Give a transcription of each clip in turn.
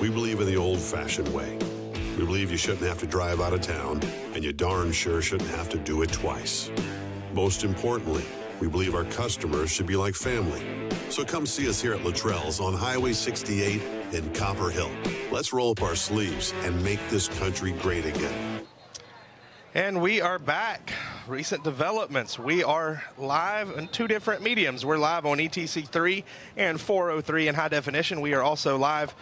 We believe in the old-fashioned way. We believe you shouldn't have to drive out of town, and you darn sure shouldn't have to do it twice. Most importantly, we believe our customers should be like family. So come see us here at Luttrell's on Highway 68 in Copper Hill. Let's roll up our sleeves and make this country great again. And we are back. Recent developments. We are live in two different mediums. We're live on ETC3 and 403 in high definition. We are also live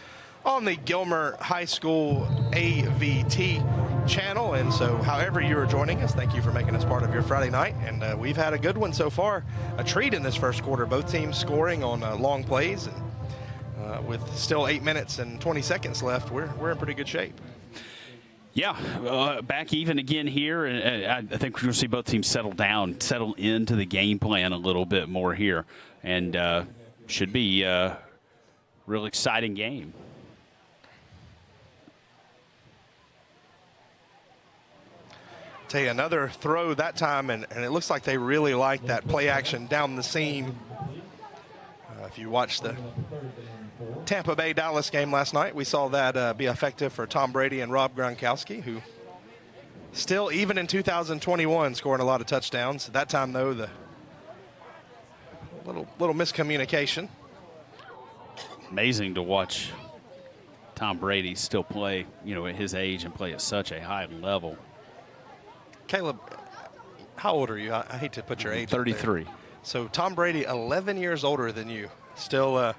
on the Gilmer High School AVT channel. And so however you are joining us, thank you for making us part of your Friday night. And we've had a good one so far, a treat in this first quarter. Both teams scoring on long plays. And with still 8 minutes and 20 seconds left, we're in pretty good shape. Yeah, back even again here. And I think we're going to see both teams settle into the game plan a little bit more here. And should be a real exciting game. Tell you, another throw that time, and it looks like they really like that play action down the seam. If you watched the Tampa Bay-Dallas game last night, we saw that be effective for Tom Brady and Rob Gronkowski, who still, even in 2021, scoring a lot of touchdowns. That time, though, the little miscommunication. Amazing to watch Tom Brady still play, at his age and play at such a high level. Caleb, how old are you? I hate to put your age 33. So Tom Brady, 11 years older than you, still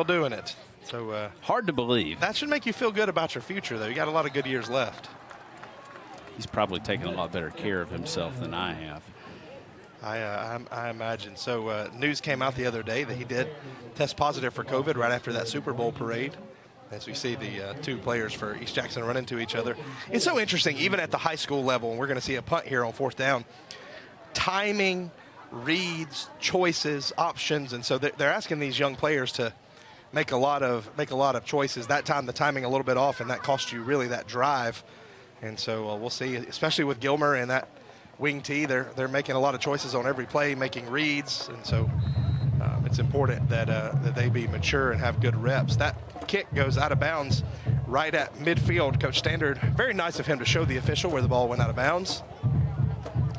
doing it. So hard to believe. That should make you feel good about your future, though. You got a lot of good years left. He's probably taken a lot better care of himself than I have. I imagine. So news came out the other day that he did test positive for COVID right after that Super Bowl parade. As we see the two players for East Jackson run into each other. It's so interesting, even at the high school level, and we're going to see a punt here on fourth down. Timing, reads, choices, options, and so they're asking these young players to make a lot of choices. That time, the timing a little bit off, and that cost you really that drive. And so we'll see, especially with Gilmer and that wing tee, they're making a lot of choices on every play, making reads, and so it's important that they be mature and have good reps. That kick goes out of bounds right at midfield. Coach Standard, very nice of him to show the official where the ball went out of bounds.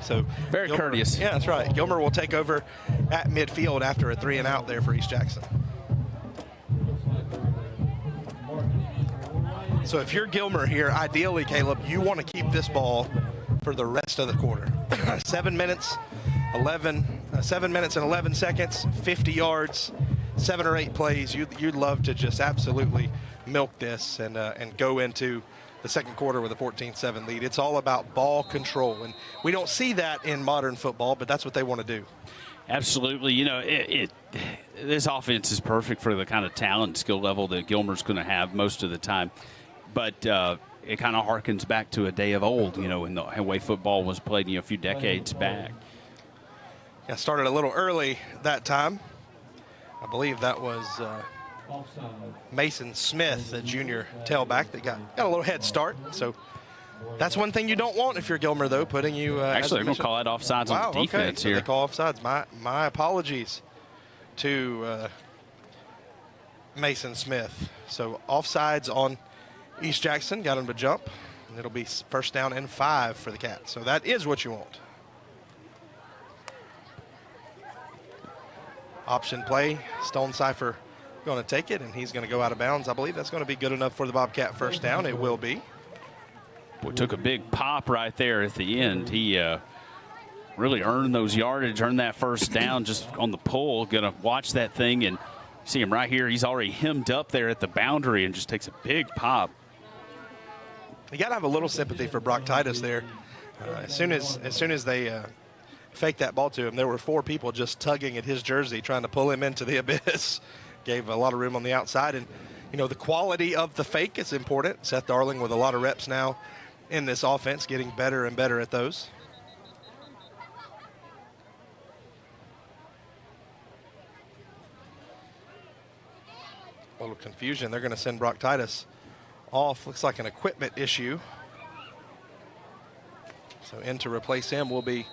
So very Gilmer, courteous. Yeah, that's right. Gilmer will take over at midfield after a 3 and out there for East Jackson. So if you're Gilmer here, ideally, Caleb, you want to keep this ball for the rest of the quarter. 7 minutes and 11 seconds, 50 yards, 7 or 8 plays. You'd love to just absolutely milk this and go into the second quarter with a 14-7 lead. It's all about ball control, and we don't see that in modern football, but that's what they want to do. Absolutely. This offense is perfect for the kind of talent and skill level that Gilmer's going to have most of the time. But it kind of harkens back to a day of old, in the way football was played, a few decades back. Yeah, started a little early that time. I believe that was Mason Smith, the junior tailback, that got a little head start. So that's one thing you don't want if you're Gilmer, though, putting you. Actually, they're going to call that offsides on the defense so here. They call offsides. My apologies to Mason Smith. So offsides on East Jackson, got him to jump, and it'll be first down and 5 for the Cats. So that is what you want. Option play, Stone Cipher going to take it, and he's going to go out of bounds. I believe that's going to be good enough for the Bobcat first down. It will be. Boy, took a big pop right there at the end. He really earned those yardage, earned that first down just on the pull. Going to watch that thing and see him right here. He's already hemmed up there at the boundary and just takes a big pop. You got to have a little sympathy for Brock Titus there. As soon as they faked that ball to him, there were 4 people just tugging at his jersey trying to pull him into the abyss. Gave a lot of room on the outside, and the quality of the fake is important. Seth Darling with a lot of reps now in this offense, getting better and better at those. A little confusion. They're going to send Brock Titus off. Looks like an equipment issue. So in to replace him will be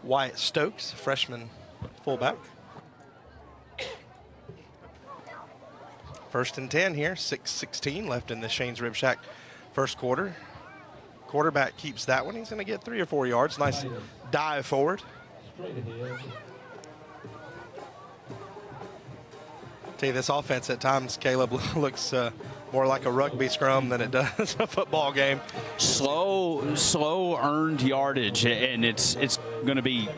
Wyatt Stokes, freshman fullback. First and 10 here, 6:16 left in the Shane's Rib Shack first quarter. Quarterback keeps that one. He's going to get 3 or 4 yards. Nice dive forward. Tell you, this offense at times, Caleb, looks more like a rugby scrum than it does a football game. Slow earned yardage, and it's going to be,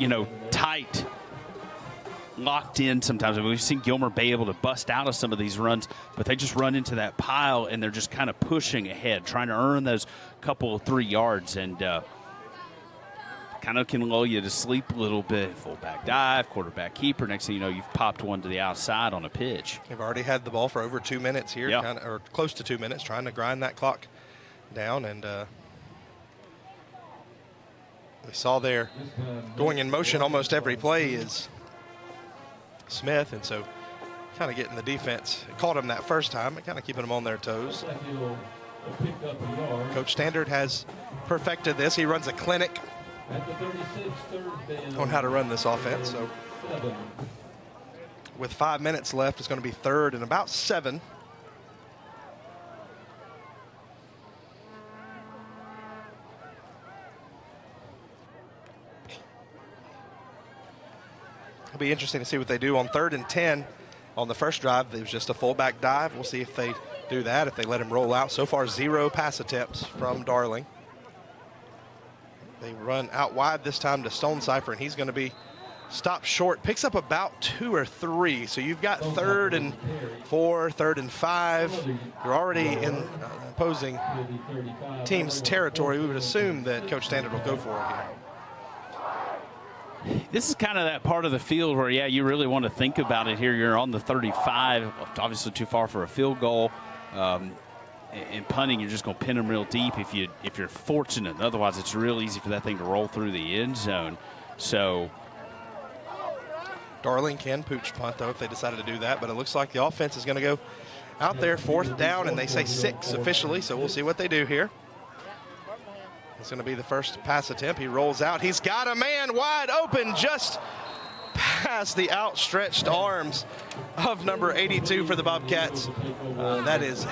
tight, locked in sometimes. We've seen Gilmer be able to bust out of some of these runs, but they just run into that pile, and they're just kind of pushing ahead, trying to earn those couple of 3 yards, and kind of can lull you to sleep a little bit. Fullback dive, quarterback keeper. Next thing you know, you've popped one to the outside on a pitch. They've already had the ball for over 2 minutes here, or close to 2 minutes, trying to grind that clock down. And we saw there going in motion almost every play is Smith, and so kind of getting the defense. It caught him that first time, but kind of keeping them on their toes. Coach Standard has perfected this. He runs a clinic on how to run this offense. So with 5 minutes left, it's going to be 3rd and about 7. It'll be interesting to see what they do on 3rd and 10. On the first drive, it was just a fullback dive. We'll see if they do that, if they let him roll out. So far, 0 pass attempts from Darling. They run out wide this time to Stonecipher, and he's going to be stopped short. Picks up about 2 or 3. So you've got 3rd and 4, 3rd and 5. You're already in opposing team's territory. We would assume that Coach Standard will go for it here. This is kind of that part of the field where, you really want to think about it here. You're on the 35, obviously too far for a field goal. In punting, you're just going to pin them real deep if you're fortunate. Otherwise, it's real easy for that thing to roll through the end zone. So Darling can pooch punt, though, if they decided to do that. But it looks like the offense is going to go out there 4th down, and they say 6 officially. So we'll see what they do here. It's going to be the first pass attempt. He rolls out. He's got a man wide open just past the outstretched arms of number 82 for the Bobcats. That is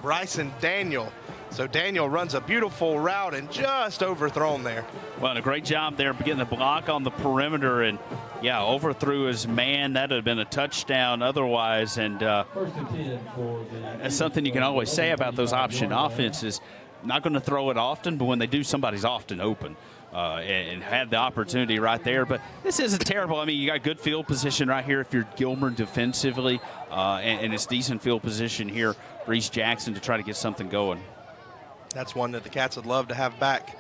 Bryson Daniel. So Daniel runs a beautiful route and just overthrown there. Well, and a great job there getting the block on the perimeter, and overthrew his man. That would have been a touchdown otherwise. And that's something you can always say about those option offenses. Not going to throw it often, but when they do, somebody's often open. And had the opportunity right there. But this isn't terrible. I mean, you got good field position right here if you're Gilmer defensively, and it's decent field position here for East Jackson to try to get something going. That's one that the Cats would love to have back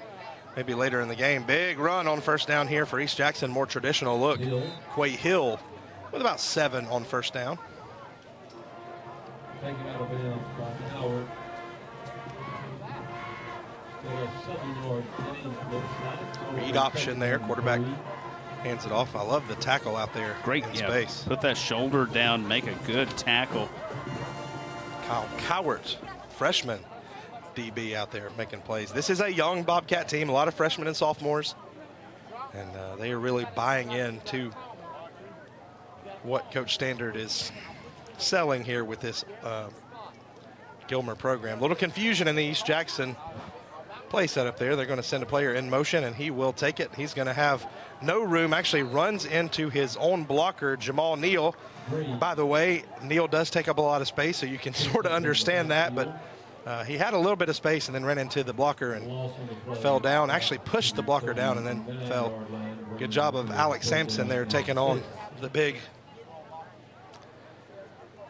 maybe later in the game. Big run on first down here for East Jackson. More traditional look. Quay Hill with about 7 on first down. Read option there. Quarterback hands it off. I love the tackle out there. Great in space. Put that shoulder down, make a good tackle. Kyle Cowart, freshman DB out there making plays. This is a young Bobcat team, a lot of freshmen and sophomores, and they are really buying into what Coach Standard is selling here with this Gilmer program. A little confusion in the East Jackson play set up there. They're going to send a player in motion, and he will take it. He's going to have no room. Actually runs into his own blocker, Jamal Neal. By the way, Neal does take up a lot of space, so you can sort of understand that, but he had a little bit of space and then ran into the blocker and fell down. Actually pushed the blocker down and then fell. Good job of Alex Sampson there taking on the big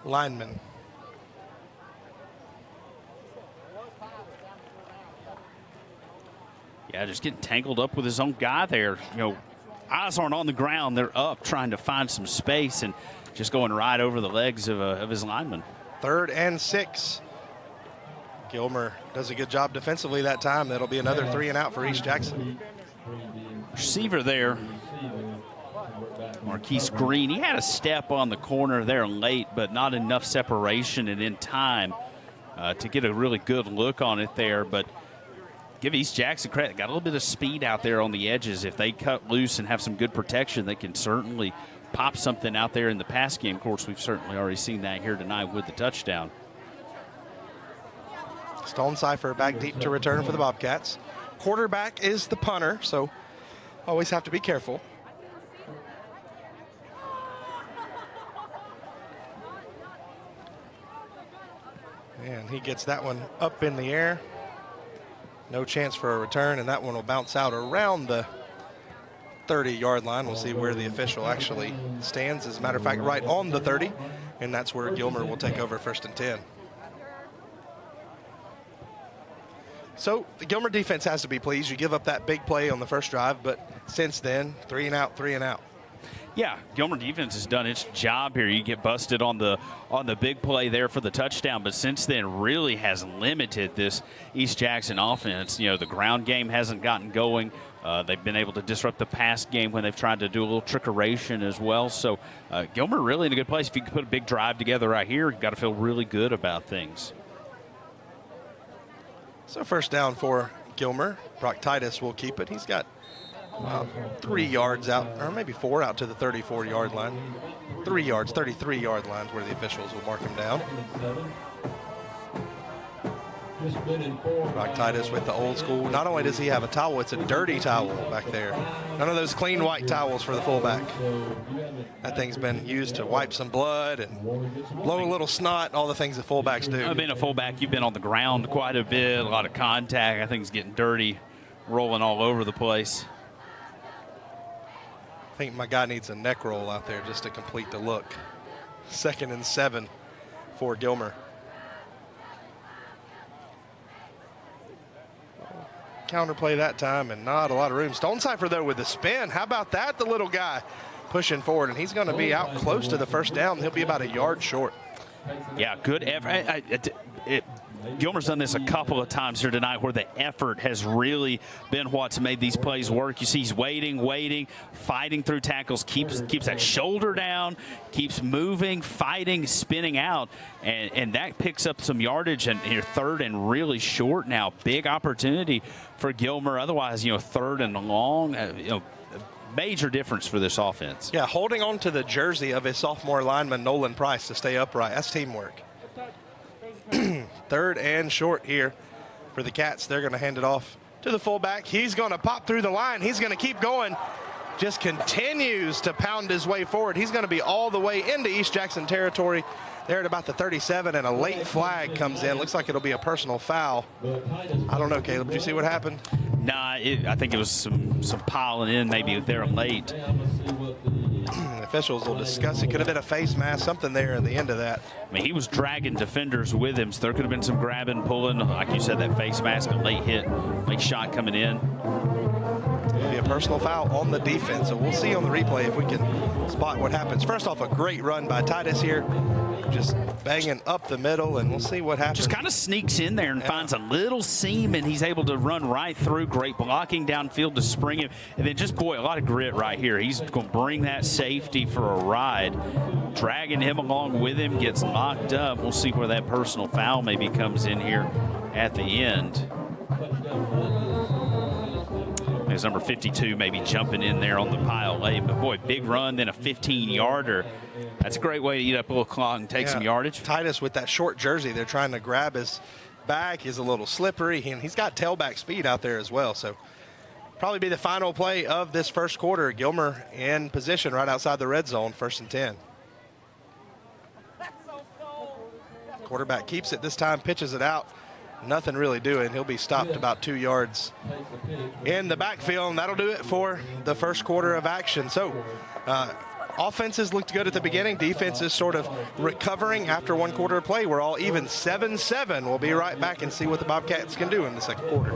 lineman. Yeah, just getting tangled up with his own guy there. Eyes aren't on the ground. They're up trying to find some space and just going right over the legs of his lineman. 3rd and 6. Gilmer does a good job defensively that time. That'll be another 3 and out for East Jackson. Receiver there, Marquise Green. He had a step on the corner there late, but not enough separation and in time to get a really good look on it there. But give East Jackson credit. Got a little bit of speed out there on the edges. If they cut loose and have some good protection, they can certainly pop something out there in the pass game. Of course, we've certainly already seen that here tonight with the touchdown. Stonecipher back deep to return for the Bobcats. Quarterback is the punter, so always have to be careful. And he gets that one up in the air. No chance for a return, and that one will bounce out around the 30-yard line. We'll see where the official actually stands. As a matter of fact, right on the 30, and that's where Gilmer will take over 1st and 10. So the Gilmer defense has to be pleased. You give up that big play on the first drive, but since then, 3 and out, 3 and out. Yeah, Gilmer defense has done its job here. You get busted on the big play there for the touchdown, but since then really has limited this East Jackson offense. You know, the ground game hasn't gotten going. They've been able to disrupt the pass game when they've tried to do a little trickeration as well. So Gilmer really in a good place. If you can put a big drive together right here, you've got to feel really good about things. So 1st down for Gilmer. Brock Titus will keep it. He's got 3 yards out, or maybe 4 out to the 34-yard line. 3 yards, 33-yard line where the officials will mark him down. Brock Titus with the old school. Not only does he have a towel, it's a dirty towel back there. None of those clean white towels for the fullback. That thing's been used to wipe some blood and blow a little snot, all the things that fullbacks do. Being a fullback, you've been on the ground quite a bit, a lot of contact. I think it's getting dirty, rolling all over the place. I think my guy needs a neck roll out there just to complete the look. 2nd and 7 for Gilmer. Counterplay that time and not a lot of room. Stonecipher, though, with the spin. How about that? The little guy pushing forward, and he's going to be out close to the 1st down. He'll be about a yard short. Yeah, good effort. Gilmer's done this a couple of times here tonight where the effort has really been what's made these plays work. You see he's waiting, fighting through tackles, keeps that shoulder down, keeps moving, fighting, spinning out, and that picks up some yardage. And you're 3rd and really short now. Big opportunity for Gilmer. Otherwise, 3rd and long, major difference for this offense. Yeah, holding on to the jersey of his sophomore lineman, Nolan Price, to stay upright. That's teamwork. 3rd and short here for the Cats. They're going to hand it off to the fullback. He's going to pop through the line. He's going to keep going. Just continues to pound his way forward. He's going to be all the way into East Jackson territory. They're at about the 37, and a late flag comes in. Looks like it'll be a personal foul. I don't know, Caleb. Did you see what happened? Nah, I think it was some piling in maybe there late. Officials will discuss. It could have been a face mask, something there at the end of that. I mean, he was dragging defenders with him, so there could have been some grabbing, pulling. Like you said, that face mask, a late hit, late shot coming in. It'll be a personal foul on the defense, so we'll see on the replay if we can spot what happens. First off, a great run by Titus here. Just banging up the middle, and we'll see what happens. Just kind of sneaks in there and finds a little seam, and he's able to run right through. Great blocking downfield to spring him. And then just, boy, a lot of grit right here. He's going to bring that safety for a ride. Dragging him along with him, gets locked up. We'll see where that personal foul maybe comes in here at the end. There's number 52 maybe jumping in there on the pile late. But, boy, big run, then a 15-yarder. That's a great way to eat up a little clock and take some yardage. Titus with that short jersey, they're trying to grab his back. He's a little slippery, and he's got tailback speed out there as well. So probably be the final play of this first quarter. Gilmer in position right outside the red zone, 1st and 10. Quarterback keeps it this time, pitches it out. Nothing really doing. He'll be stopped about 2 yards in the backfield, and that'll do it for the first quarter of action. So offenses looked good at the beginning. Defense is sort of recovering after 1 quarter of play. We're all even 7-7. We'll be right back and see what the Bobcats can do in the second quarter.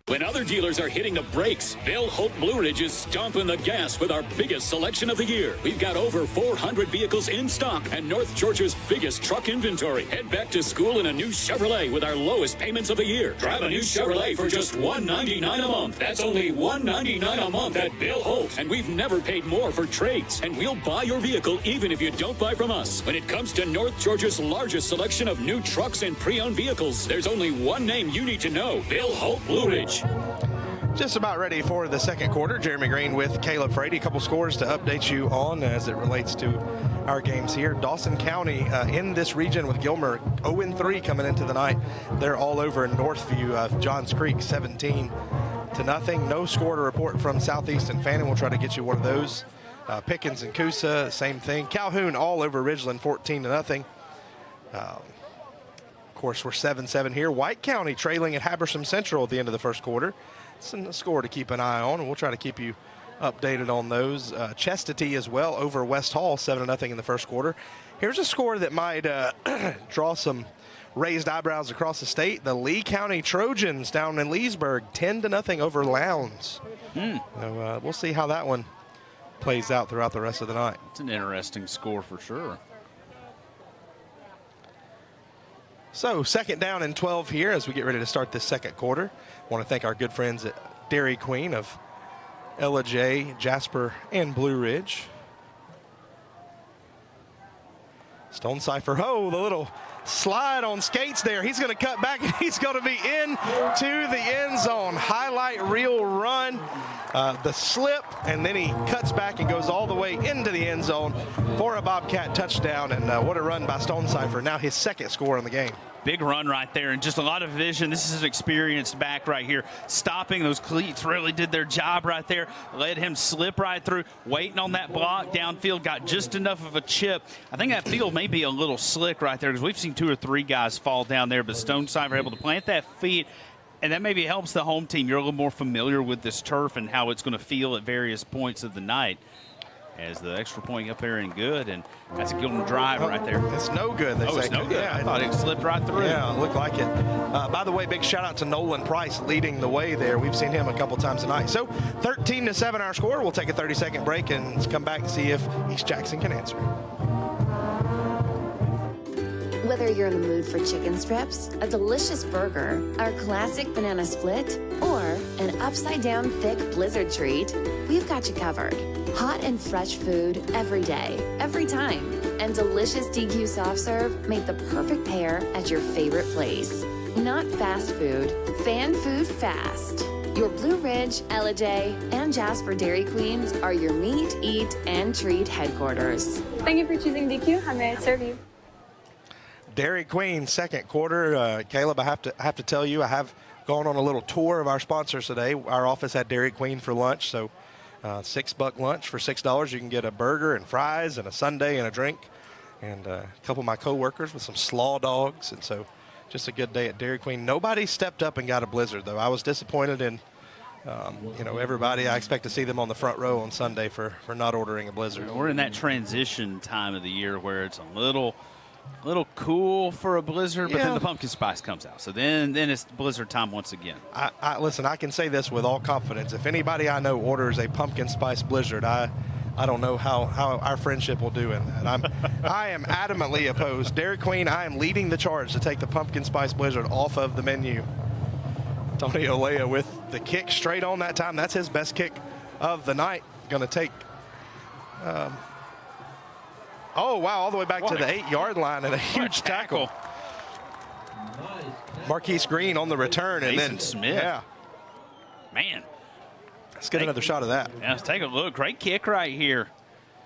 When other other dealers are hitting the brakes, Bill Holt Blue Ridge is stomping the gas with our biggest selection of the year. We've got over 400 vehicles in stock and North Georgia's biggest truck inventory. Head back to school in a new Chevrolet with our lowest payments of the year. Drive a new Chevrolet for just $199 a month. That's only $199 a month at Bill Holt. And we've never paid more for trades. And we'll buy your vehicle even if you don't buy from us. When it comes to North Georgia's largest selection of new trucks and pre-owned vehicles, there's only one name you need to know: Bill Holt Blue Ridge. Just about ready for the second quarter. Jeremy Green with Caleb Frady. A couple scores to update you on as it relates to our games here. Dawson County in this region with Gilmer 0-3 coming into the night. They're all over in Northview of Johns Creek 17-0. No score to report from Southeast and Fannin. We'll try to get you one of those. Pickens and Coosa, same thing. Calhoun all over Ridgeland 14-0. Of course, we're 7-7 here. White County trailing at Habersham Central at the end of the first quarter. It's a score to keep an eye on, and we'll try to keep you updated on those. Chestatee as well over West Hall 7-0 in the first quarter. Here's a score that might draw some raised eyebrows across the state. The Lee County Trojans down in Leesburg 10-0 over Lowndes. So, we'll see how that one plays out throughout the rest of the night. It's an interesting score for sure. So 2nd down and 12 here as we get ready to start this second quarter. I want to thank our good friends at Dairy Queen of Ella J, Jasper, and Blue Ridge. Stone Cipher, the little slide on skates there. He's going to cut back and he's going to be into the end zone. Highlight reel run, the slip, and then he cuts back and goes all the way into the end zone for a Bobcat touchdown. And what a run by Stone Cipher. Now his second score in the game. Big run right there, and just a lot of vision. This is an experienced back right here. Stopping those cleats really did their job right there. Let him slip right through, waiting on that block downfield, got just enough of a chip. I think that field may be a little slick right there because we've seen 2 or 3 guys fall down there, but Stone Cipher able to plant that feet, and that maybe helps the home team. You're a little more familiar with this turf and how it's going to feel at various points of the night. As the extra point up there and good, and that's a Gilmer drive right there. It's no good, they say. It's no good. Yeah, I thought it slipped right through. Yeah, it looked like it. By the way, big shout out to Nolan Price leading the way there. We've seen him a couple times tonight. So 13-7 our score. We'll take a 30-second break and come back and see if East Jackson can answer. Whether you're in the mood for chicken strips, a delicious burger, our classic banana split, or an upside-down thick blizzard treat, we've got you covered. Hot and fresh food every day, every time. And delicious DQ soft serve make the perfect pair at your favorite place. Not fast food, fan food fast. Your Blue Ridge, Ella J, and Jasper Dairy Queens are your meet, eat, and treat headquarters. Thank you for choosing DQ. How may I serve you? Dairy Queen, second quarter. Caleb, I have to tell you, I have gone on a little tour of our sponsors today. Our office had Dairy Queen for lunch, so $6 lunch for $6. You can get a burger and fries and a sundae and a drink, and a couple of my coworkers with some slaw dogs, and so just a good day at Dairy Queen. Nobody stepped up and got a blizzard, though. I was disappointed in everybody. I expect to see them on the front row on Sunday for not ordering a blizzard. We're in that transition time of the year where it's a little cool for a blizzard, but then the pumpkin spice comes out. So then it's blizzard time once again. Listen, I can say this with all confidence. If anybody I know orders a pumpkin spice blizzard, I don't know how our friendship will do in that. I am adamantly opposed. Dairy Queen, I am leading the charge to take the pumpkin spice blizzard off of the menu. Tony Olea with the kick straight on that time. That's his best kick of the night. Going to take... oh, wow, all the way back to the 8-yard line and a huge tackle. Marquise Green on the return. And then Smith. Yeah. Man. Let's get another shot of that. Yeah, let's take a look. Great kick right here.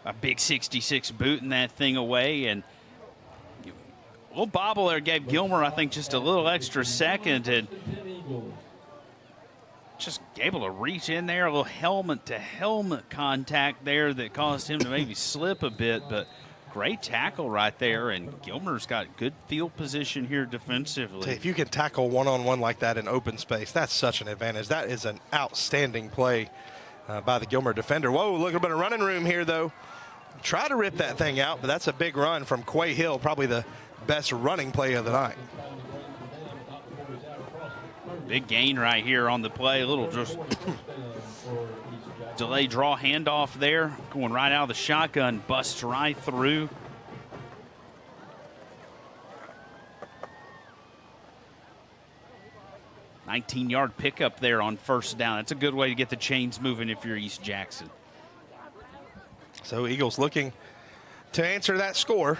A big 66 booting that thing away. And a little bobble there gave Gilmer, I think, just a little extra second. And just able to reach in there. A little helmet-to-helmet contact there that caused him to maybe slip a bit. But great tackle right there, and Gilmer's got good field position here defensively. If you can tackle one-on-one like that in open space, that's such an advantage. That is an outstanding play by the Gilmer defender. Whoa, look, a bit of running room here, though. Try to rip that thing out, but that's a big run from Quay Hill, probably the best running play of the night. Big gain right here on the play. A little just delay draw handoff there. Going right out of the shotgun, busts right through. "19-yard pickup there on first down. That's a good way to get the chains moving if you're East Jackson. So Eagles looking to answer that score.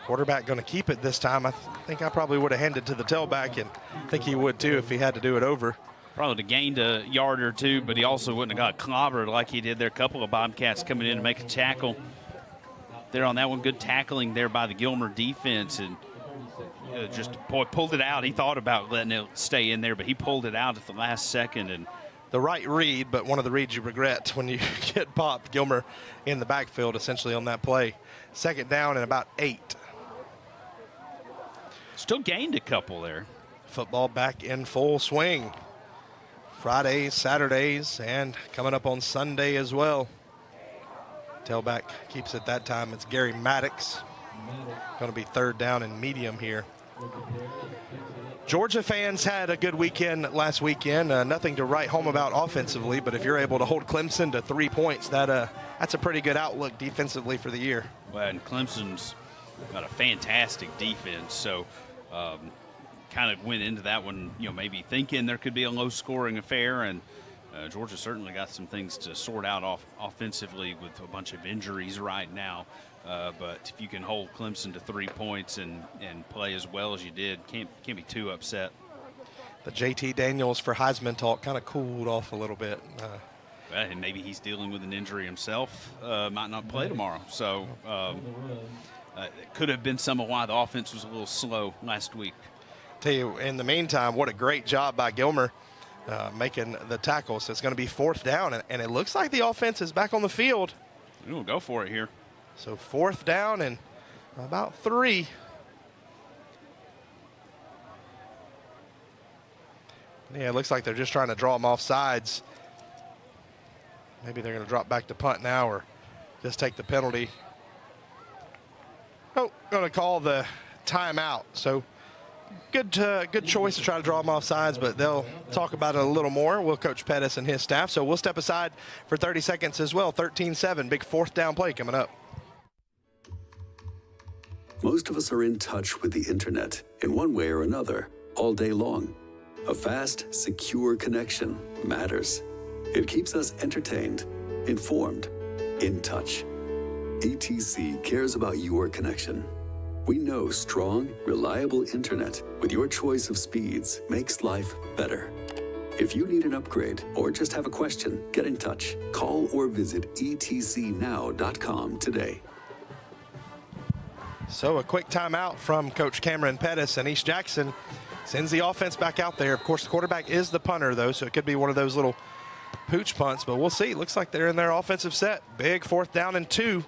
Quarterback going to keep it this time. I think I probably would have handed to the tailback, and I think he would too if he had to do it over. Probably would have gained a yard or two, but he also wouldn't have got clobbered like he did there. A couple of Bobcats coming in to make a tackle there on that one. Good tackling there by the Gilmer defense, and just boy pulled it out. He thought about letting it stay in there, but he pulled it out at the last second. And the right read, but one of the reads you regret when you get popped. Gilmer in the backfield essentially on that play. Second down and about 8. Still gained a couple there. Football back in full swing. Fridays, Saturdays, and coming up on Sunday as well. Tailback keeps it that time. It's Gary Maddox. Going to be third down and medium here. Georgia fans had a good weekend last weekend. Nothing to write home about offensively, but if you're able to hold Clemson to 3 points, that's a pretty good outlook defensively for the year. Well, and Clemson's got a fantastic defense, so kind of went into that one, maybe thinking there could be a low-scoring affair, and Georgia certainly got some things to sort out offensively with a bunch of injuries right now. But if you can hold Clemson to 3 points and play as well as you did, can't be too upset. The JT Daniels for Heisman talk kind of cooled off a little bit. And maybe he's dealing with an injury himself. Might not play tomorrow. So it could have been some of why the offense was a little slow last week. Tell you, in the meantime, what a great job by Gilmer making the tackle. So it's going to be fourth down, and it looks like the offense is back on the field. We'll go for it here. So fourth down and about 3. Yeah, it looks like they're just trying to draw them off sides. Maybe they're going to drop back to punt now or just take the penalty. Oh, going to call the timeout. So good choice to try to draw them off sides, but they'll talk about it a little more. Will Coach Pettis and his staff. So we'll step aside for 30 seconds as well. 13-7, big fourth down play coming up. Most of us are in touch with the internet in one way or another all day long. A fast, secure connection matters. It keeps us entertained, informed, in touch. ETC cares about your connection. We know strong, reliable internet with your choice of speeds makes life better. If you need an upgrade or just have a question, get in touch. Call or visit etcnow.com today. So a quick timeout from Coach Cameron Pettis, and East Jackson sends the offense back out there. Of course, the quarterback is the punter, though, so it could be one of those little pooch punts, but we'll see. It looks like they're in their offensive set. Big fourth down and 2.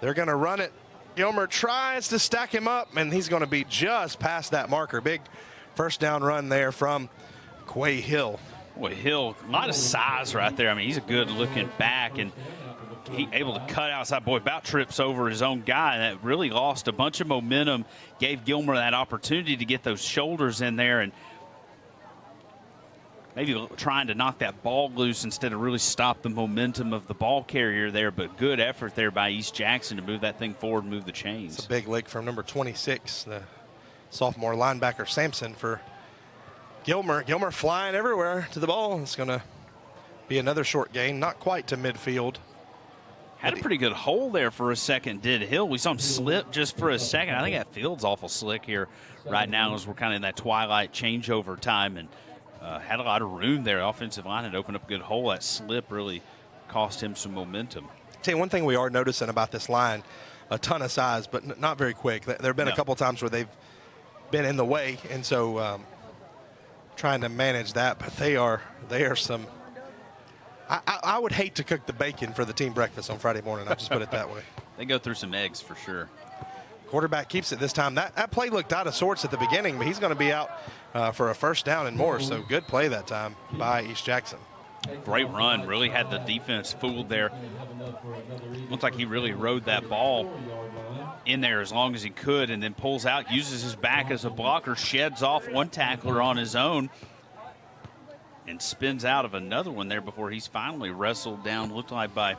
They're going to run it. Gilmer tries to stack him up, and he's going to be just past that marker. Big first down run there from Quay Hill. Boy, Hill, a lot of size right there. I mean, he's a good-looking back, and he able to cut outside. Boy, about trips over his own guy. That really lost a bunch of momentum, gave Gilmer that opportunity to get those shoulders in there and maybe trying to knock that ball loose instead of really stop the momentum of the ball carrier there. But good effort there by East Jackson to move that thing forward and move the chains. It's a big lick from number 26, the sophomore linebacker Sampson for Gilmer. Gilmer flying everywhere to the ball. It's going to be another short gain, not quite to midfield. Had a pretty good hole there for a second, did Hill. We saw him slip just for a second. I think that field's awful slick here right now as we're kind of in that twilight changeover time, and had a lot of room there. Offensive line had opened up a good hole. That slip really cost him some momentum. Tell you one thing we are noticing about this line, a ton of size, but not very quick. There have been a couple times where they've been in the way, and so trying to manage that, but they are some. I would hate to cook the bacon for the team breakfast on Friday morning. I'll just put it that way. They go through some eggs for sure. Quarterback keeps it this time. That play looked out of sorts at the beginning, but he's going to be out for a first down and more. So good play that time by East Jackson. Great run, really had the defense fooled there. Looks like he really rode that ball in there as long as he could, and then pulls out, uses his back as a blocker, sheds off one tackler on his own, and spins out of another one there before he's finally wrestled down, looked like by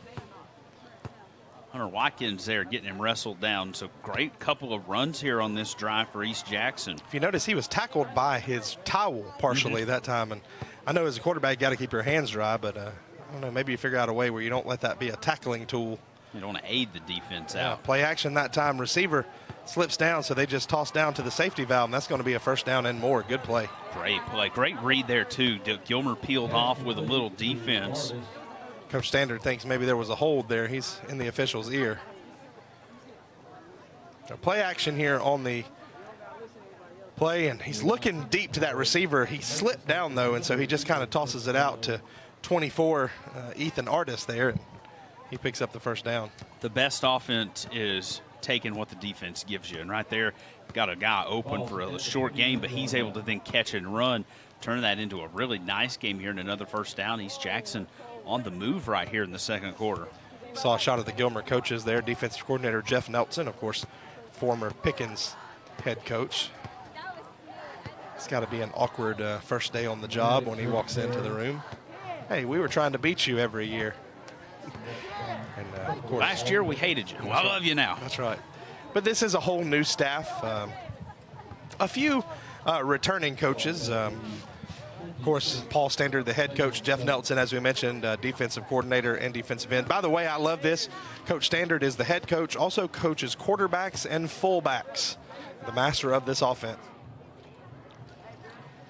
Hunter Watkins there, getting him wrestled down. So great couple of runs here on this drive for East Jackson. If you notice, he was tackled by his towel partially that time. And I know as a quarterback, you got to keep your hands dry, but I don't know, maybe you figure out a way where you don't let that be a tackling tool. You don't want to aid the defense out. Play action that time. Receiver slips down, so they just toss down to the safety valve, and that's going to be a first down and more. Good play. Great play. Great read there, too. Gilmer peeled off with a little defense. Coach Standard thinks maybe there was a hold there. He's in the official's ear. So play action here on the play, and he's looking deep to that receiver. He slipped down, though, and so he just kind of tosses it out to 24, Ethan Artis there, and he picks up the first down. The best offense is taking what the defense gives you, and right there, got a guy open for a short game, but he's able to then catch and run, turn that into a really nice game here, and another first down. East Jackson on the move right here in the second quarter. Saw a shot of the Gilmer coaches there. Defensive coordinator Jeff Nelson, of course, former Pickens head coach. It's got to be an awkward first day on the job when he walks into the room. Hey, we were trying to beat you every year. And of course, last year we hated you. Well, I love you now. That's right. But this is a whole new staff. A few returning coaches. Of course, Paul Standard, the head coach. Jeff Nelson, as we mentioned, defensive coordinator and defensive end. By the way, I love this. Coach Standard is the head coach, also coaches quarterbacks and fullbacks, the master of this offense.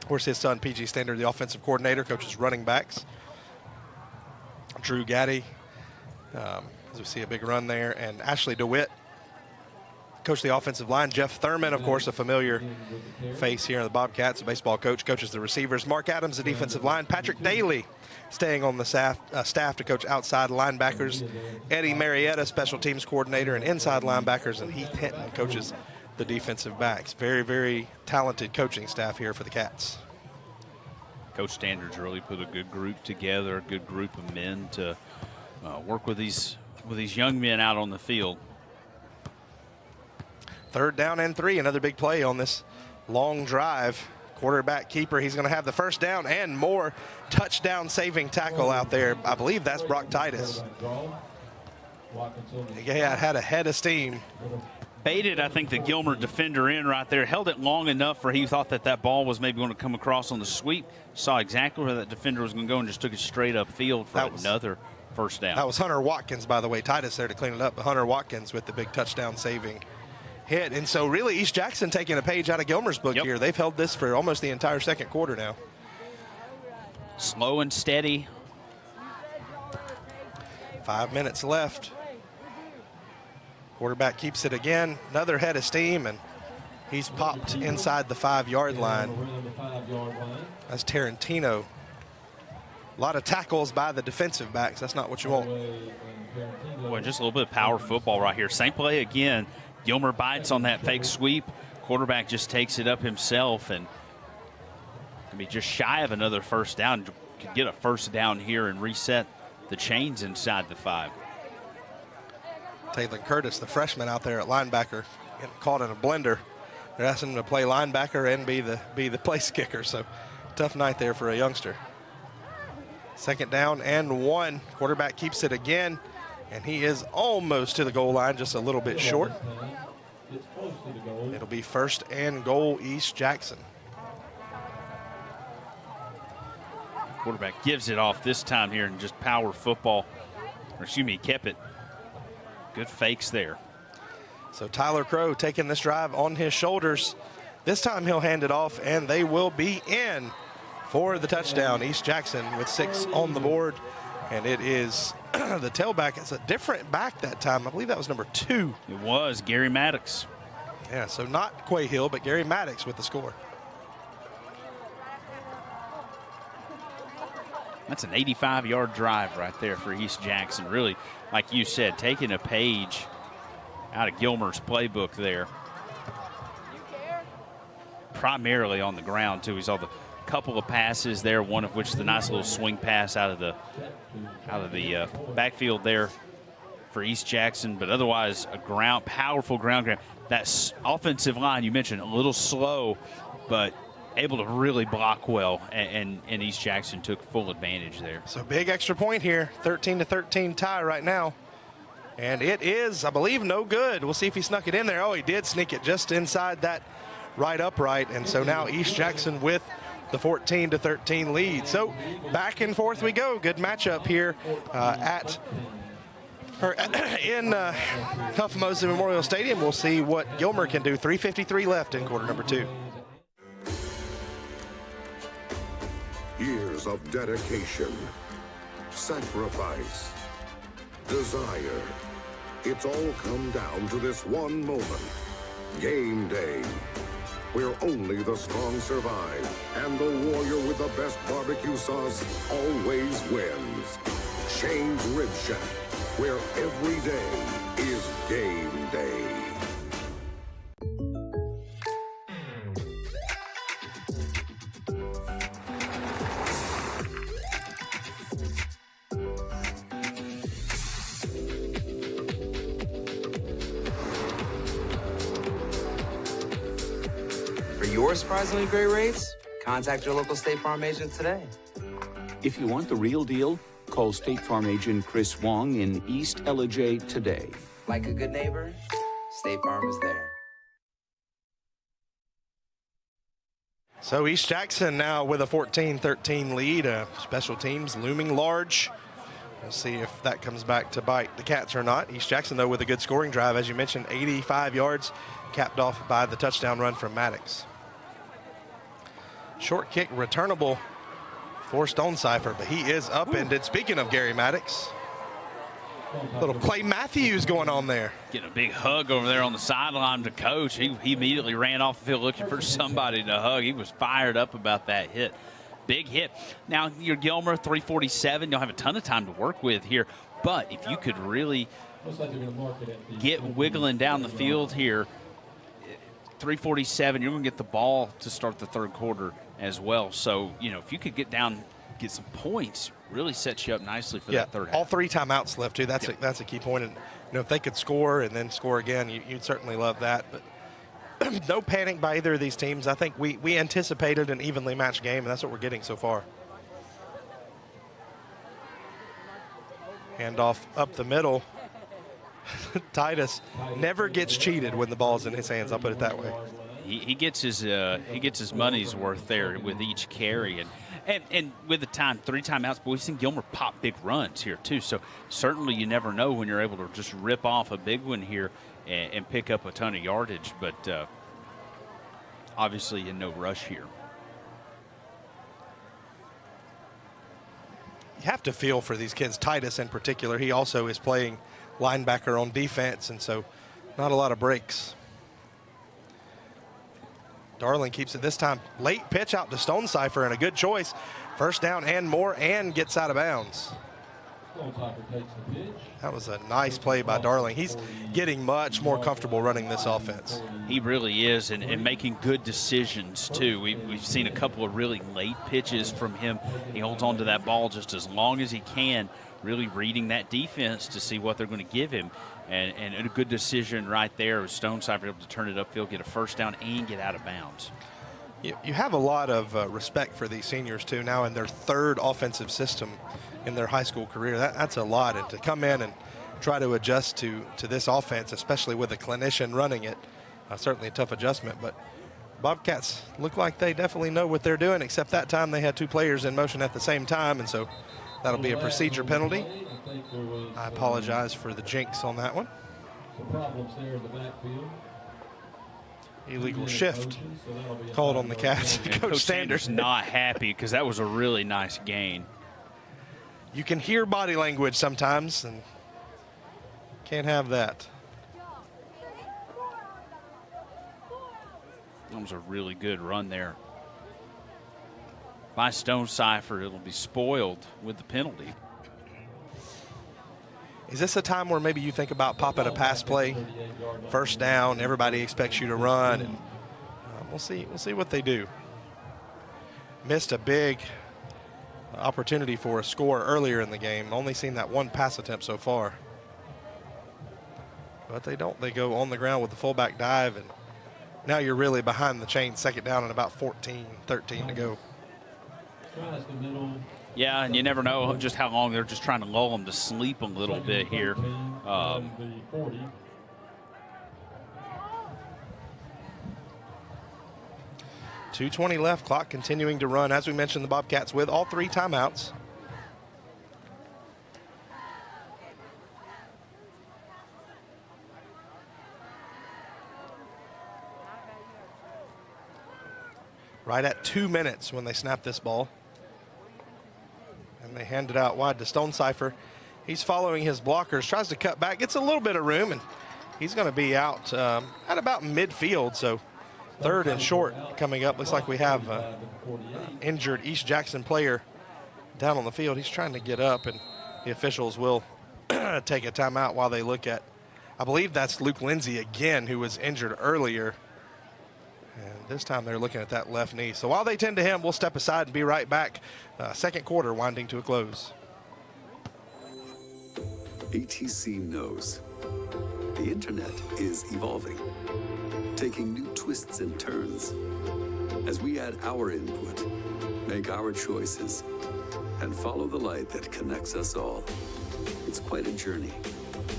Of course, his son, PG Standard, the offensive coordinator, coaches running backs. Drew Gaddy, as we see a big run there, and Ashley DeWitt, coach the offensive line. Jeff Thurman, of course, a familiar face here in the Bobcats, a baseball coach, coaches the receivers. Mark Adams, the defensive line. Patrick Daly staying on the staff to coach outside linebackers. Eddie Marietta, special teams coordinator and inside linebackers, and Heath Hinton coaches the defensive backs. Very, very talented coaching staff here for the Cats. Coach Standard's really put a good group together, a good group of men to work with these young men out on the field. Third down and 3, another big play on this long drive. Quarterback keeper, he's going to have the first down and more. Touchdown saving tackle out there. I believe that's Brock Titus. He had a head of steam. Baited, I think, the Gilmer defender in right there. Held it long enough where he thought that ball was maybe going to come across on the sweep. Saw exactly where that defender was going to go and just took it straight upfield for another first down. That was Hunter Watkins, by the way. Titus there to clean it up. But Hunter Watkins with the big touchdown saving hit. And so really East Jackson taking a page out of Gilmer's book here. They've held this for almost the entire second quarter now. Slow and steady. 5 minutes left. Quarterback keeps it again. Another head of steam, and he's popped inside the 5-yard line. That's Tarantino. A lot of tackles by the defensive backs. That's not what you want. Well, just a little bit of power football right here. Same play again. Gilmer bites on that fake sweep. Quarterback just takes it up himself, and I mean, just shy of another first down. Could get a first down here and reset the chains inside the 5. Taylor Curtis, the freshman out there at linebacker, getting caught in a blender. They're asking him to play linebacker and be the place kicker. So tough night there for a youngster. Second down and 1. Quarterback keeps it again, and he is almost to the goal line, just a little bit short. It'll be first and goal, East Jackson. Quarterback gives it off this time here and just power football. Or excuse me, kept it. Good fakes there. So Tyler Crow taking this drive on his shoulders. This time he'll hand it off, and they will be in for the touchdown. East Jackson with 6 on the board, and it is the tailback. It's a different back that time. I believe that was number 2. It was Gary Maddox. Yeah, so not Quay Hill, but Gary Maddox with the score. That's an 85-yard drive right there for East Jackson. Really, like you said, taking a page out of Gilmer's playbook there. Primarily on the ground, too. We saw the couple of passes there, one of which is the nice little swing pass out of the backfield there for East Jackson, but otherwise a powerful ground game. That offensive line you mentioned, a little slow, but able to really block well, and East Jackson took full advantage there. So big extra point here, 13-13 tie right now. And it is, I believe, no good. We'll see if he snuck it in there. Oh, he did sneak it just inside that right upright. And so now East Jackson with the 14-13 lead. So back and forth we go. Good matchup here in Huff Moses Memorial Stadium. We'll see what Gilmer can do. 3:53 left in quarter number 2. Years of dedication, sacrifice, desire. It's all come down to this one moment. Game day. Where only the strong survive, and the warrior with the best barbecue sauce always wins. Shane's Rib Shack, where every day is game day. For your surprisingly great rates, contact your local State Farm agent today. If you want the real deal, call State Farm agent Chris Wong in East Ellijay today. Like a good neighbor, State Farm is there. So East Jackson now with a 14-13 lead. Special teams looming large. We'll see if that comes back to bite the Cats or not. East Jackson, though, with a good scoring drive, as you mentioned, 85 yards, capped off by the touchdown run from Maddox. Short kick returnable for Stonecipher, but he is upended. Speaking of Gary Maddox, little Clay Matthews going on there. Getting a big hug over there on the sideline to coach. He immediately ran off the field looking for somebody to hug. He was fired up about that hit. Big hit. Now, your Gilmer, 347. You'll have a ton of time to work with here. But if you could really get wiggling down the field here, 347, you're going to get the ball to start the third quarter as well. So, if you could get some points, really sets you up nicely for that third half. All 3 timeouts left, too. That's a key point. And, if they could score and then score again, you'd certainly love that. But no panic by either of these teams. I think we anticipated an evenly matched game, and that's what we're getting so far. Handoff up the middle. Titus never gets cheated when the ball's in his hands. I'll put it that way. He gets his money's worth there with each carry, and with the 3 timeouts. But we've seen Gilmer pop big runs here too. So certainly you never know when you're able to just rip off a big one here and pick up a ton of yardage. But obviously in no rush here. You have to feel for these kids. Titus in particular. He also is playing linebacker on defense, and so not a lot of breaks. Darling keeps it this time. Late pitch out to Stonecipher, and a good choice. First down and more, and gets out of bounds. That was a nice play by Darling. He's getting much more comfortable running this offense. He really is, and making good decisions, too. We've seen a couple of really late pitches from him. He holds on to that ball just as long as he can, really reading that defense to see what they're going to give him. And a good decision right there. Stonecipher able to turn it upfield, get a first down, and get out of bounds. You have a lot of respect for these seniors, too, now in their 3rd offensive system in their high school career. That's a lot. And to come in and try to adjust to this offense, especially with a clinician running it, certainly a tough adjustment. But Bobcats look like they definitely know what they're doing, except that time they had 2 players in motion at the same time, and so that'll be a procedure penalty. I apologize for the jinx on that one. Illegal shift called on the Cats. Coach Sanders not happy because that was a really nice gain. You can hear body language sometimes, and can't have that. That was a really good run there by Stonecipher. It'll be spoiled with the penalty. Is this a time where maybe you think about popping a pass play, first down, everybody expects you to run, and we'll see what they do. missed a big opportunity for a score earlier in the game. Only seen that one pass attempt so far. But they don't. They go on the ground with the fullback dive, and now you're really behind the chain, second down and about 14, 13 to go. Yeah, and you never know just how long they're just trying to lull them to sleep a little bit here. 2:20 left, clock continuing to run. As we mentioned, the Bobcats with all 3 timeouts. Right at 2 minutes when they snap this ball. And they hand it out wide to Stonecipher. He's following his blockers, tries to cut back, gets a little bit of room, and he's going to be out at about midfield. So 3rd and short coming up. Looks like we have injured East Jackson player down on the field. He's trying to get up, and the officials will take a timeout while they look at, I believe that's Luke Lindsay again, who was injured earlier. And this time they're looking at that left knee. So while they tend to him, we'll step aside and be right back. Second quarter winding to a close. ATC knows the internet is evolving, taking new twists and turns. As we add our input, make our choices, and follow the light that connects us all. It's quite a journey,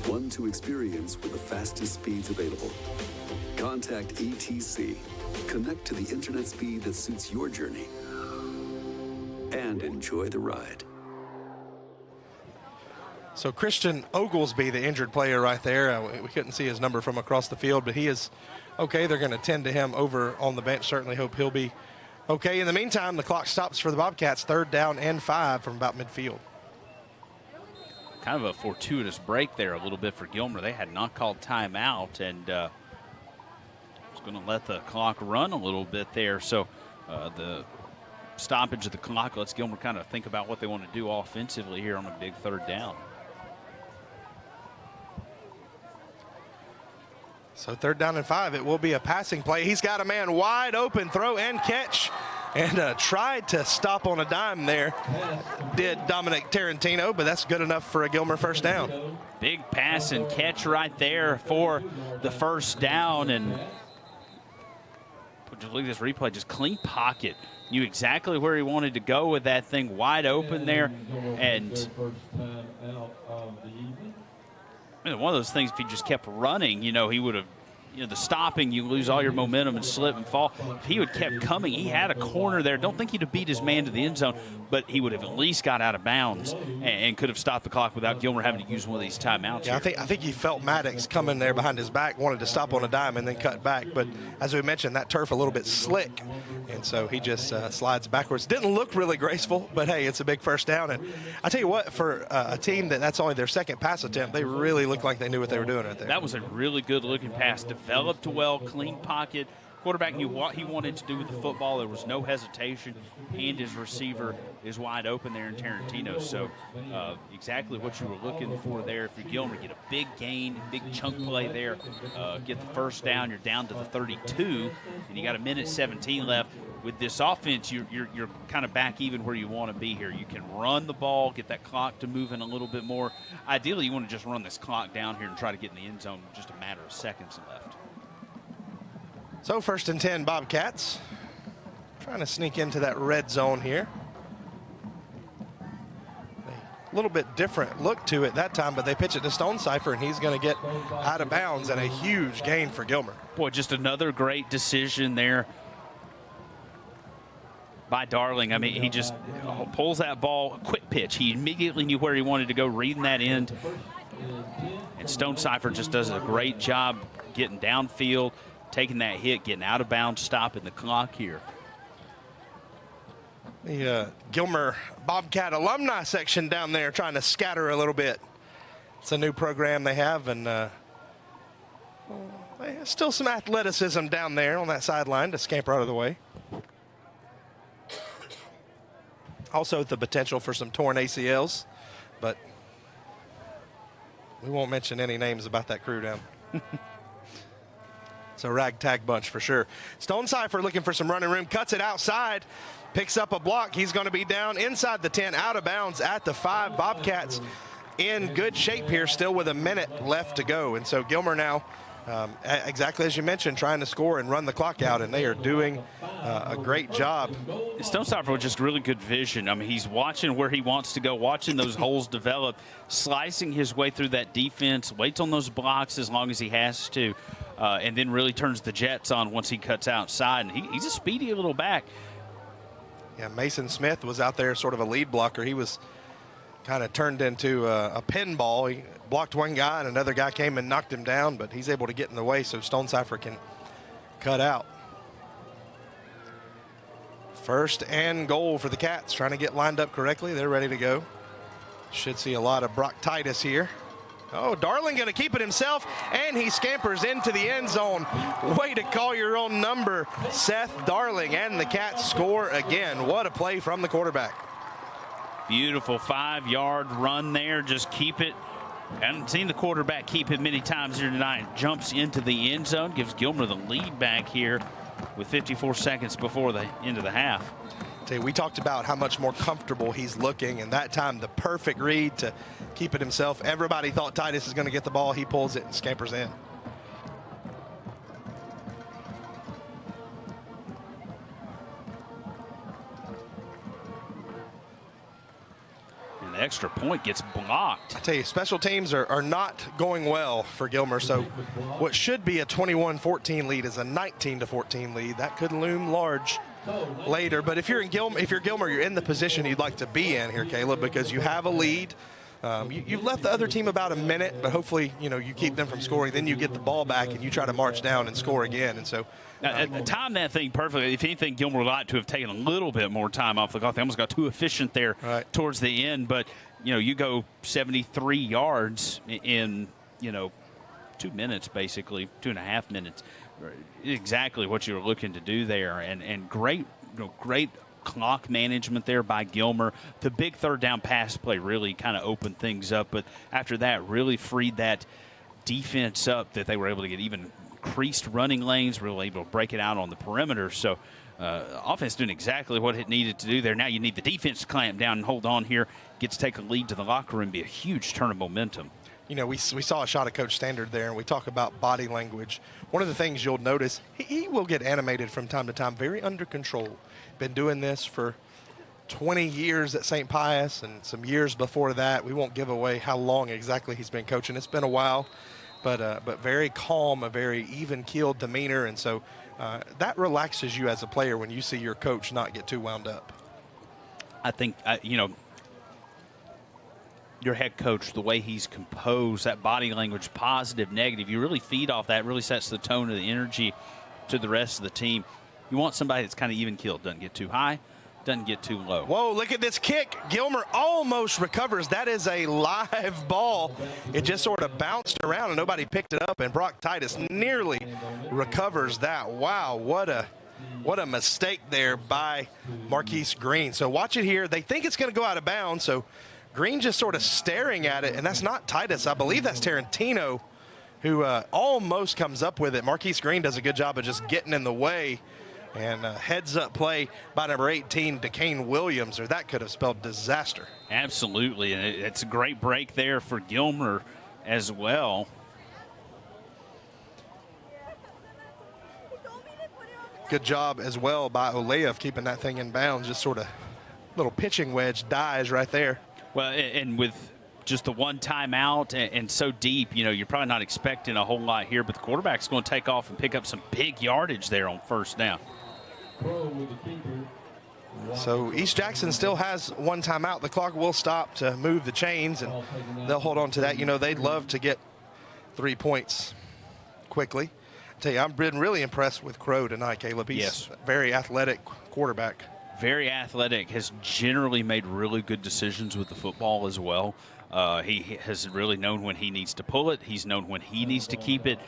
one to experience with the fastest speeds available. Contact ATC. Connect to the internet speed that suits your journey, and enjoy the ride. So Christian Oglesby, the injured player right there, we couldn't see his number from across the field, but he is okay. They're going to tend to him over on the bench. Certainly hope he'll be okay. In the meantime, the clock stops for the Bobcats, 3rd down and 5 from about midfield. Kind of a fortuitous break there a little bit for Gilmer. They had not called timeout, and was going to let the clock run a little bit there. So the stoppage of the clock lets Gilmer kind of think about what they want to do offensively here on a big 3rd down. So 3rd down and 5, it will be a passing play. He's got a man wide open, throw and catch, and tried to stop on a dime there. Did Dominic Tarantino, but that's good enough for a Gilmer first down. Big pass and catch right there for the first down, and just look at this replay, just clean pocket. Knew exactly where he wanted to go with that thing, wide open there. And one of those things, if he just kept running, you know, he would have, you know, the stopping, you lose all your momentum and slip and fall. If he would kept coming, he had a corner there. Don't think he'd have beat his man to the end zone, but he would have at least got out of bounds and could have stopped the clock without Gilmer having to use one of these timeouts. Yeah, I think he felt Maddox coming there behind his back, wanted to stop on a dime and then cut back. But as we mentioned, that turf a little bit slick, and so he just slides backwards. Didn't look really graceful, but hey, it's a big first down. And I tell you what, for a team that's only their 2nd pass attempt, they really looked like they knew what they were doing right there. That was a really good looking pass, developed well, clean pocket. Quarterback knew what he wanted to do with the football. There was no hesitation, and his receiver is wide open there in Tarantino. So exactly what you were looking for there for Gilmer. Get a big gain, big chunk play there. Get the first down. You're down to the 32, and you got 1:17 left. With this offense, you're kind of back even where you want to be here. You can run the ball, get that clock to moving a little bit more. Ideally, you want to just run this clock down here and try to get in the end zone with just a matter of seconds left. So 1st and 10 Bobcats. Trying to sneak into that red zone here. A little bit different look to it that time, but they pitch it to Stonecipher, and he's going to get out of bounds, and a huge gain for Gilmer. Boy, just another great decision there by Darling. I mean, he just pulls that ball, quick pitch. He immediately knew where he wanted to go, reading that end. And Stonecipher just does a great job getting downfield, taking that hit, getting out of bounds, stopping the clock here. The Gilmer Bobcat alumni section down there trying to scatter a little bit. It's a new program they have, and still some athleticism down there on that sideline to scamper out of the way. Also the potential for some torn ACLs, but we won't mention any names about that crew down. It's a ragtag bunch for sure. Stonecipher looking for some running room, cuts it outside, picks up a block. He's going to be down inside the 10, out of bounds at the 5. Bobcats in good shape here, still with a minute left to go. And so Gilmer now, exactly as you mentioned, trying to score and run the clock out, and they are doing a great job. Stonecipher with just really good vision. I mean, he's watching where he wants to go, watching those holes develop, slicing his way through that defense, waits on those blocks as long as he has to, and then really turns the jets on once he cuts outside. And he's a speedy little back. Yeah, Mason Smith was out there sort of a lead blocker. He was kind of turned into a pinball. He blocked one guy and another guy came and knocked him down, but he's able to get in the way so Stonecipher can cut out. First and goal for the Cats, trying to get lined up correctly. They're ready to go. Should see a lot of Brock Titus here. Oh, Darling going to keep it himself, and he scampers into the end zone. Way to call your own number, Seth Darling, and the Cats score again. What a play from the quarterback. Beautiful 5-yard run there. Just keep it. Haven't seen the quarterback keep it many times here tonight. Jumps into the end zone, gives Gilmer the lead back here with 54 seconds before the end of the half. We talked about how much more comfortable he's looking, and that time the perfect read to keep it himself. Everybody thought Titus is going to get the ball. He pulls it and scampers in. And the extra point gets blocked. I tell you, special teams are not going well for Gilmer, so what should be a 21-14 lead is a 19-14 lead. That could loom large later, but if you're Gilmer, you're in the position you'd like to be in here, Caleb, because you have a lead. You've left the other team about a minute, but hopefully, you keep them from scoring. Then you get the ball back and you try to march down and score again. And so, time that thing perfectly. If anything, Gilmer would like to have taken a little bit more time off the clock. They almost got too efficient there towards the end. But you go 73 yards in 2 minutes, basically 2.5 minutes. Exactly what you were looking to do there, and great clock management there by Gilmer. The big third down pass play really kind of opened things up, but after that really freed that defense up, that they were able to get even increased running lanes, really able to break it out on the perimeter. So offense doing exactly what it needed to do there. Now you need the defense to clamp down and hold on here, get to take a lead to the locker room, be a huge turn of momentum. We saw a shot of Coach Standard there, and we talk about body language. One of the things you'll notice, he will get animated from time to time, very under control. Been doing this for 20 years at St. Pius and some years before that. We won't give away how long exactly he's been coaching. It's been a while, but very calm, a very even-keeled demeanor, and so that relaxes you as a player when you see your coach not get too wound up. I think, your head coach, the way he's composed, that body language, positive, negative, you really feed off that, really sets the tone of the energy to the rest of the team. You want somebody that's kind of even-keeled, doesn't get too high, doesn't get too low. Whoa, look at this kick. Gilmer almost recovers. That is a live ball. It just sort of bounced around and nobody picked it up, and Brock Titus nearly recovers that. Wow, what a mistake there by Marquise Green. So watch it here. They think it's going to go out of bounds, so Green just sort of staring at it, and that's not Titus. I believe that's Tarantino who almost comes up with it. Marquise Green does a good job of just getting in the way, and heads-up play by number 18, DeCane Williams, or that could have spelled disaster. Absolutely, and it's a great break there for Gilmer as well. Good job as well by Olea of keeping that thing in bounds. Just sort of little pitching wedge dies right there. Well, and with just the one timeout and so deep, you're probably not expecting a whole lot here, but the quarterback's going to take off and pick up some big yardage there on first down. So East Jackson still has one timeout. The clock will stop to move the chains, and they'll hold on to that. They'd love to get 3 points quickly. I tell you, I've been really impressed with Crow tonight, Caleb. He's a very athletic quarterback. Very athletic, has generally made really good decisions with the football as well. He has really known when he needs to pull it. He's known when he needs to keep it.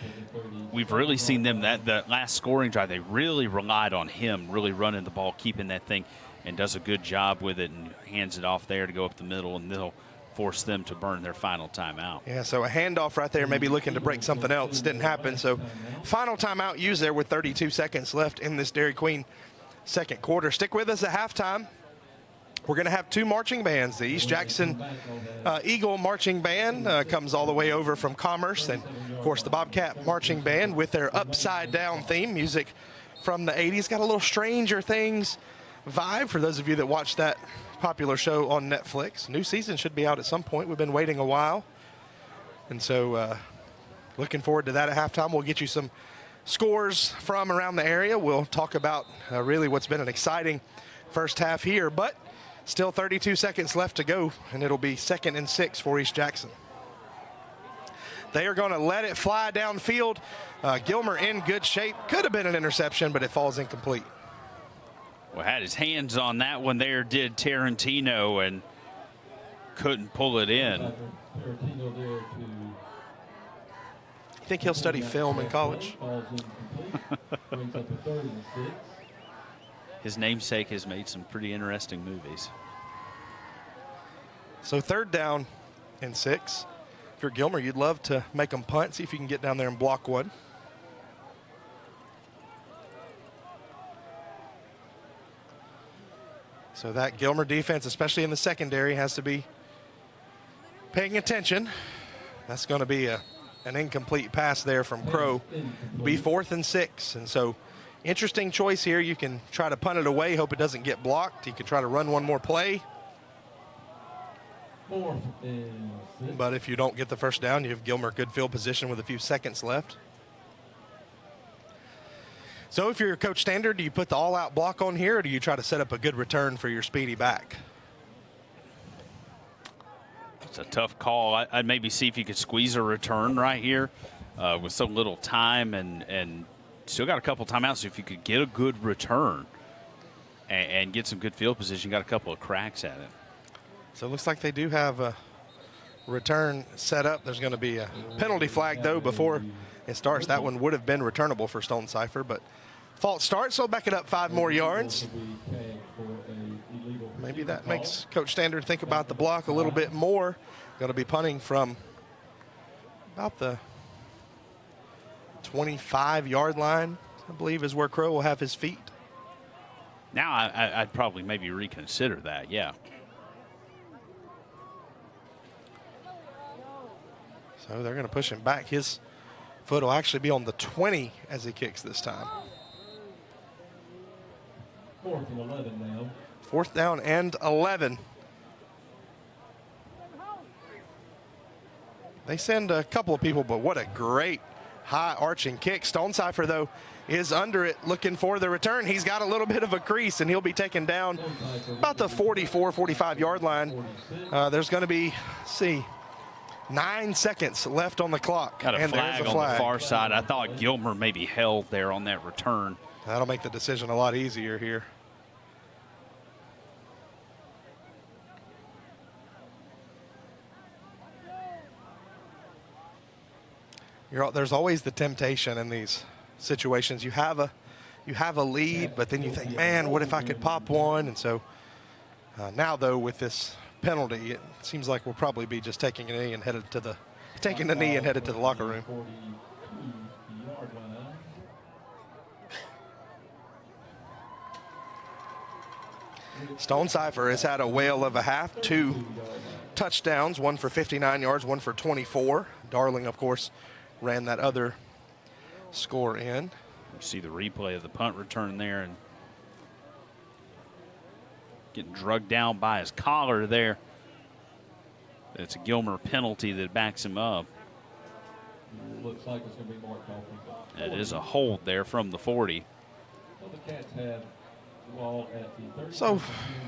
We've really seen them, that last scoring drive, they really relied on him, really running the ball, keeping that thing, and does a good job with it and hands it off there to go up the middle, and they'll force them to burn their final timeout. Yeah, so a handoff right there, maybe looking to break something else. Didn't happen. So final timeout used there with 32 seconds left in this Dairy Queen second quarter. Stick with us at halftime. We're going to have two marching bands. The East Jackson Eagle Marching Band comes all the way over from Commerce, and of course the Bobcat Marching Band with their upside down theme music from the 80s. Got a little Stranger Things vibe for those of you that watch that popular show on Netflix. New season should be out at some point. We've been waiting a while, and so looking forward to that at halftime. We'll get you some scores from around the area. We'll talk about really what's been an exciting first half here, but still 32 seconds left to go, and it'll be 2nd and 6 for East Jackson. They are going to let it fly downfield. Gilmer in good shape. Could have been an interception, but it falls incomplete. Well, had his hands on that one there, did Tarantino, and couldn't pull it in. You think he'll study film in college? His namesake has made some pretty interesting movies. So 3rd down and 6. If you're Gilmer, you'd love to make them punt, see if you can get down there and block one. So that Gilmer defense, especially in the secondary, has to be paying attention. That's going to be an incomplete pass there from Crow. It'll be 4th and 6, and so interesting choice here. You can try to punt it away, hope it doesn't get blocked. You can try to run one more play. But if you don't get the first down, you have Gilmer good field position with a few seconds left. So if you're Coach Standard, do you put the all-out block on here, or do you try to set up a good return for your speedy back? It's a tough call. I'd maybe see if you could squeeze a return right here with so little time, and still got a couple timeouts. So if you could get a good return and get some good field position, got a couple of cracks at it. So it looks like they do have a return set up. There's going to be a penalty flag, though, before it starts. That one would have been returnable for Stone Cipher, but false start, so back it up 5 more yards. Maybe that makes Coach Standard think about the block a little bit more. Going to be punting from about the 25-yard line, I believe, is where Crow will have his feet. Now I'd probably maybe reconsider that, yeah. So they're going to push him back. His foot will actually be on the 20 as he kicks this time. 4th and 11 now. 4th down and 11. They send a couple of people, but what a great high arching kick. Stone Cipher, though, is under it looking for the return. He's got a little bit of a crease, and he'll be taken down about the 44, 45-yard line. There's going to be, let's see, 9 seconds left on the clock. Got a and flag there's a on flag the far side. I thought Gilmer maybe held there on that return. That'll make the decision a lot easier here. There's always the temptation in these situations. You have a lead, but then you think, man, what if I could pop one? And so now, though, with this penalty, it seems like we'll probably be just taking a knee and headed to the locker room. Stone Cipher has had a whale of a half. 2 touchdowns, one for 59 yards, one for 24. Darling, of course, ran that other score in. You see the replay of the punt return there, and getting drugged down by his collar there. It's a Gilmer penalty that backs him up. Looks like it's going to be marked off. That is a hold there from the 40. Well, the Cats have the ball at the 30. So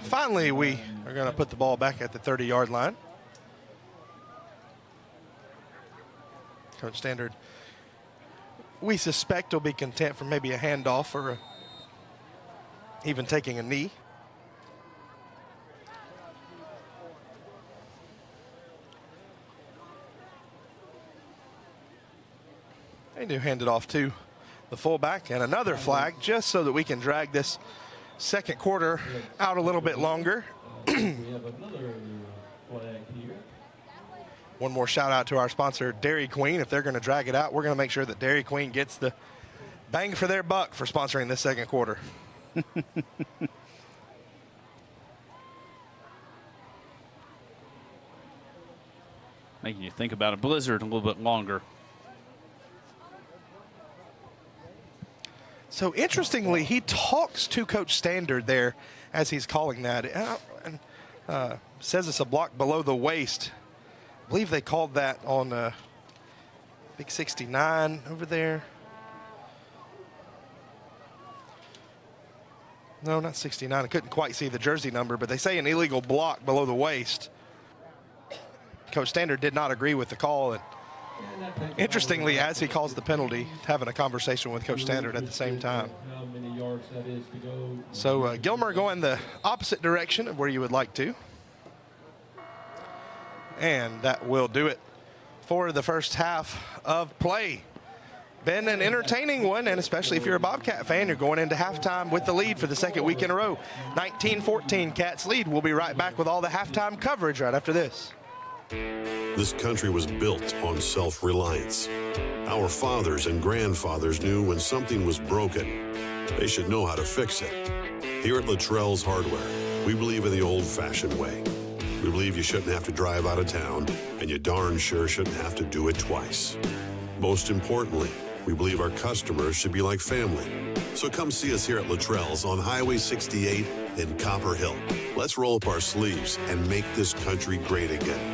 finally we are going to put the ball back at the 30-yard line. Coach Standard, we suspect, will be content for maybe a handoff or even taking a knee. They do hand it off to the fullback, and another flag just so that we can drag this second quarter out a little bit longer. We have another flag here. One more shout out to our sponsor, Dairy Queen. If they're going to drag it out, we're going to make sure that Dairy Queen gets the bang for their buck for sponsoring this second quarter. Making you think about a blizzard a little bit longer. So interestingly, he talks to Coach Standard there as he's calling that. And says it's a block below the waist. I believe they called that on Big 69 over there. No, not 69. I couldn't quite see the jersey number, but they say an illegal block below the waist. Coach Standard did not agree with the call. And interestingly, as he calls the penalty, having a conversation with Coach Standard at the same time. So Gilmer going the opposite direction of where you would like to. And that will do it for the first half of play. Been an entertaining one, and especially if you're a Bobcat fan, you're going into halftime with the lead for the second week in a row. 19-14, Cats lead. We'll be right back with all the halftime coverage right after this. This country was built on self-reliance. Our fathers and grandfathers knew when something was broken, they should know how to fix it. Here at Luttrell's Hardware, we believe in the old-fashioned way. We believe you shouldn't have to drive out of town, and you darn sure shouldn't have to do it twice. Most importantly, we believe our customers should be like family. So come see us here at Luttrell's on Highway 68 in Copper Hill. Let's roll up our sleeves and make this country great again.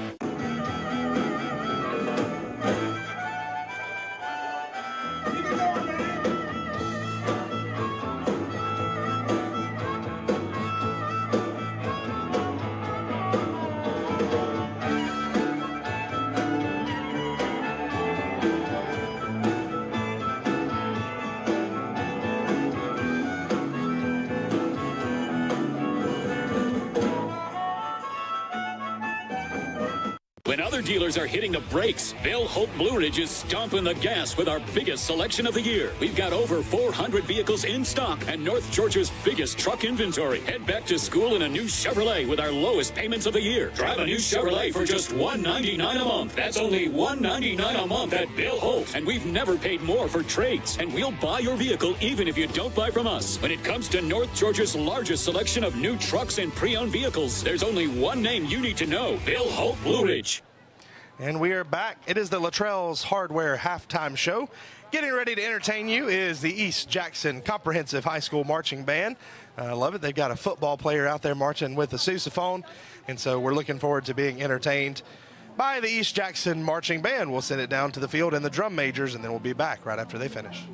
When other dealers are hitting the brakes, Bill Hope Blue Ridge is stomping the gas with our biggest selection of the year. We've got over 400 vehicles in stock and North Georgia's biggest truck inventory. Head back to school in a new Chevrolet with our lowest payments of the year. Drive a new Chevrolet for just $199 a month. That's only $199 a month at Bill Hope. And we've never paid more for trades. And we'll buy your vehicle even if you don't buy from us. When it comes to North Georgia's largest selection of new trucks and pre-owned vehicles, there's only one name you need to know: Bill Hope Blue Ridge. And we are back. It is the Luttrell's Hardware halftime show. Getting ready to entertain you is the East Jackson Comprehensive High School Marching Band. I love it. They've got a football player out there marching with a sousaphone, and so we're looking forward to being entertained by the East Jackson Marching Band. We'll send it down to the field and the drum majors, and then we'll be back right after they finish.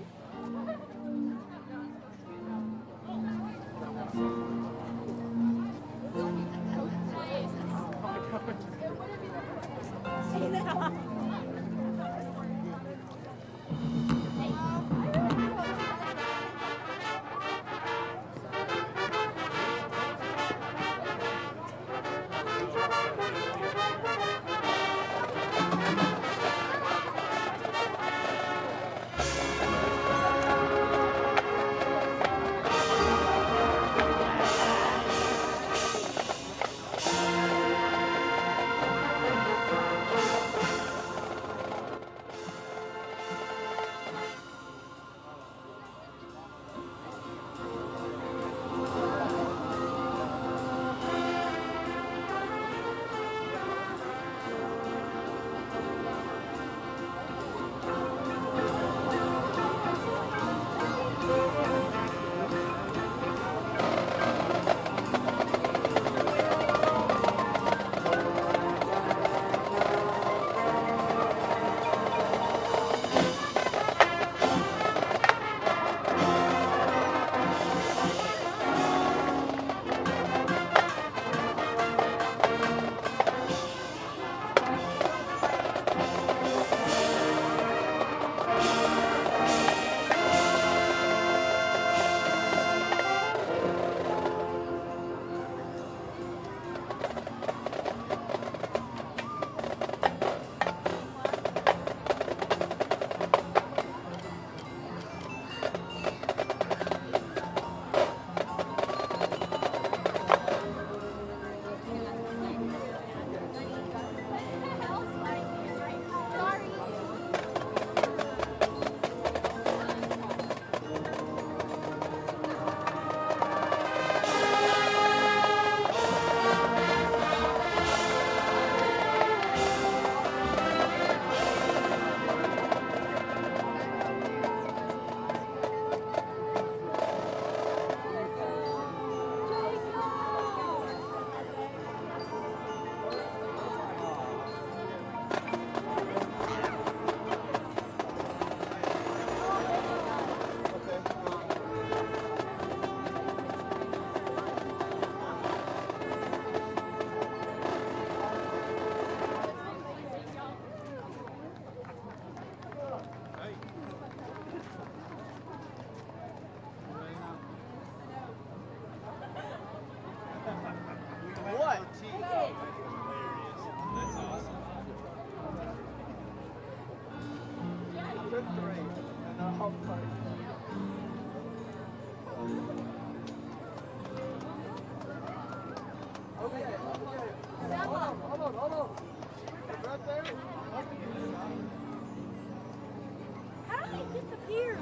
How did they disappear?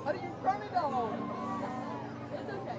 What are you coming on? It's okay.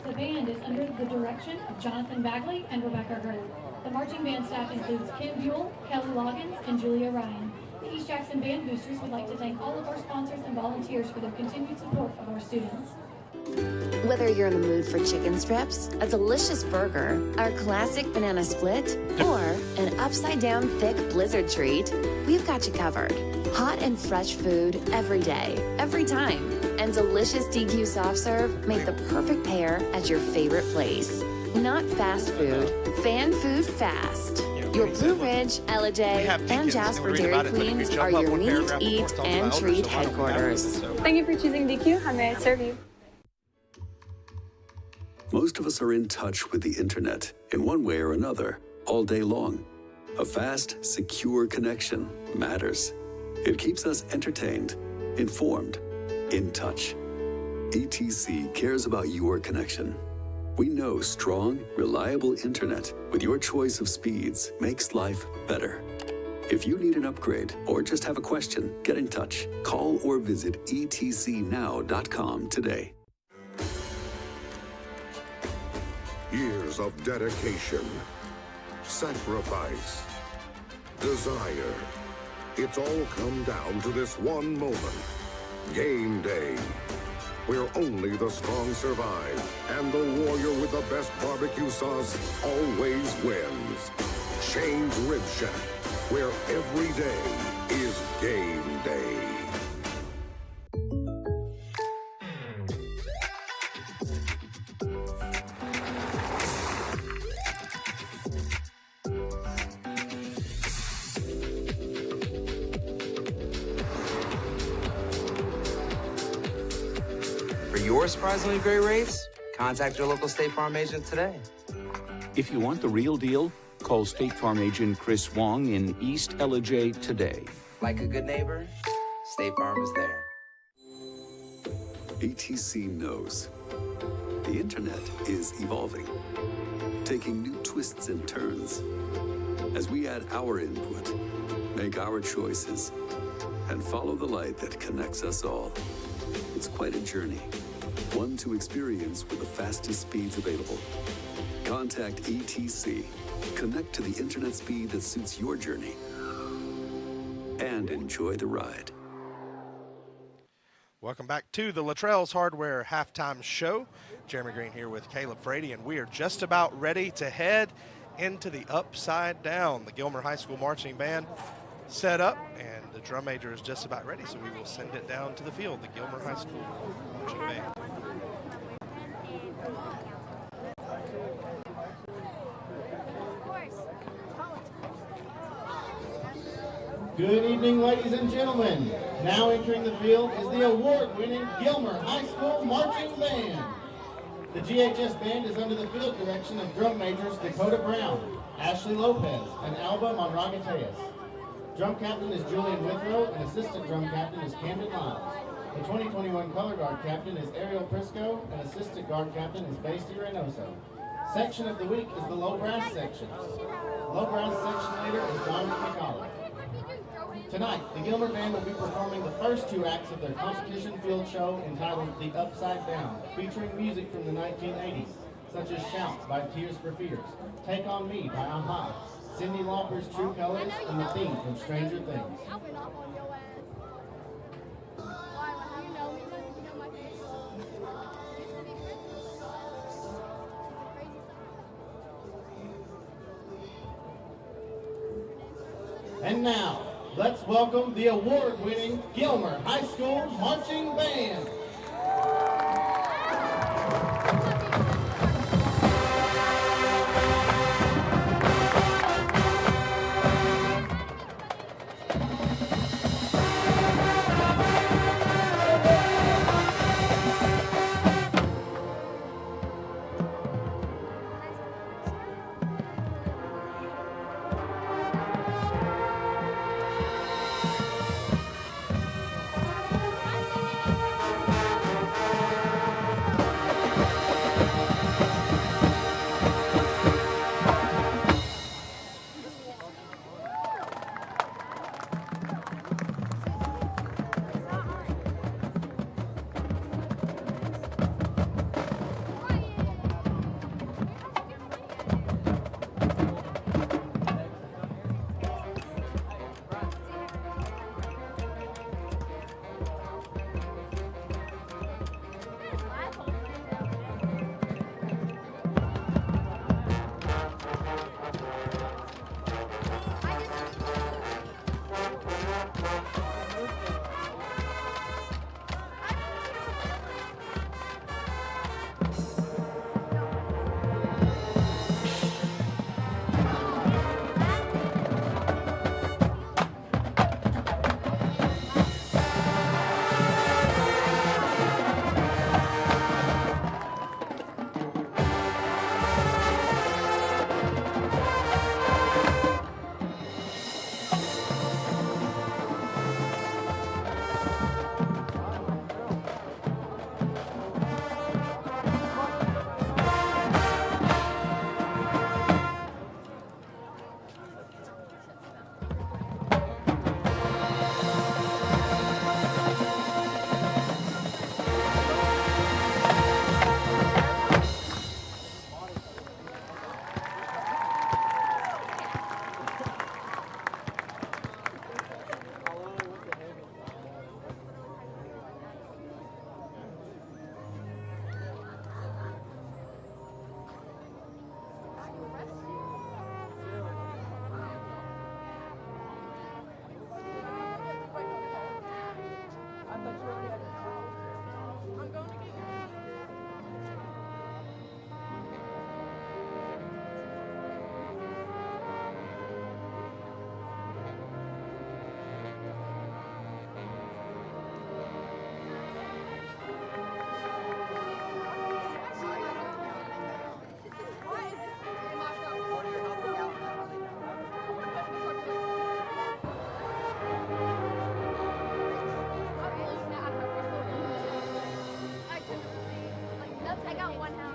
The band is under the direction of Jonathan Bagley and Rebecca Hurd. The marching band staff includes Kim Buell, Kelly Loggins, and Julia Ryan. The East Jackson Band Boosters would like to thank all of our sponsors and volunteers for their continued support of our students. Whether you're in the mood for chicken strips, a delicious burger, our classic banana split, or an upside-down thick blizzard treat, we've got you covered. Hot and fresh food every day, every time. And delicious DQ soft serve make the perfect pair at your favorite place. Not fast food, fan food fast. Your Blue Ridge, Ellijay, and Jasper Dairy Queens are your meet, eat, and treat headquarters. Thank you for choosing DQ. How may I serve you? Most of us are in touch with the internet in one way or another all day long. A fast, secure connection matters. It keeps us entertained, informed, in touch. ETC cares about your connection. We know strong, reliable internet with your choice of speeds makes life better. If you need an upgrade or just have a question, get in touch. Call or visit etcnow.com today. Years of dedication, sacrifice, desire. It's all come down to this one moment. Game day. Where only the strong survive, and the warrior with the best barbecue sauce always wins. Shane's Rib Shack, where every day is game day. For your surprisingly great rates, contact your local State Farm agent today. If you want the real deal, call State Farm agent Chris Wong in East Ellijay today. Like a good neighbor, State Farm is there. ETC knows the internet is evolving, taking new twists and turns. As we add our input, make our choices, and follow the light that connects us all. It's quite a journey, one to experience with the fastest speeds available. Contact ETC. Connect to the internet speed that suits your journey, and enjoy the ride. Welcome back to the Luttrell's Hardware Halftime Show. Jeremy Green here with Caleb Frady, and we are just about ready to head into the Upside Down. The Gilmer High School Marching Band set up, and the drum major is just about ready, so we will send it down to the field, the Gilmer High School Marching Band. Good evening, ladies and gentlemen. Now entering the field is the award-winning Gilmer High School Marching Band. The GHS Band is under the field direction of drum majors Dakota Brown, Ashley Lopez, and Alba Monragateas. Drum captain is Julian Withrow, and assistant drum captain is Camden Lyles. The 2021 color guard captain is Ariel Prisco, and assistant guard captain is Basie Reynoso. Section of the week is the low brass section. Low brass section leader is Dominic McCauley. Tonight, the Gilmer Band will be performing the first two acts of their competition field show entitled The Upside Down, featuring music from the 1980s, such as Shout by Tears for Fears, Take On Me by Aha, Cyndi Lauper's True Colors, and the theme from Stranger Things. And now, let's welcome the award-winning Gilmer High School Marching Band. I got one house.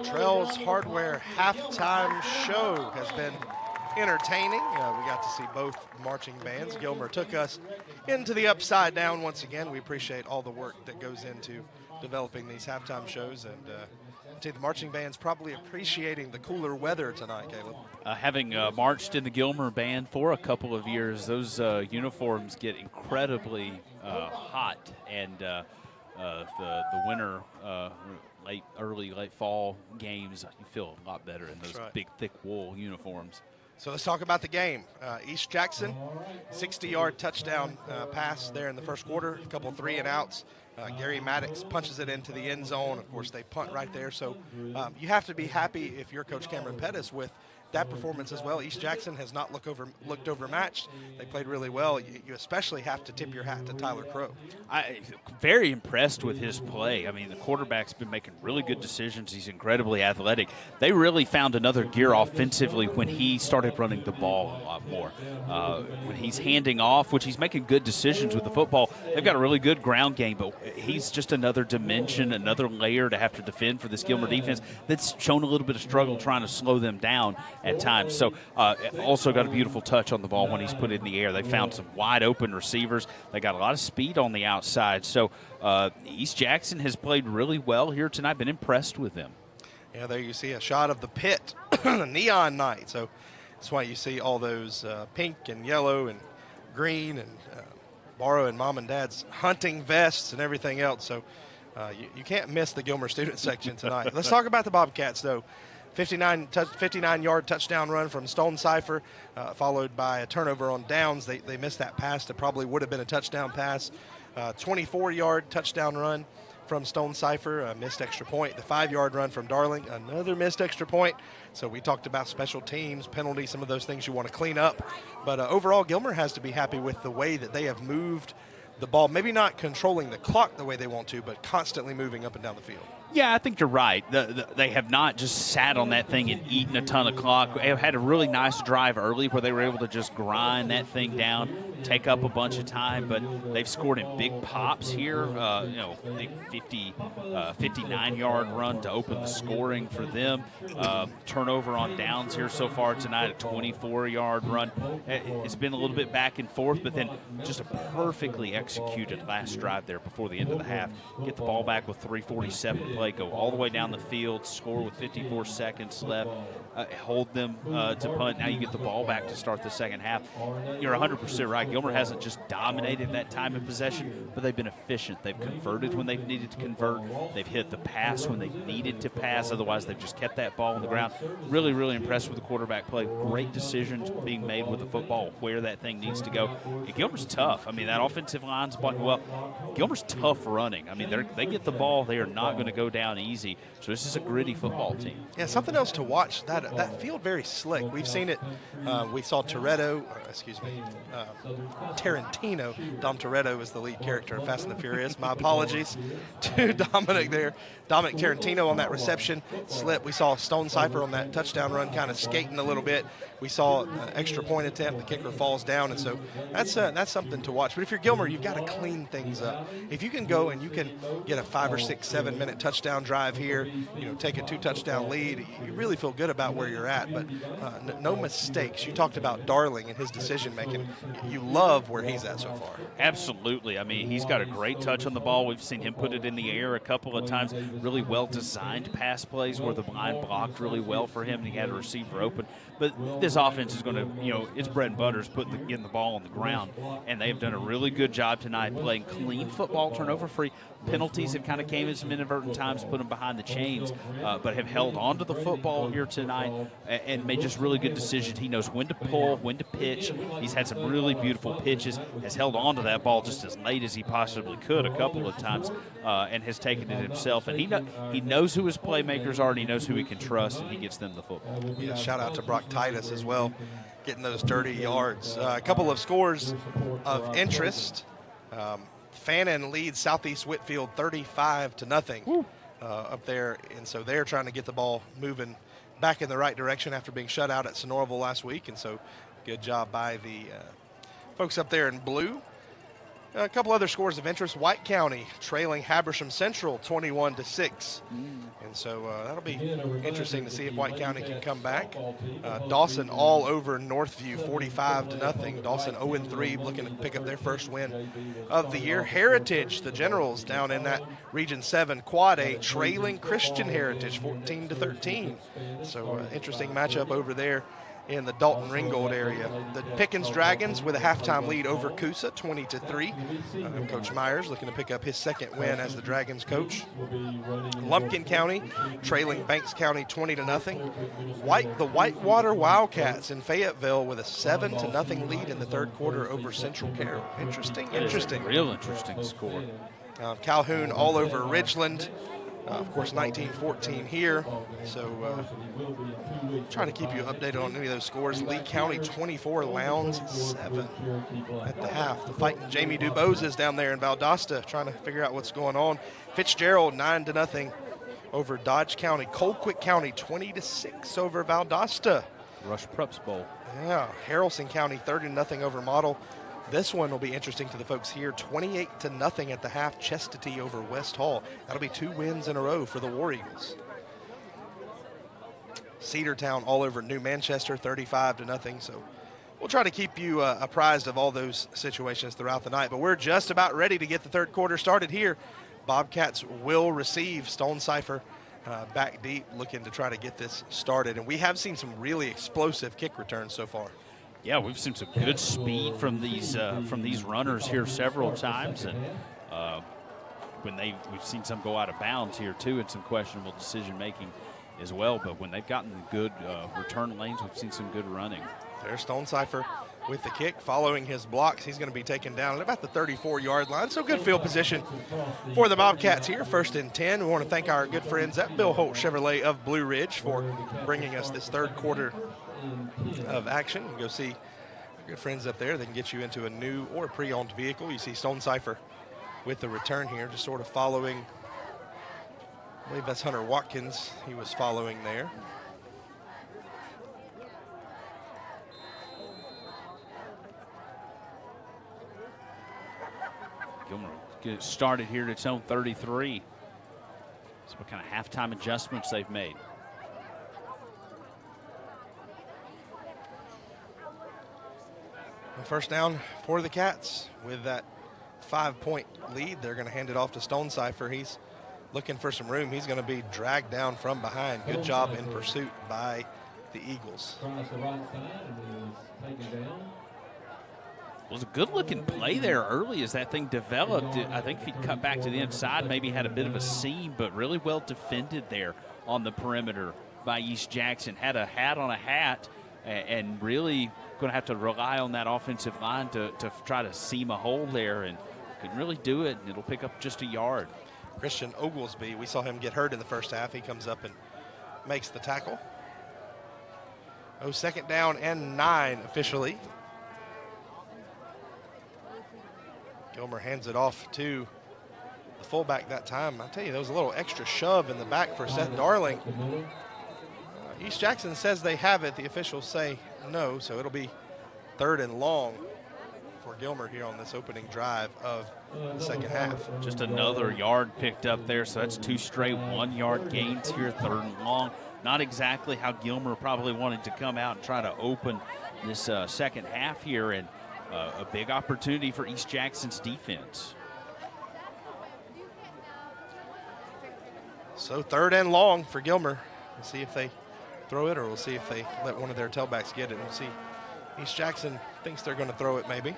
Trails Hardware halftime show has been entertaining. We got to see both marching bands. Gilmer took us into the Upside Down once again. We appreciate all the work that goes into developing these halftime shows, and the marching band's probably appreciating the cooler weather tonight, Caleb. Having marched in the Gilmer band for a couple of years, those uniforms get incredibly hot, and the winter late fall games, you feel a lot better in those big, thick wool uniforms. So let's talk about the game. East Jackson, 60-yard touchdown pass there in the first quarter, a couple 3-and-outs. Gary Maddox punches it into the end zone. Of course, they punt right there. So you have to be happy if you're Coach Cameron Pettis with that performance as well. East Jackson has not looked overmatched. They played really well. You especially have to tip your hat to Tyler Crow. I'm very impressed with his play. I mean, the quarterback's been making really good decisions. He's incredibly athletic. They really found another gear offensively when he started running the ball a lot more. When he's handing off, which he's making good decisions with the football, they've got a really good ground game, but he's just another dimension, another layer to have to defend for this Gilmer defense that's shown a little bit of struggle trying to slow them down at times. So also got a beautiful touch on the ball when he's put it in the air. They found some wide open receivers. They got a lot of speed on the outside. So East Jackson has played really well here tonight. Been impressed with them. Yeah, there you see a shot of the pit, neon night. So that's why you see all those pink and yellow and green and Barrow and Mom and Dad's hunting vests and everything else. So you can't miss the Gilmer student section tonight. Let's talk about the Bobcats, though. 59-yard touchdown run from Stone Cipher, followed by a turnover on downs. They missed that pass that probably would have been a touchdown pass. 24-yard touchdown run from Stone Cipher, a missed extra point. The 5-yard run from Darling, another missed extra point. So we talked about special teams, penalties, some of those things you want to clean up. But overall, Gilmer has to be happy with the way that they have moved the ball, maybe not controlling the clock the way they want to, but constantly moving up and down the field. Yeah, I think you're right. They have not just sat on that thing and eaten a ton of clock. They have had a really nice drive early where they were able to just grind that thing down, take up a bunch of time, but they've scored in big pops here. Big 59-yard run to open the scoring for them. Turnover on downs here so far tonight, a 24-yard run. It's been a little bit back and forth, but then just a perfectly executed last drive there before the end of the half. Get the ball back with 3:47 to play play, go all the way down the field, score with 54 seconds left, hold them to punt. Now you get the ball back to start the second half. You're 100% right. Gilmer hasn't just dominated that time of possession, but they've been efficient. They've converted when they've needed to convert. They've hit the pass when they've needed to pass. Otherwise, they've just kept that ball on the ground. Really, really impressed with the quarterback play. Great decisions being made with the football, where that thing needs to go. And Gilmer's tough. I mean, that offensive line's blocking well. Gilmer's tough running. I mean, they get the ball. They are not going to go down easy. So this is a gritty football team. Yeah, something else to watch. That field very slick. We've seen it. We saw Tarantino. Dom Toretto is the lead character of Fast and the Furious. My apologies to Dominic there. Dominic Tarantino on that reception slip. We saw Stone Cipher on that touchdown run kind of skating a little bit. We saw an extra point attempt. The kicker falls down, and so that's something to watch. But if you're Gilmer, you've got to clean things up. If you can go and you can get a 5 or 6, 7 minute touchdown drive here, take a 2-touchdown lead, you really feel good about where you're at. But no mistakes. You talked about Darling and his decision making. You love where he's at so far. Absolutely. I mean, he's got a great touch on the ball. We've seen him put it in the air a couple of times. Really well-designed pass plays where the line blocked really well for him and he had a receiver open. But this offense is going to, its bread and butter is getting the ball on the ground. And they've done a really good job tonight playing clean football, turnover-free. Penalties have kind of came in some inadvertent times, put them behind the chains, but have held on to the football here tonight and made just really good decisions. He knows when to pull, when to pitch. He's had some really beautiful pitches, has held on to that ball just as late as he possibly could a couple of times, and has taken it himself. And he knows who his playmakers are, and he knows who he can trust, and he gets them the football. Yeah, shout out to Brock Titus as well, getting those dirty yards. A couple of scores of interest. Fannin leads Southeast Whitfield 35-0 up there, and so they're trying to get the ball moving back in the right direction after being shut out at Sonoraville last week, and so good job by the folks up there in blue. A couple other scores of interest. White County trailing Habersham Central 21-6. And so that'll be interesting to see if White County can come back. Dawson all over Northview 45-0. Dawson 0-3, looking to pick up their first win of the year. Heritage, the Generals down in that Region 7 Quad A, trailing Christian Heritage 14-13. So interesting matchup over there in the Dalton-Ringgold area. The Pickens Dragons with a halftime lead over Coosa, 20-3. Coach Myers looking to pick up his second win as the Dragons coach. Lumpkin County trailing Banks County 20-0. The Whitewater Wildcats in Fayetteville with a 7-0 lead in the third quarter over Central Carroll. Interesting. Real interesting score. Calhoun all over Ridgeland. Of course, 19-14 here. So trying to keep you updated on any of those scores. Lee County 24, Lowndes 7 at the half. The fighting Jamie Dubose is down there in Valdosta trying to figure out what's going on. Fitzgerald 9-0 over Dodge County. Colquitt County 20-6 over Valdosta. Rush Preps Bowl. Yeah, Haralson County 30-0 over Model. This one will be interesting to the folks here. 28-0 at the half. Chestatee over West Hall. That'll be 2 wins in a row for the War Eagles. Cedartown all over New Manchester, 35-0. So we'll try to keep you apprised of all those situations throughout the night. But we're just about ready to get the third quarter started here. Bobcats will receive. Stone Cipher back deep, looking to try to get this started. And we have seen some really explosive kick returns so far. Yeah, we've seen some good speed from these runners here several times, and we've seen some go out of bounds here too, and some questionable decision making as well. But when they've gotten good return lanes, we've seen some good running. There's Stone Cipher with the kick, following his blocks. He's going to be taken down at about the 34-yard line. So good field position for the Bobcats here. 1st and 10. We want to thank our good friends at Bill Holt Chevrolet of Blue Ridge for bringing us this third quarter of action. You can go see our good friends up there. They can get you into a new or pre-owned vehicle. You see Stone Cipher with the return here, just sort of following. I believe that's Hunter Watkins he was following there. Gilmer get started here at its own 33. So what kind of halftime adjustments they've made. First down for the Cats with that 5-point lead. They're going to hand it off to Stone Cipher. He's looking for some room. He's going to be dragged down from behind. Good job in pursuit by the Eagles. Tries the right side and is taken down. It was a good-looking play there early as that thing developed. I think if he'd cut back to the inside, maybe had a bit of a seam, but really well defended there on the perimeter by East Jackson. Had a hat on a hat, and really going to have to rely on that offensive line to try to seam a hole there, and couldn't really do it, and it'll pick up just a yard. Christian Oglesby, we saw him get hurt in the first half. He comes up and makes the tackle. Oh, second down and 9 officially. Gilmer hands it off to the fullback that time. I tell you, there was a little extra shove in the back for Seth Darling. East Jackson says they have it. The officials say no, so it'll be 3rd and long for Gilmer here on this opening drive of the second half. Just another yard picked up there, so that's 2 straight 1-yard gains here, 3rd and long. Not exactly how Gilmer probably wanted to come out and try to open this second half here, and a big opportunity for East Jackson's defense. So 3rd and long for Gilmer. We'll see if they throw it, or we'll see if they let one of their tailbacks get it. We'll see. East Jackson thinks they're going to throw it maybe.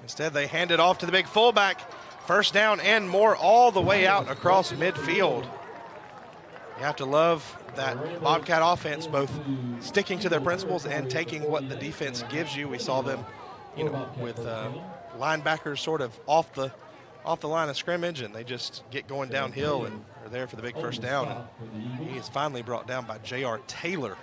Instead, they hand it off to the big fullback. 1st down and more all the way out across midfield. You have to love that Bobcat offense, both sticking to their principles and taking what the defense gives you. We saw them, with linebackers sort of off the line of scrimmage, and they just get going downhill and are there for the big 1st down. And he is finally brought down by J.R. Taylor.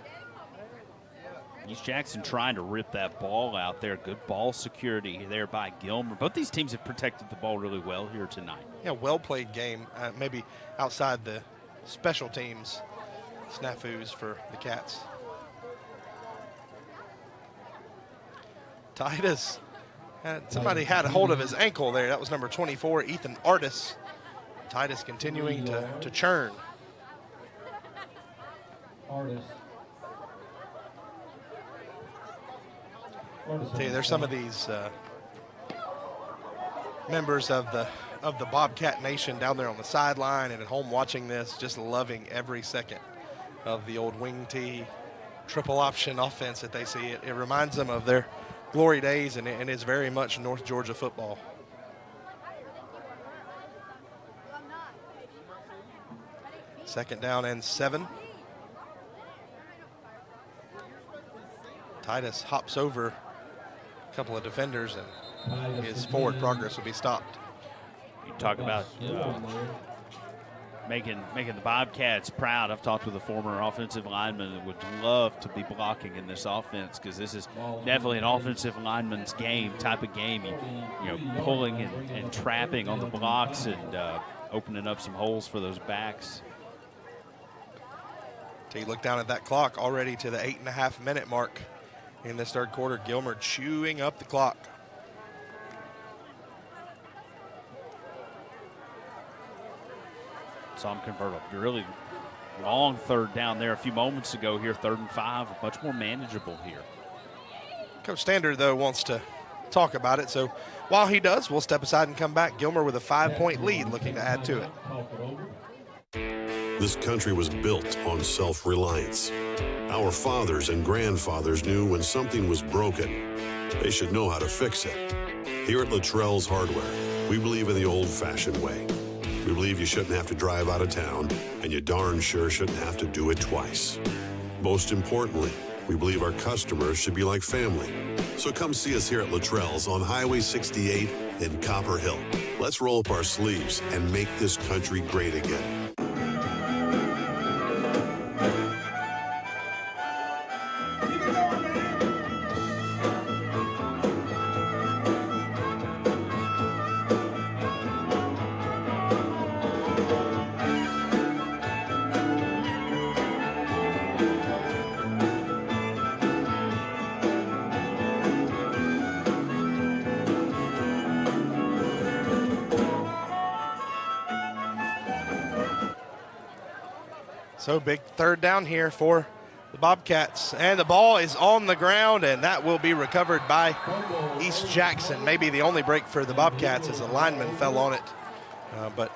East Jackson trying to rip that ball out there. Good ball security there by Gilmer. Both these teams have protected the ball really well here tonight. Yeah, well-played game, maybe outside the special teams snafus for the Cats. Titus, somebody had a hold of his ankle there. That was number 24, Ethan Artis. Titus continuing to churn. Artis. Tell you, there's some of these members of the Bobcat Nation down there on the sideline and at home watching this, just loving every second of the old wing tee triple option offense that they see. It reminds them of their glory days, and it's very much North Georgia football. Second down and 7. Titus hops over a couple of defenders, and his forward progress will be stopped. You talk about making the Bobcats proud. I've talked with a former offensive lineman that would love to be blocking in this offense, because this is definitely an offensive lineman's type of game. Pulling and trapping on the blocks and opening up some holes for those backs. So you look down at that clock, already to the 8.5-minute mark in this 3rd quarter. Gilmer chewing up the clock. Saw him convert a really long 3rd down there a few moments ago here. 3rd and 5, much more manageable here. Coach Standard, though, wants to talk about it. So while he does, we'll step aside and come back. Gilmer with a 5-point lead, looking to add to it. This country was built on self-reliance. Our fathers and grandfathers knew when something was broken, they should know how to fix it. Here at Luttrell's Hardware, we believe in the old-fashioned way. We believe you shouldn't have to drive out of town, and you darn sure shouldn't have to do it twice. Most importantly, we believe our customers should be like family. So come see us here at Luttrell's on Highway 68 in Copper Hill. Let's roll up our sleeves and make this country great again. So big 3rd down here for the Bobcats. And the ball is on the ground, and that will be recovered by East Jackson. Maybe the only break for the Bobcats as a lineman fell on it. But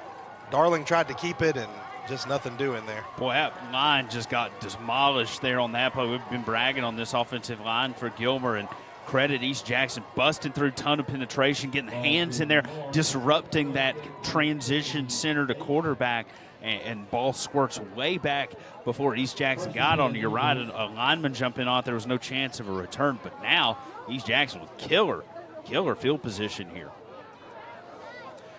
Darling tried to keep it, and just nothing doing there. Boy, that line just got demolished there on that play. We've been bragging on this offensive line for Gilmer, and credit East Jackson busting through, ton of penetration, getting the hands in there, disrupting that transition center to quarterback, and ball squirts way back before East Jackson got on. You're right, a lineman jumping off, there was no chance of a return, but now East Jackson with killer field position here.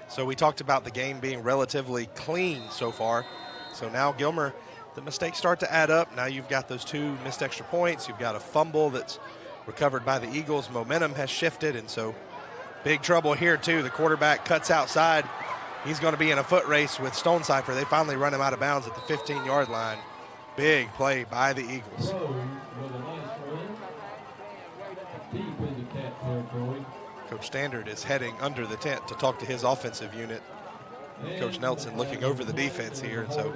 So we talked about the game being relatively clean so far. So now Gilmer, the mistakes start to add up. Now you've got those 2 missed extra points. You've got a fumble that's recovered by the Eagles. Momentum has shifted, and so big trouble here too. The quarterback cuts outside. He's going to be in a foot race with Stonecipher. They finally run him out of bounds at the 15-yard line. Big play by the Eagles. Coach Standard is heading under the tent to talk to his offensive unit. Coach Nelson looking over the defense here. And so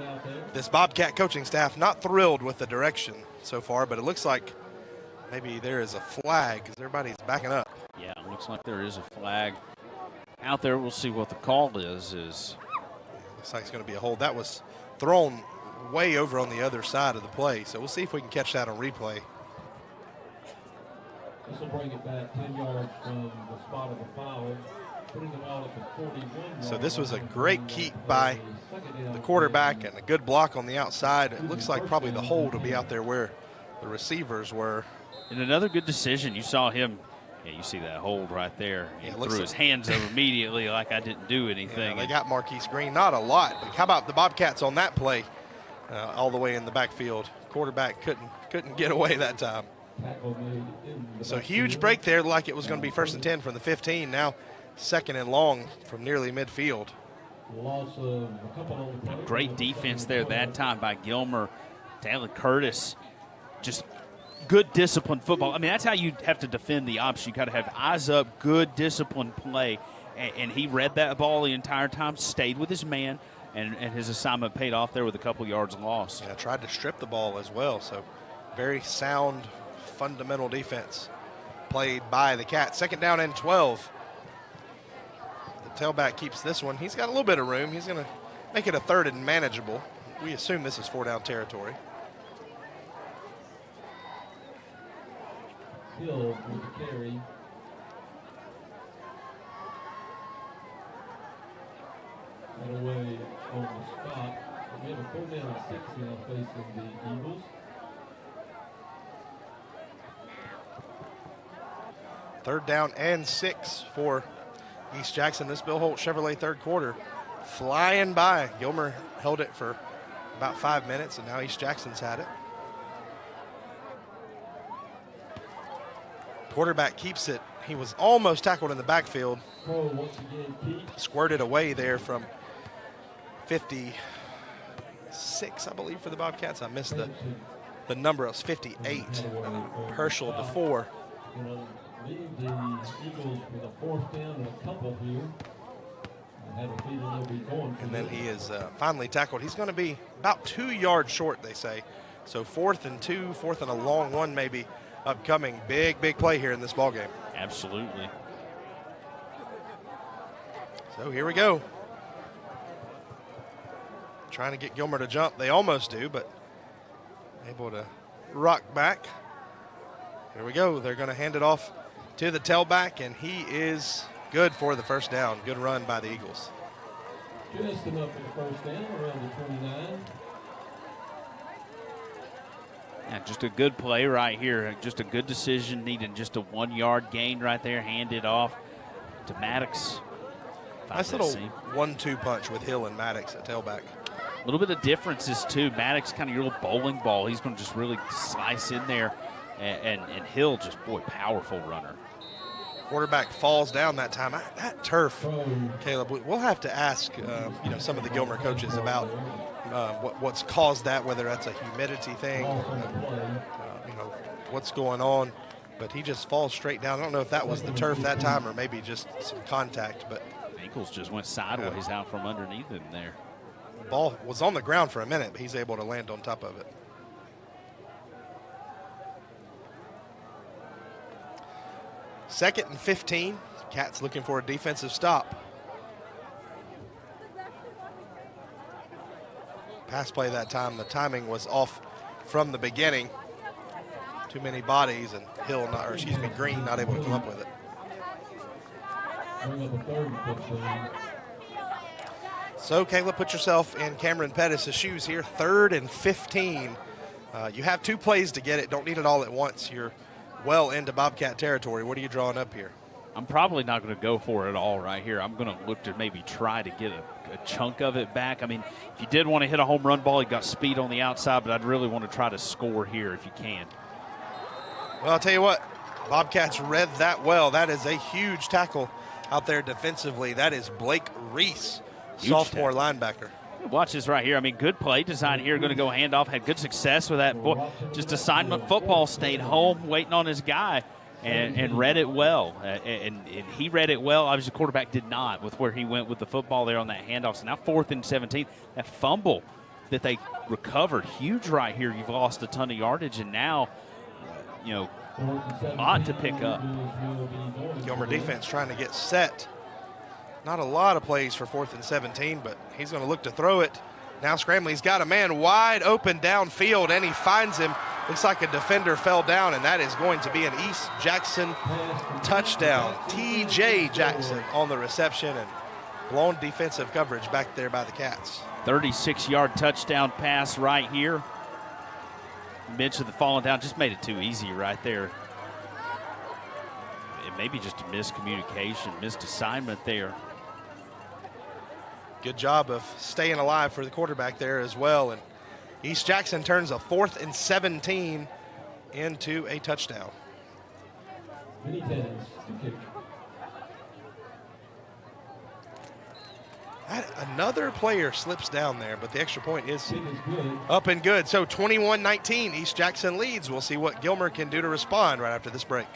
this Bobcat coaching staff not thrilled with the direction so far, but it looks like maybe there is a flag because everybody's backing up. Yeah, it looks like there is a flag out there. We'll see what the call is. Looks like it's going to be a hold. That was thrown way over on the other side of the play. So we'll see if we can catch that on replay. This will bring it back 10 yards from the spot of the foul, putting the ball at the 41. So this was a great keep by the quarterback and a good block on the outside. It looks like probably the hold will be out there where the receivers were. And another good decision. You saw him. Yeah, you see that hold right there. He threw his hands up immediately like I didn't do anything. Yeah, they got Marquise Green, not a lot, but how about the Bobcats on that play all the way in the backfield? Quarterback couldn't get away that time. So huge break there, like it was going to be 1st and 10 from the 15. Now 2nd and long from nearly midfield. Great defense there that time by Gilmer. Taylor Curtis, just good disciplined football. I mean, that's how you have to defend the option. You got to have eyes up, good disciplined play. And he read that ball the entire time, stayed with his man, and his assignment paid off there with a couple yards lost. Yeah, tried to strip the ball as well. So very sound, fundamental defense played by the Cats. 2nd down and 12. The tailback keeps this one. He's got a little bit of room. He's going to make it a 3rd and manageable. We assume this is 4-down territory. Hill with the carry. Right away on the spot. We have a 3rd down and 6 now facing the Eagles. Third down and 6 for East Jackson. This Bill Holt Chevrolet 3rd quarter flying by. Gilmer held it for about 5 minutes, and now East Jackson's had it. Quarterback keeps it. He was almost tackled in the backfield. Squirted away there from 56, I believe, for the Bobcats. I missed the number. It was 58. Herschel DeFore. Lead the Eagles with a 4th down and a couple here. I have a feeling they'll be going. And then he is finally tackled. He's going to be about 2 yards short, they say. So 4th and 2, 4th and a long one maybe upcoming. Big play here in this ball game. Absolutely. So here we go. Trying to get Gilmer to jump. They almost do, but able to rock back. Here we go. They're going to hand it off to the tailback, and he is good for the 1st down. Good run by the Eagles. Just enough for the 1st down around the 29. Yeah, just a good play right here. Just a good decision. Needed just a 1-yard gain right there. Hand it off to Maddox. Nice little 1-2 punch with Hill and Maddox at tailback. A little bit of differences too. Maddox kind of your little bowling ball. He's going to just really slice in there. And Hill just, boy, powerful runner. Quarterback falls down that time. That turf, Caleb, we'll have to ask some of the Gilmer coaches about what's caused that, whether that's a humidity thing, what's going on. But he just falls straight down. I don't know if that was the turf that time or maybe just some contact. But ankles just went sideways out from underneath him there. The ball was on the ground for a minute, but he's able to land on top of it. 2nd and 15. Cats looking for a defensive stop. Pass play that time, the timing was off from the beginning. Too many bodies, and Green not able to come up with it. So, Kayla, put yourself in Cameron Pettis' shoes here. 3rd and 15. You have 2 plays to get it. Don't need it all at once. You're well into Bobcat territory. What are you drawing up here? I'm probably not going to go for it all right here. I'm going to look to maybe try to get a chunk of it back. I mean, if you did want to hit a home run ball, you got speed on the outside, but I'd really want to try to score here if you can. Well, I'll tell you what, Bobcats read that well. That is a huge tackle out there defensively. That is Blake Reese, sophomore linebacker. Watch this right here. I mean, good play design here. Going to go handoff. Had good success with that. Just assignment football. Stayed home waiting on his guy and read it well. And he read it well. Obviously, the quarterback did not with where he went with the football there on that handoff. So now 4th and 17. That fumble that they recovered, huge right here. You've lost a ton of yardage, and now, ought to pick up. Gilmer defense trying to get set. Not a lot of plays for 4th and 17, but he's going to look to throw it. Now scrambling. He's got a man wide open downfield, and he finds him. Looks like a defender fell down, and that is going to be an East Jackson touchdown. T.J. Jackson on the reception, and blown defensive coverage back there by the Cats. 36-yard touchdown pass right here. Mitch of the falling down just made it too easy right there. It may be just a miscommunication, missed assignment there. Good job of staying alive for the quarterback there as well. And East Jackson turns a 4th and 17 into a touchdown. Another player slips down there, but the extra point is up and good. So 21-19, East Jackson leads. We'll see what Gilmer can do to respond right after this break.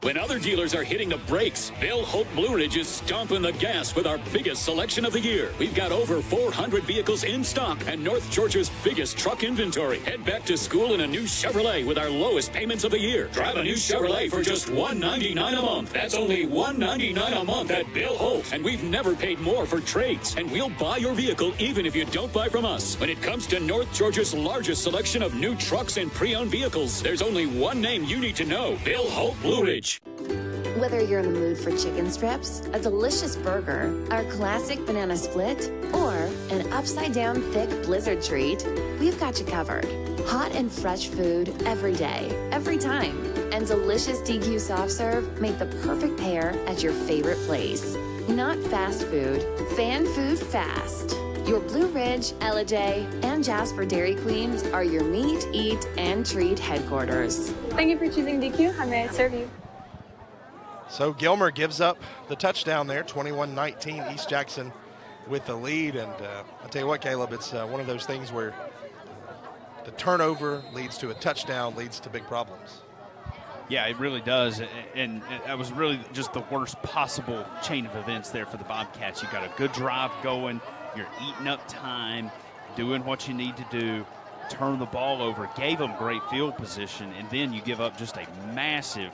When other dealers are hitting the brakes, Bill Hope Blue Ridge is stomping the gas with our biggest selection of the year. We've got over 400 vehicles in stock and North Georgia's biggest truck inventory. Head back to school in a new Chevrolet with our lowest payments of the year. Drive a new Chevrolet for just $199 a month. That's only $199 a month at Bill Hope. And we've never paid more for trades. And we'll buy your vehicle even if you don't buy from us. When it comes to North Georgia's largest selection of new trucks and pre-owned vehicles, there's only one name you need to know: Bill Hope Blue Ridge. Whether you're in the mood for chicken strips, a delicious burger, our classic banana split, or an upside-down thick blizzard treat, we've got you covered. Hot and fresh food every day, every time. And delicious DQ soft serve make the perfect pair at your favorite place. Not fast food, fan food fast. Your Blue Ridge, LJ, and Jasper Dairy Queens are your meet, eat, and treat headquarters. Thank you for choosing DQ. How may I serve you? So Gilmer gives up the touchdown there, 21-19, East Jackson with the lead. And I'll tell you what, Caleb, it's one of those things where the turnover leads to a touchdown, leads to big problems. Yeah, it really does. And that was really just the worst possible chain of events there for the Bobcats. You got a good drive going, you're eating up time, doing what you need to do, turn the ball over, gave them great field position, and then you give up just a massive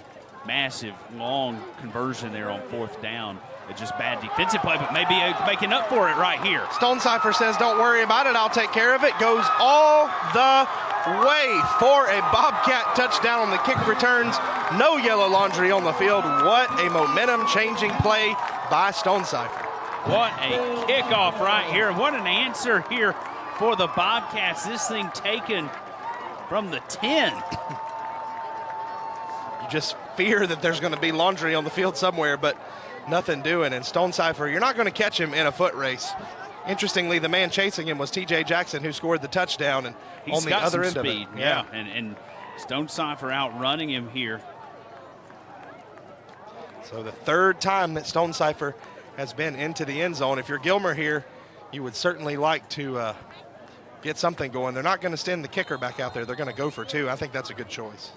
long conversion there on 4th down. It's just bad defensive play, but maybe making up for it right here. Stonecipher says, don't worry about it, I'll take care of it. Goes all the way for a Bobcat touchdown on the kick returns. No yellow laundry on the field. What a momentum-changing play by Stonecipher. What a kickoff right here. What an answer here for the Bobcats. This thing taken from the 10. You just fear that there's going to be laundry on the field somewhere, but nothing doing. And Stonecipher, you're not going to catch him in a foot race. Interestingly, the man chasing him was T.J. Jackson, who scored the touchdown, and he's on the other end of it. Yeah, and Stonecipher outrunning him here. So the 3rd time that Stonecipher has been into the end zone. If you're Gilmer here, you would certainly like to get something going. They're not going to send the kicker back out there. They're going to go for 2. I think that's a good choice.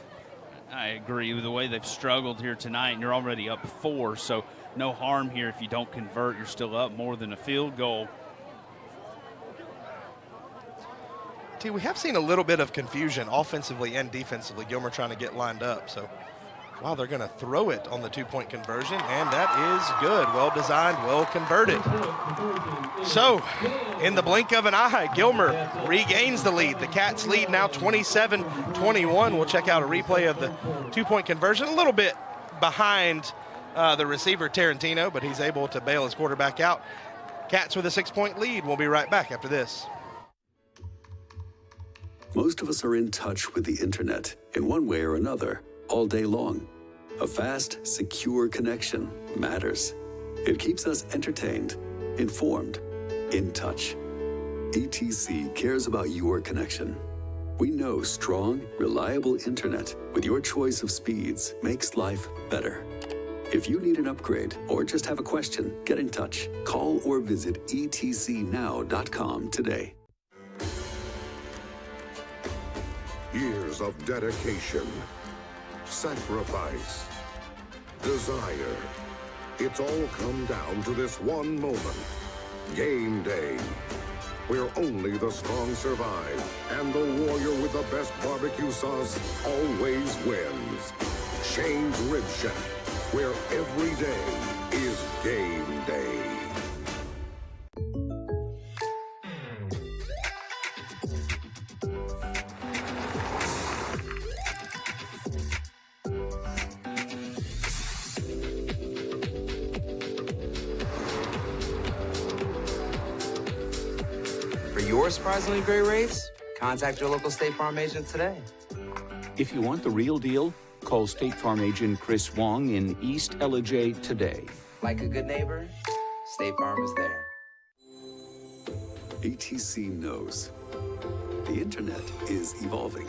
I agree with the way they've struggled here tonight, and you're already up 4, so no harm here if you don't convert. You're still up more than a field goal. We have seen a little bit of confusion offensively and defensively. Gilmer trying to get lined up. So Wow, they're going to throw it on the two-point conversion, and that is good. Well designed, well converted. So, in the blink of an eye, Gilmer regains the lead. The Cats lead now 27-21. We'll check out a replay of the two-point conversion. A little bit behind the receiver, Tarantino, but he's able to bail his quarterback out. Cats with a 6-point lead. We'll be right back after this. Most of us are in touch with the internet in one way or another all day long. A fast, secure connection matters. It keeps us entertained, informed, in touch. ETC cares about your connection. We know strong, reliable internet with your choice of speeds makes life better. If you need an upgrade or just have a question, get in touch. Call or visit etcnow.com today. Years of dedication, sacrifice, desire. It's all come down to this one moment. Game day. Where only the strong survive and the warrior with the best barbecue sauce always wins. Shane's Rib Shack, where every day is game day. For your surprisingly great rates, contact your local State Farm agent today. If you want the real deal, call State Farm agent Chris Wong in East Ellijay today. Like a good neighbor, State Farm is there. ETC knows the internet is evolving,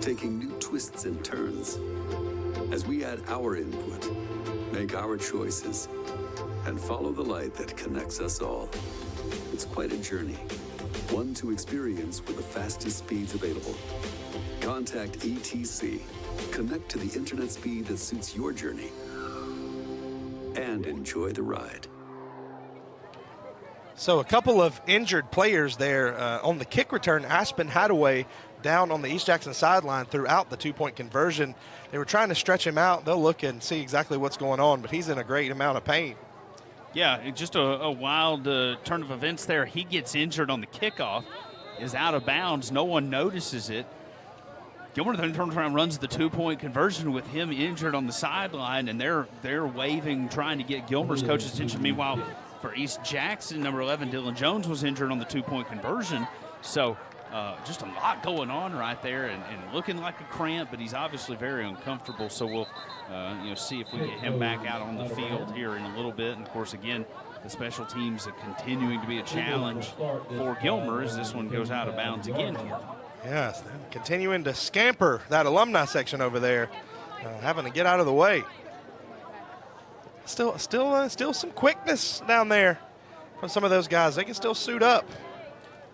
taking new twists and turns. As we add our input, make our choices, and follow the light that connects us all. It's quite a journey, one to experience with the fastest speeds available. Contact ETC. Connect to the internet speed that suits your journey, and enjoy the ride. So a couple of injured players there on the kick return. Aspen Hadaway down on the East Jackson sideline throughout the two-point conversion. They were trying to stretch him out. They'll look and see exactly what's going on, but he's in a great amount of pain. Yeah, just a wild turn of events there. He gets injured on the kickoff, is out of bounds. No one notices it. Gilmer then turns around, runs the two-point conversion with him injured on the sideline, and they're waving, trying to get Gilmer's coach's attention. Meanwhile, for East Jackson, number 11, Dylan Jones, was injured on the two-point conversion. So just a lot going on right there, and looking like a cramp, but he's obviously very uncomfortable. So we'll see if we get him back out on the field here in a little bit. And, of course, again, the special teams are continuing to be a challenge for Gilmer as this one goes out of bounds again here. Yes, continuing to scamper that alumni section over there, having to get out of the way. Still some quickness down there from some of those guys. They can still suit up.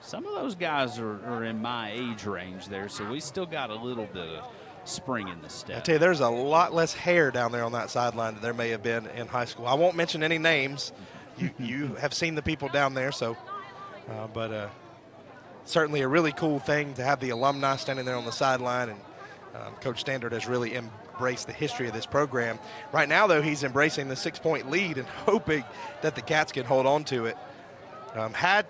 Some of those guys are in my age range there, so we still got a little bit of spring in the step. I tell you, there's a lot less hair down there on that sideline than there may have been in high school. I won't mention any names. You have seen the people down there, so but certainly a really cool thing to have the alumni standing there on the sideline, and Coach Standard has really embraced the history of this program. Right now, though, he's embracing the 6-point lead and hoping that the Cats can hold on to it. Had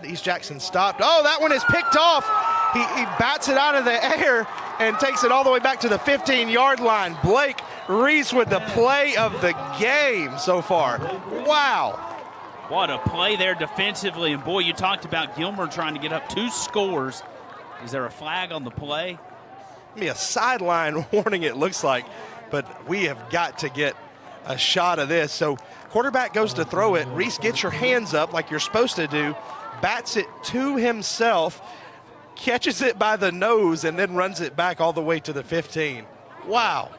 East Jackson stopped. Oh, that one is picked off. He bats it out of the air and takes it all the way back to the 15-yard line. Blake Reese with the play of the game so far. Wow. What a play there defensively. And, boy, you talked about Gilmer trying to get up 2 scores. Is there a flag on the play? Be a sideline warning, it looks like. But we have got to get a shot of this. So quarterback goes to throw it. Reese gets your hands up like you're supposed to do, bats it to himself, catches it by the nose, and then runs it back all the way to the 15. Wow.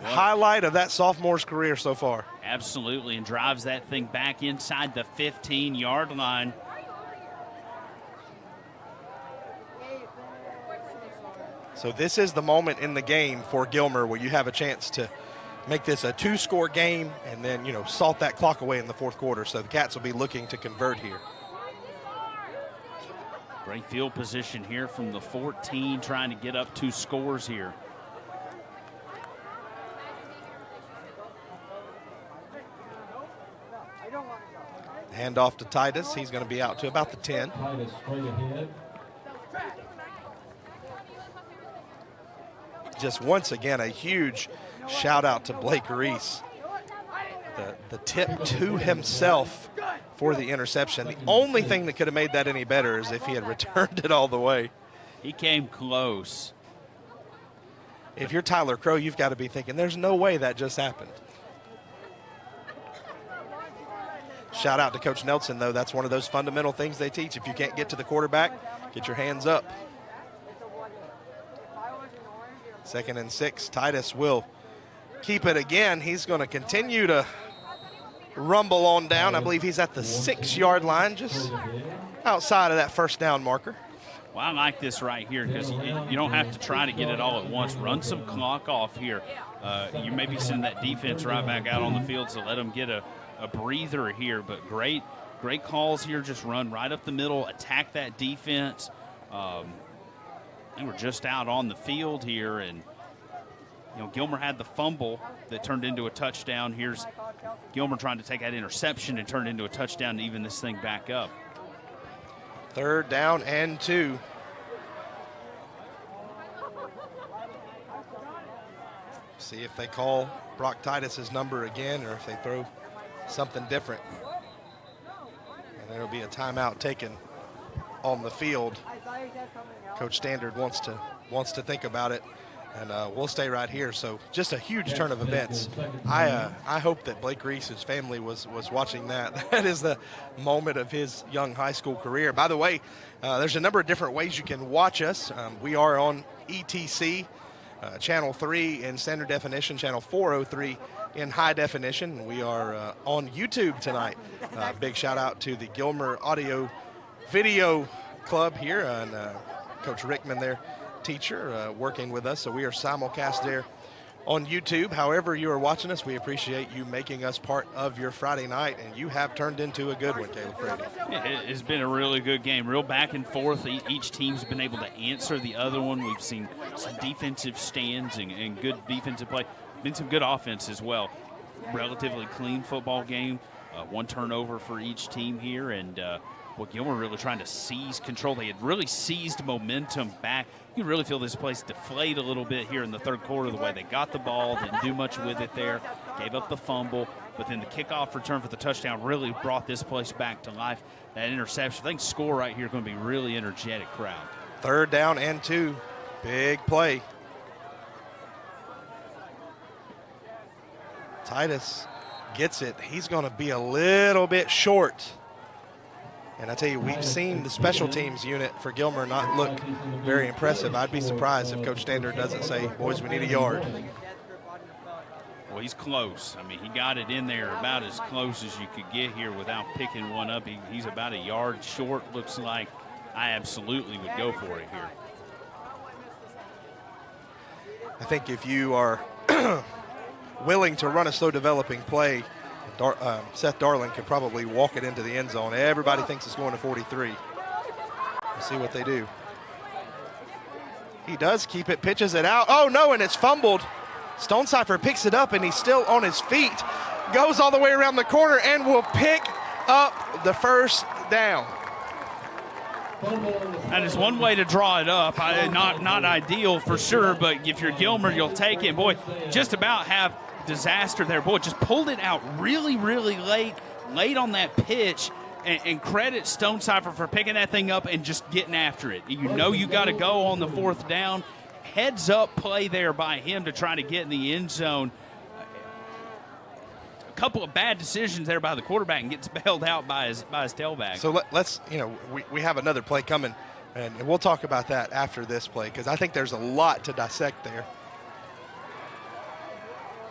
Highlight of that sophomore's career so far. Absolutely, and drives that thing back inside the 15-yard line. So this is the moment in the game for Gilmer where you have a chance to make this a 2-score game and then, salt that clock away in the fourth quarter. So the Cats will be looking to convert here. Great field position here from the 14, trying to get up 2 scores here. Hand off to Titus. He's going to be out to about the 10. Titus straight ahead. Just once again, a huge shout out to Blake Reese. The tip to himself for the interception. The only thing that could have made that any better is if he had returned it all the way. He came close. If you're Tyler Crow, you've got to be thinking, there's no way that just happened. Shout out to Coach Nelson, though. That's one of those fundamental things they teach. If you can't get to the quarterback, get your hands up. 2nd and 6. Titus will keep it again. He's going to continue to rumble on down. I believe he's at the 6-yard line, just outside of that first down marker. Well, I like this right here because you don't have to try to get it all at once. Run some clock off here. You may be sending that defense right back out on the field, so let them get a breather here. But great calls here. Just run right up the middle, attack that defense. And we're just out on the field here, and Gilmer had the fumble that turned into a touchdown. Here's Gilmer trying to take that interception and turn it into a touchdown to even this thing back up. 3rd down and 2. See if they call Brock Titus's number again or if they throw something different. And there'll be a timeout taken on the field. Coach Standard wants to think about it, and we'll stay right here. So just a huge turn of events. I hope that Blake Reese's family was watching that. That is the moment of his young high school career. By the way, there's a number of different ways you can watch us. We are on ETC, Channel 3 in standard definition, Channel 403 in high definition. We are on YouTube tonight. Big shout out to the Gilmer Audio Video Club here, and Coach Rickman, their teacher, working with us. So we are simulcast there on YouTube. However you are watching us, we appreciate you making us part of your Friday night, and you have turned into a good one, Caleb Frady. It's been a really good game, real back and forth. Each team's been able to answer the other one. We've seen some defensive stands and good defensive play. Been some good offense as well. Relatively clean football game. 1 turnover for each team here, and Gilmer really trying to seize control. They had really seized momentum back. You can really feel this place deflate a little bit here in the 3rd quarter, the way they got the ball, didn't do much with it there, gave up the fumble, but then the kickoff return for the touchdown really brought this place back to life. That interception, I think score right here going to be really energetic crowd. 3rd down and 2. Big play. Titus gets it. He's going to be a little bit short. And I tell you, we've seen the special teams unit for Gilmer not look very impressive. I'd be surprised if Coach Standard doesn't say, boys, we need a yard. Well, he's close. I mean, he got it in there about as close as you could get here without picking one up. He's about a yard short, looks like. I absolutely would go for it here. I think if you are willing to run a slow developing play, Seth Darling could probably walk it into the end zone. Everybody thinks it's going to 43. We'll see what they do. He does keep it, pitches it out. Oh, no, and it's fumbled. Stonecipher picks it up, and he's still on his feet. Goes all the way around the corner and will pick up the 1st down. That is one way to draw it up. Not ideal for sure, but if you're Gilmer, you'll take it. Boy, just about have disaster there. Boy, just pulled it out really, really late on that pitch, and credit Stonecipher for picking that thing up and just getting after it. You know you got to go on the 4th down. Heads up play there by him to try to get in the end zone. A couple of bad decisions there by the quarterback and gets bailed out by his tailback. So let's, we have another play coming, and we'll talk about that after this play because I think there's a lot to dissect there.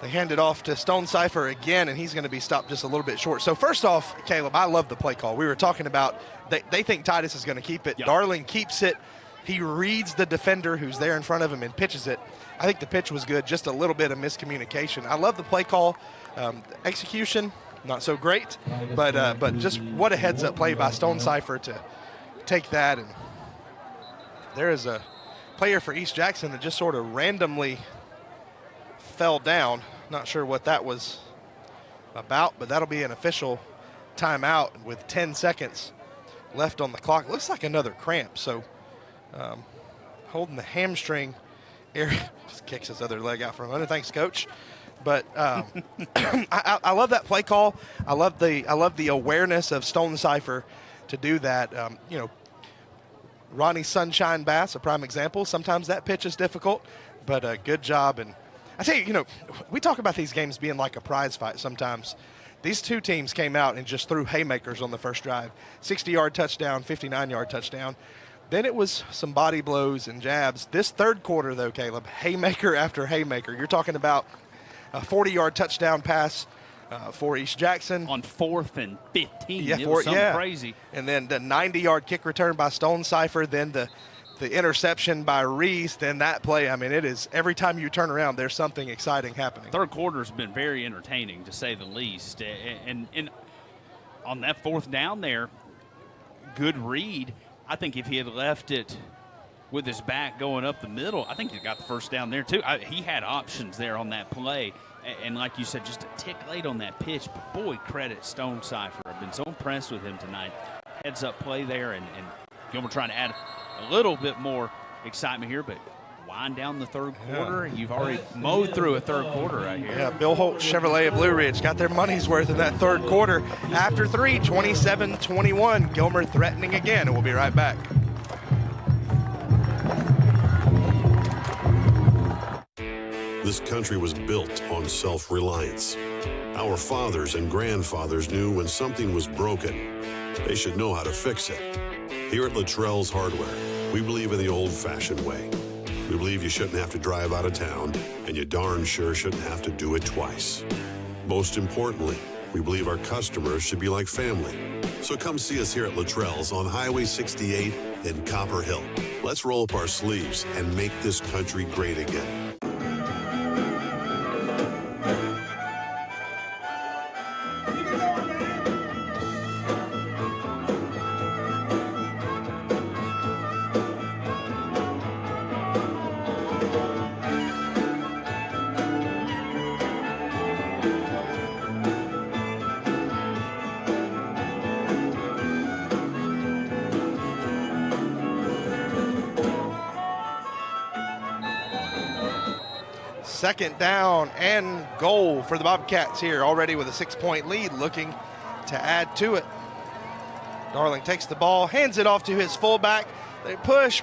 They hand it off to Stonecipher again, and he's going to be stopped just a little bit short. So first off, Caleb, I love the play call. We were talking about they think Titus is going to keep it. Yep. Darling keeps it. He reads the defender who's there in front of him and pitches it. I think the pitch was good, just a little bit of miscommunication. I love the play call. Execution, not so great, but just what a heads-up play by Stonecipher to take that. And there is a player for East Jackson that just sort of randomly fell down. Not sure what that was about, but that'll be an official timeout with 10 seconds left on the clock. Looks like another cramp. So holding the hamstring area, just kicks his other leg out from under. Thanks, Coach. But I love that play call. I love the awareness of Stonecipher to do that. Ronnie Sunshine Bass, a prime example. Sometimes that pitch is difficult, but good job. And I tell you, we talk about these games being like a prize fight sometimes. These two teams came out and just threw haymakers on the first drive. 60-yard touchdown, 59-yard touchdown. Then it was some body blows and jabs. This third quarter, though, Caleb, haymaker after haymaker. You're talking about a 40-yard touchdown pass for East Jackson. On 4th and 15. Yeah, it was something crazy. And then the 90-yard kick return by Stonecipher, then the interception by Reese, then that play. I mean, it is every time you turn around, there's something exciting happening. Third quarter's been very entertaining, to say the least. And on that 4th down there, good read. I think if he had left it with his back going up the middle, I think he got the first down there too. He had options there on that play. And like you said, just a tick late on that pitch. But boy, credit Stonecipher. I've been so impressed with him tonight. Heads up play there, and Gilmer trying to add a little bit more excitement here, but wind down the third quarter. Yeah. You've already mowed through a third quarter right here. Yeah, Bill Holt Chevrolet of Blue Ridge got their money's worth in that third quarter. After 3, 27-21. Gilmer threatening again, and we'll be right back. This country was built on self-reliance. Our fathers and grandfathers knew when something was broken, they should know how to fix it. Here at Luttrell's Hardware, we believe in the old-fashioned way. We believe you shouldn't have to drive out of town, and you darn sure shouldn't have to do it twice. Most importantly, we believe our customers should be like family. So come see us here at Luttrell's on Highway 68 in Copper Hill. Let's roll up our sleeves and make this country great again. Second down and goal for the Bobcats here, already with a 6-point lead, looking to add to it. Darling takes the ball, hands it off to his fullback. They push,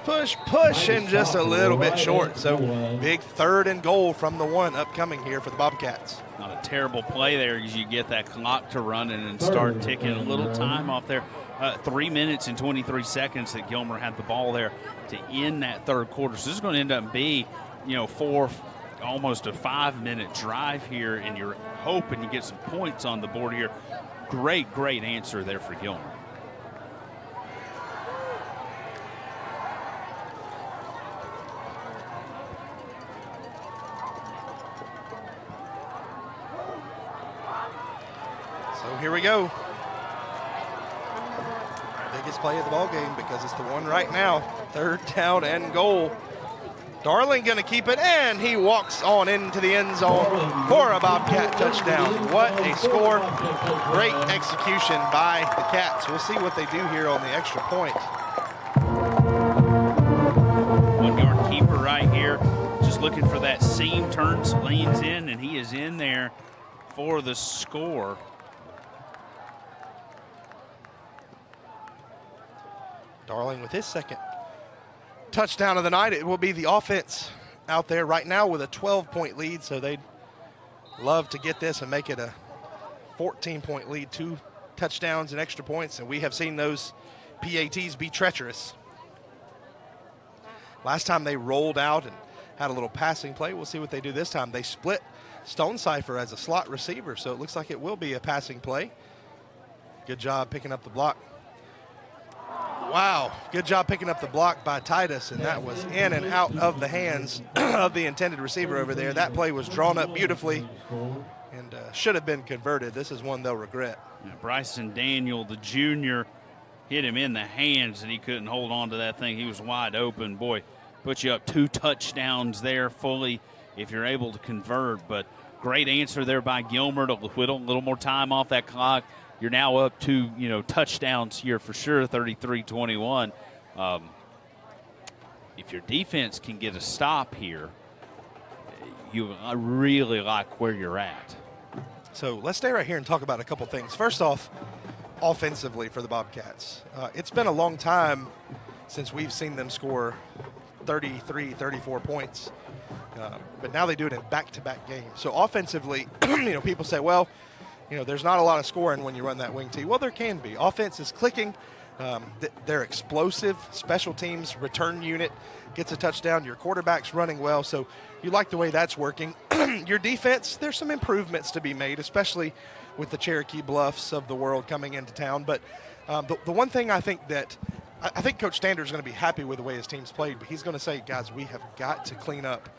and just a little bit short. So big 3rd and goal from the 1 upcoming here for the Bobcats. Not a terrible play there, as you get that clock to running and start ticking a little time off there. 3 minutes and 23 seconds that Gilmer had the ball there to end that third quarter. So this is going to end up being, almost a 5-minute drive here, and you're hoping you get some points on the board here. Great answer there for Gilmer. So here we go. Biggest play of the ball game, because it's the one right now. 3rd down and goal. Darling going to keep it, and he walks on into the end zone for a Bobcat touchdown. What a score. Great execution by the Cats. We'll see what they do here on the extra point. 1-yard keeper right here, just looking for that seam, turns, leans in, and he is in there for the score. Darling with his second touchdown of the night. It will be the offense out there right now with a 12-point lead, so they'd love to get this and make it a 14-point lead, 2 touchdowns and extra points, and we have seen those PATs be treacherous. Last time they rolled out and had a little passing play. We'll see what they do this time. They split Stonecipher as a slot receiver, so it looks like it will be a passing play. Good job picking up the block. Wow, good job picking up the block by Titus, and that was in and out of the hands of the intended receiver over there. That play was drawn up beautifully and should have been converted. This is one they'll regret. Yeah, Bryson Daniel, the junior, hit him in the hands, and he couldn't hold on to that thing. He was wide open. Boy, put you up 2 touchdowns there fully if you're able to convert. But great answer there by Gilmer to whittle a little more time off that clock. you're now up to, touchdowns here for sure, 33-21. If your defense can get a stop here, I really like where you're at. So let's stay right here and talk about a couple things. First off, offensively for the Bobcats. It's been a long time since we've seen them score 33, 34 points. But now they do it in back-to-back games. So offensively, people say, well, there's not a lot of scoring when you run that wing tee. Well, there can be. Offense is clicking. They're explosive. Special teams return unit gets a touchdown. Your quarterback's running well. So you like the way that's working. Your defense, there's some improvements to be made, especially with the Cherokee Bluffs of the world coming into town. But the one thing I think Coach Standard is going to be happy with the way his team's played, but he's going to say, guys, we have got to clean up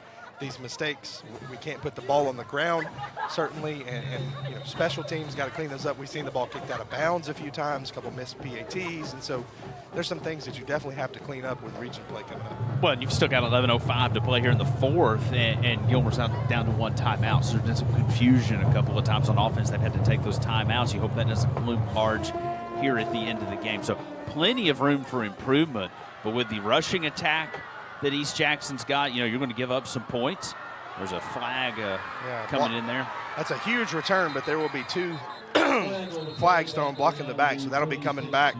these mistakes. We can't put the ball on the ground, certainly, and special teams got to clean those up. We've seen the ball kicked out of bounds a few times, a couple missed PATs, and so there's some things that you definitely have to clean up with region play coming up. Well, you've still got 11:05 to play here in the fourth, and Gilmer's down to one timeout, so there's been some confusion a couple of times on offense. They've had to take those timeouts. You hope that doesn't loom large here at the end of the game. So plenty of room for improvement, but with the rushing attack that East Jackson's got, you're going to give up some points. There's a flag coming in there. That's a huge return, but there will be two flags thrown blocking the back, so that'll be coming back.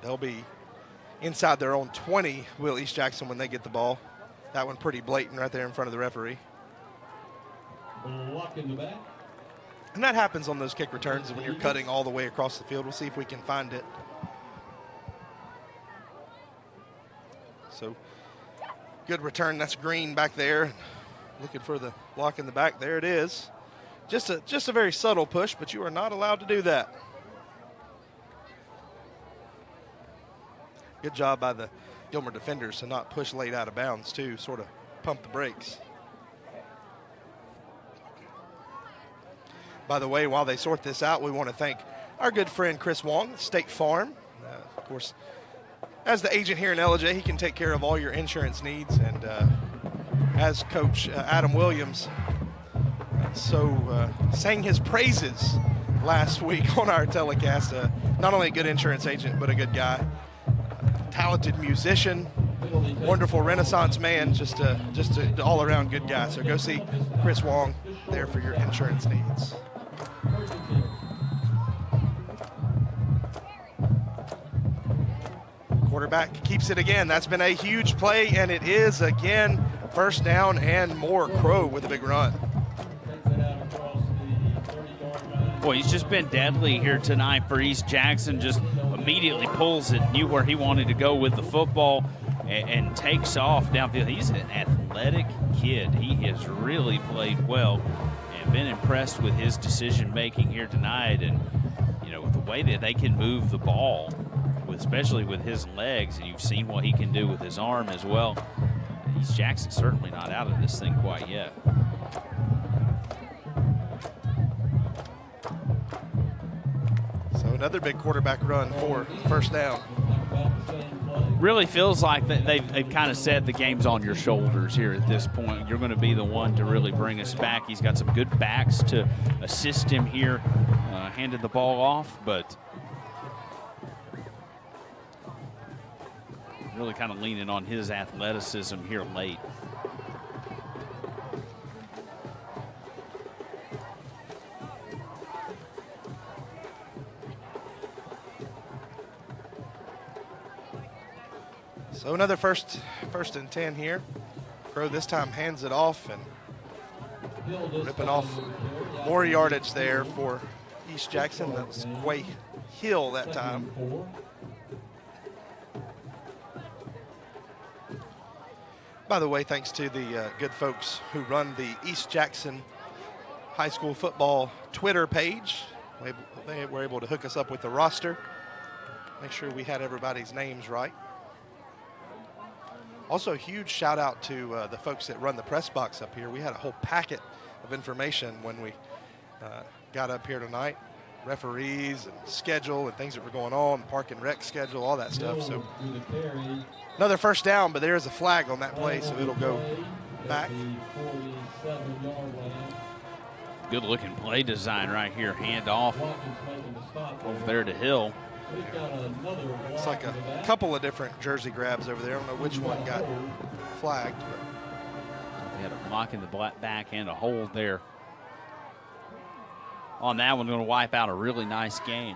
They'll be inside their own 20, will East Jackson, when they get the ball. That one pretty blatant right there in front of the referee. Blocking the back. And that happens on those kick returns when you're cutting all the way across the field. We'll see if we can find it. So good return. That's Green back there. Looking for the block in the back. There it is. Just a very subtle push, but you are not allowed to do that. Good job by the Gilmer defenders to not push late out of bounds, too. Sort of pump the brakes. By the way, while they sort this out, we want to thank our good friend Chris Wong, State Farm. Of course, as the agent here in LJ, he can take care of all your insurance needs. And as Coach Adam Williams sang his praises last week on our telecast, not only a good insurance agent, but a good guy, talented musician, wonderful Renaissance man, just an all-around good guy. So go see Chris Wong there for your insurance needs. Quarterback keeps it again. That's been a huge play, and it is again first down and more. Crow with a big run. Boy, he's just been deadly here tonight for East Jackson. Just immediately pulls it, knew where he wanted to go with the football, and takes off downfield. He's an athletic kid. He has really played well and been impressed with his decision-making here tonight. And, with the way that they can move the ball, especially with his legs, and you've seen what he can do with his arm as well. East Jackson's certainly not out of this thing quite yet. So another big quarterback run for first down. Really feels like that they've kind of said the game's on your shoulders here at this point. You're going to be the one to really bring us back. He's got some good backs to assist him here, handed the ball off, but really kind of leaning on his athleticism here late. So another first and 10 here. Crow this time hands it off and ripping off more yardage there for East Jackson. That was Quay Hill that time. By the way, thanks to the good folks who run the East Jackson High School Football Twitter page. They were able to hook us up with the roster, make sure we had everybody's names right. Also, a huge shout out to the folks that run the press box up here. We had a whole packet of information when we got up here tonight. Referees and schedule and things that were going on, park and rec schedule, all that stuff. So another first down, but there is a flag on that play, so it'll go back. Good looking play design right here. Hand off over there to Hill. It's like a couple of different jersey grabs over there. I don't know which one got flagged. But they had a block in the back and a hold there. On that one, going to wipe out a really nice gain.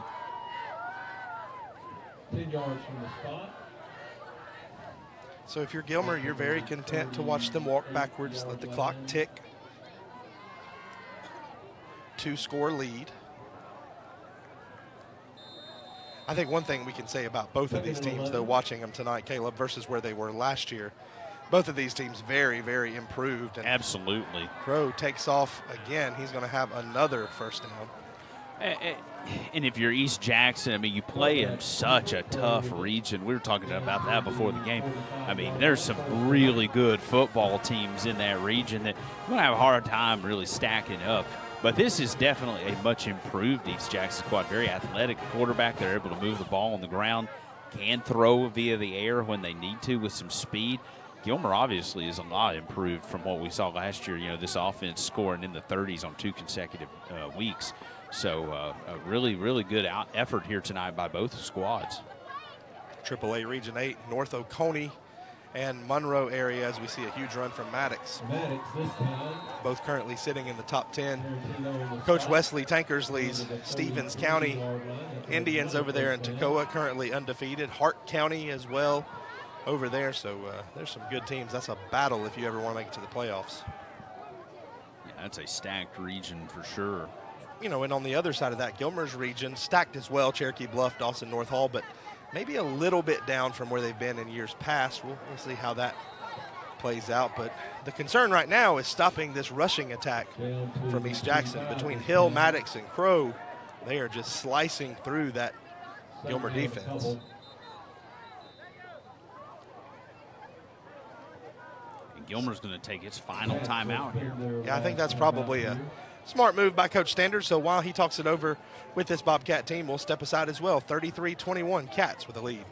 10 yards from the spot. So if you're Gilmer, you're very content to watch them walk backwards, let the clock tick. 2-score lead. I think one thing we can say about both of these teams, though, watching them tonight, Caleb, versus where they were last year, both of these teams very, very improved. And absolutely. Crow takes off again. He's going to have another first down. And if you're East Jackson, I mean, you play in such a tough region. We were talking about that before the game. I mean, there's some really good football teams in that region that you're going to have a hard time really stacking up. But this is definitely a much improved East Jackson squad. Very athletic quarterback. They're able to move the ball on the ground, can throw via the air when they need to with some speed. Gilmer obviously is a lot improved from what we saw last year. You know, this offense scoring in the 30s on 2 consecutive weeks. So a really, really good effort here tonight by both squads. AAA Region 8, North Oconee and Monroe area, as we see a huge run from Maddox. Both currently sitting in the top 10. Coach Wesley Tankersley's Stephens County Indians over there in Toccoa, currently undefeated. Hart County as well over there. So there's some good teams. That's a battle if you ever want to make it to the playoffs. Yeah, that's a stacked region for sure. You know, and on the other side of that, Gilmer's region, stacked as well, Cherokee Bluff, Dawson, North Hall, but maybe a little bit down from where they've been in years past. We'll see how that plays out. But the concern right now is stopping this rushing attack from East Jackson. Between Hill, Maddox, and Crow, they are just slicing through that Gilmer defense. And Gilmer's going to take its final timeout here. Yeah, I think that's probably a smart move by Coach Standard. So while he talks it over with this Bobcat team, we'll step aside as well. 33-21, Cats with a lead.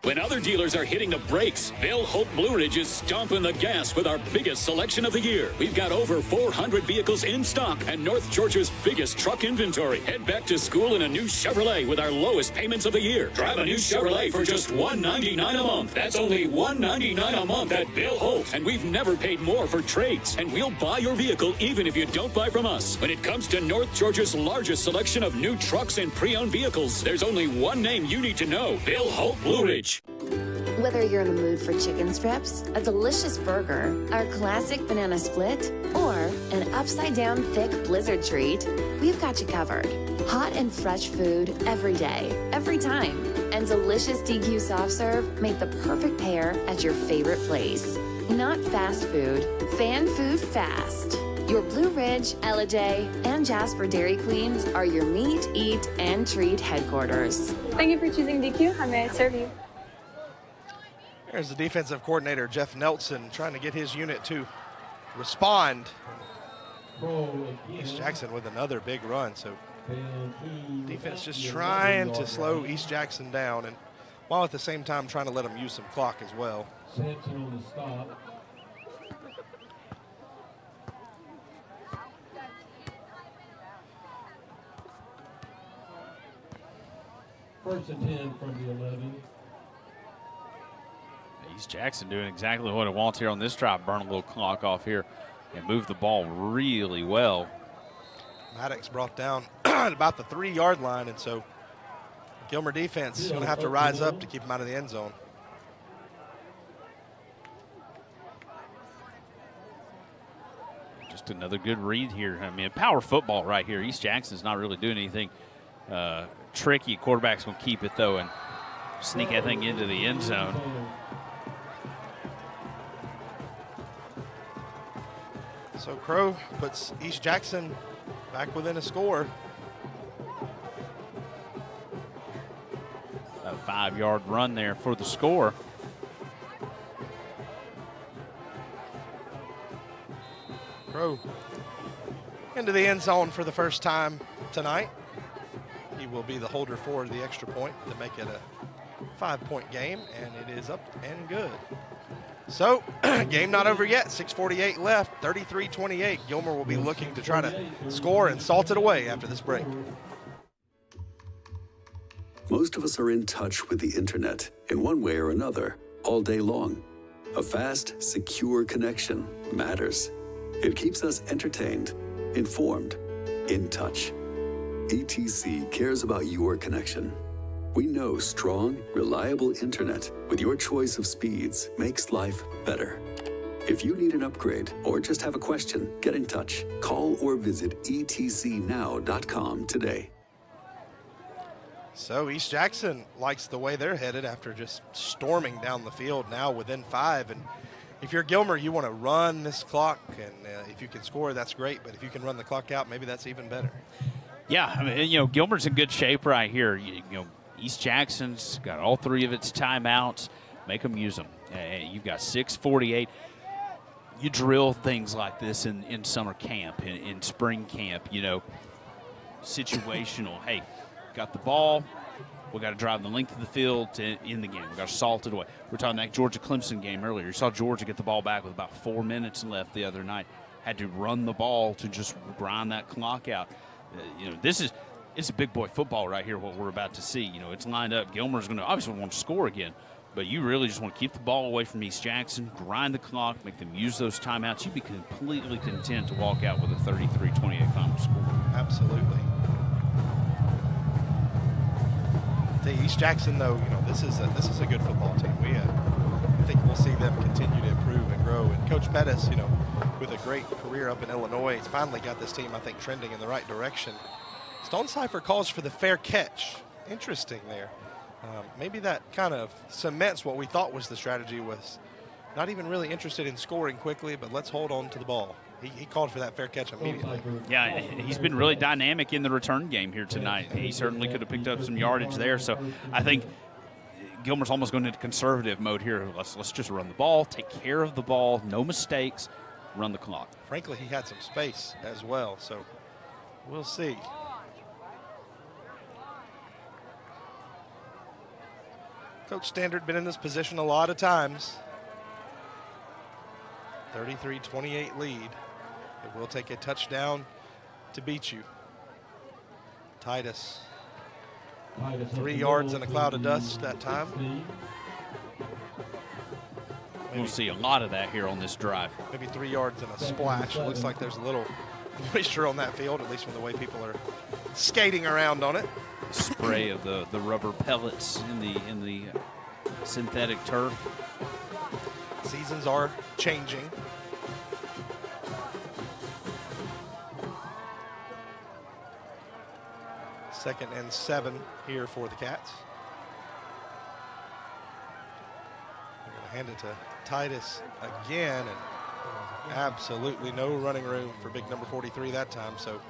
When other dealers are hitting the brakes, Bill Hope Blue Ridge is stomping the gas with our biggest selection of the year. We've got over 400 vehicles in stock and North Georgia's biggest truck inventory. Head back to school in a new Chevrolet with our lowest payments of the year. Drive a new Chevrolet for just $199 a month. That's only $199 a month at Bill Hope. And we've never paid more for trades. And we'll buy your vehicle even if you don't buy from us. When it comes to North Georgia's largest selection of new trucks and pre-owned vehicles, there's only one name you need to know: Bill Hope Blue Ridge. Whether you're in the mood for chicken strips, a delicious burger, our classic banana split, or an upside-down thick blizzard treat, we've got you covered. Hot and fresh food every day, every time. And delicious DQ soft serve make the perfect pair at your favorite place. Not fast food, fan food fast. Your Blue Ridge, LJ, and Jasper Dairy Queens are your meet, eat, and treat headquarters. Thank you for choosing DQ. How may I serve you? There's the defensive coordinator, Jeff Nelson, trying to get his unit to respond. East Jackson with another big run. So defense just trying to slow East Jackson down, and while at the same time trying to let them use some clock as well. Sampson on the stop. First and 10 from the 11. East Jackson doing exactly what it wants here on this drive. Burn a little clock off here and move the ball really well. Maddox brought down at about the 3-yard line, and so Gilmer defense is going to have to rise up to keep him out of the end zone. Just another good read here. I mean, power football right here. East Jackson's not really doing anything tricky. Quarterback's going to keep it, though, and sneak that thing into the end zone. So Crow puts East Jackson back within a score. A 5-yard run there for the score. Crow into the end zone for the first time tonight. He will be the holder for the extra point to make it a 5-point game, and it is up and good. So, game not over yet. 6:48 left, 33-28. Gilmer will be looking to try to score and salt it away after this break. Most of us are in touch with the internet in one way or another all day long. A fast, secure connection matters. It keeps us entertained, informed, in touch. ETC cares about your connection. We know strong, reliable internet with your choice of speeds makes life better. If you need an upgrade or just have a question, get in touch. Call or visit etcnow.com today. So East Jackson likes the way they're headed after just storming down the field, now within 5. And if you're Gilmer, you want to run this clock, and if you can score, that's great. But if you can run the clock out, maybe that's even better. Yeah, I mean, Gilmer's in good shape right here. East Jackson's got all 3 of its timeouts. Make them use them. You've got 6:48. You drill things like this in summer camp, in spring camp, situational. Hey, got the ball. We got to drive the length of the field in the game. We got to salt it away. We're talking that Georgia-Clemson game earlier. You saw Georgia get the ball back with about 4 minutes left the other night. Had to run the ball to just grind that clock out. It's a big boy football right here, what we're about to see. It's lined up. Gilmer's going to obviously want to score again, but you really just want to keep the ball away from East Jackson, grind the clock, make them use those timeouts. You'd be completely content to walk out with a 33-28 final score. Absolutely. The East Jackson, though, this is a good football team. I think we'll see them continue to improve and grow. And Coach Pettis, with a great career up in Illinois, he's finally got this team, I think, trending in the right direction. Stonecipher calls for the fair catch. Interesting there. Maybe that kind of cements what we thought was the strategy, was not even really interested in scoring quickly, but let's hold on to the ball. He called for that fair catch immediately. Yeah, he's been really dynamic in the return game here tonight. He certainly could have picked up some yardage there. So I think Gilmer's almost going into conservative mode here. Let's just run the ball, take care of the ball, no mistakes, run the clock. Frankly, he had some space as well, so we'll see. Coach Standard been in this position a lot of times. 33-28 lead. It will take a touchdown to beat you. Titus. 3 yards in a cloud of dust that time. We'll see a lot of that here on this drive. Maybe 3 yards and a splash. It looks like there's a little moisture on that field, at least from the way people are skating around on it. Spray of the rubber pellets in the synthetic turf. Seasons are changing. Second and 7 here for the Cats. They're going to hand it to Titus again, and absolutely no running room for big number 43 that time. So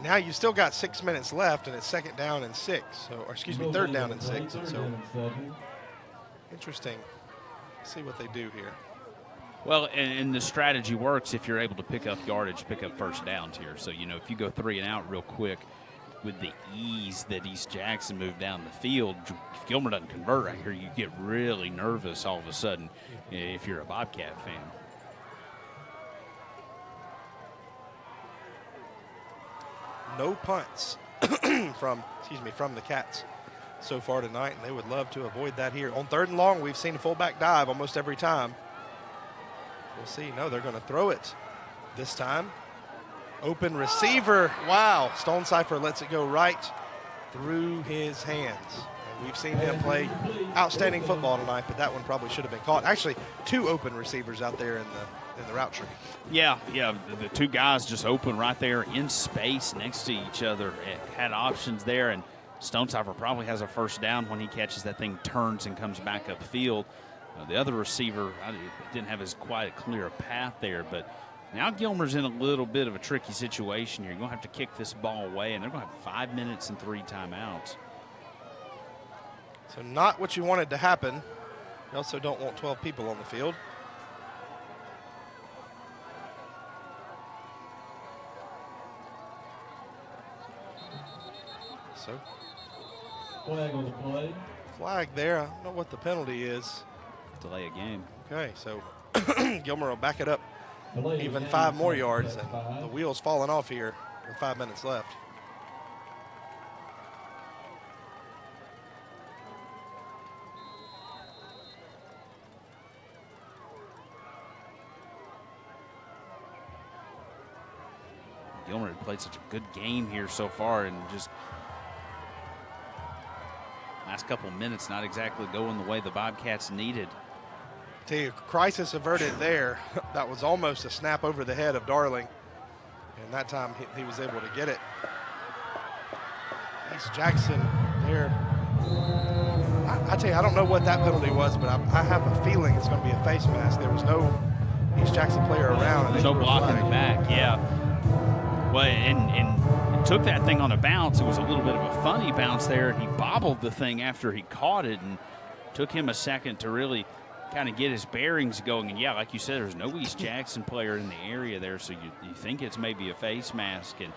now you still got 6 minutes left, and it's second down and 6. So, or excuse me, third down and 6. So interesting. See what they do here. Well, and the strategy works if you're able to pick up yardage, pick up first downs here. So, if you go 3 and out real quick with the ease that East Jackson moved down the field, if Gilmer doesn't convert right here, you get really nervous all of a sudden if you're a Bobcat fan. No punts from the Cats so far tonight, and they would love to avoid that here. On 3rd and long, we've seen a fullback dive almost every time. We'll see. No, they're going to throw it this time. Open receiver. Wow. Stonecipher lets it go right through his hands. And we've seen him play outstanding football tonight, but that one probably should have been caught. Actually, 2 open receivers out there in the route tree. Yeah, the 2 guys just open right there in space next to each other. Had options there, and Stonecipher probably has a first down when he catches that thing, turns and comes back upfield. The other receiver didn't have as quite a clear path there, but now Gilmer's in a little bit of a tricky situation here. You're going to have to kick this ball away, and they're going to have 5 minutes and 3 timeouts. So not what you wanted to happen. You also don't want 12 people on the field. So flag on the play. Flag there. I don't know what the penalty is. Delay a game. Okay, so Gilmer will back it up even 5 more yards, and the wheel's falling off here with 5 minutes left. Gilmer had played such a good game here so far, and just last couple of minutes not exactly going the way the Bobcats needed. Tell you, crisis averted there. That was almost a snap over the head of Darling, and that time he was able to get it. East Jackson there. I tell you, I don't know what that penalty was, but I have a feeling it's going to be a face mask. There was no East Jackson player around. And there's no block in the back, yeah. Well, and took that thing on a bounce. It was a little bit of a funny bounce there, and he bobbled the thing after he caught it, and took him a second to really kind of get his bearings going. And yeah, like you said, there's no East Jackson player in the area there, so you think it's maybe a face mask. And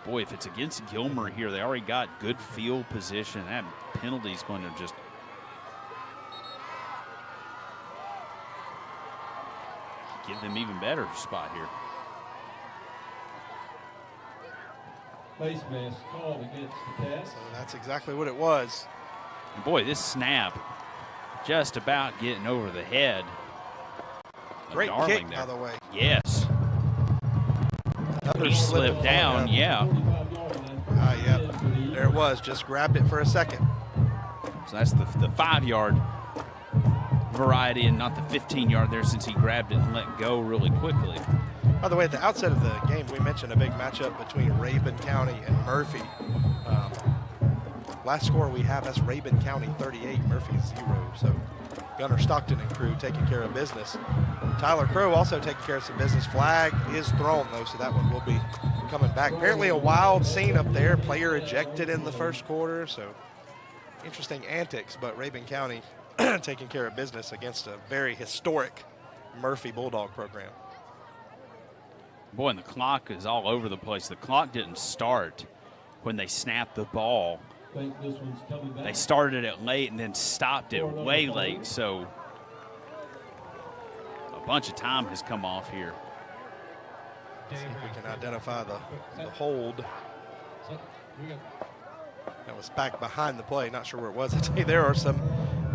boy, if it's against Gilmer here, they already got good field position. That penalty is going to just give them even better spot here. Face mask called against the Cats. So that's exactly what it was. And boy, this snap just about getting over the head. Great Darling kick, there. by the way. Yes. Another He slipped down, yeah. Yep. There it was. Just grabbed it for a second. So that's the 5-yard variety and not the 15-yard there, since he grabbed it and let go really quickly. By the way, at the outset of the game, we mentioned a big matchup between Rabun County and Murphy. Last score we have, that's Rabun County 38, Murphy 0. So Gunnar Stockton and crew taking care of business. Tyler Crow also taking care of some business. Flag is thrown, though, so that one will be coming back. Apparently a wild scene up there. Player ejected in the first quarter, so interesting antics, but Rabun County taking care of business against a very historic Murphy Bulldog program. Boy, and the clock is all over the place. The clock didn't start when they snapped the ball. They started it late and then stopped it way late, so a bunch of time has come off here. See if we can identify the hold. That was back behind the play. Not sure where it was. I tell you, there are some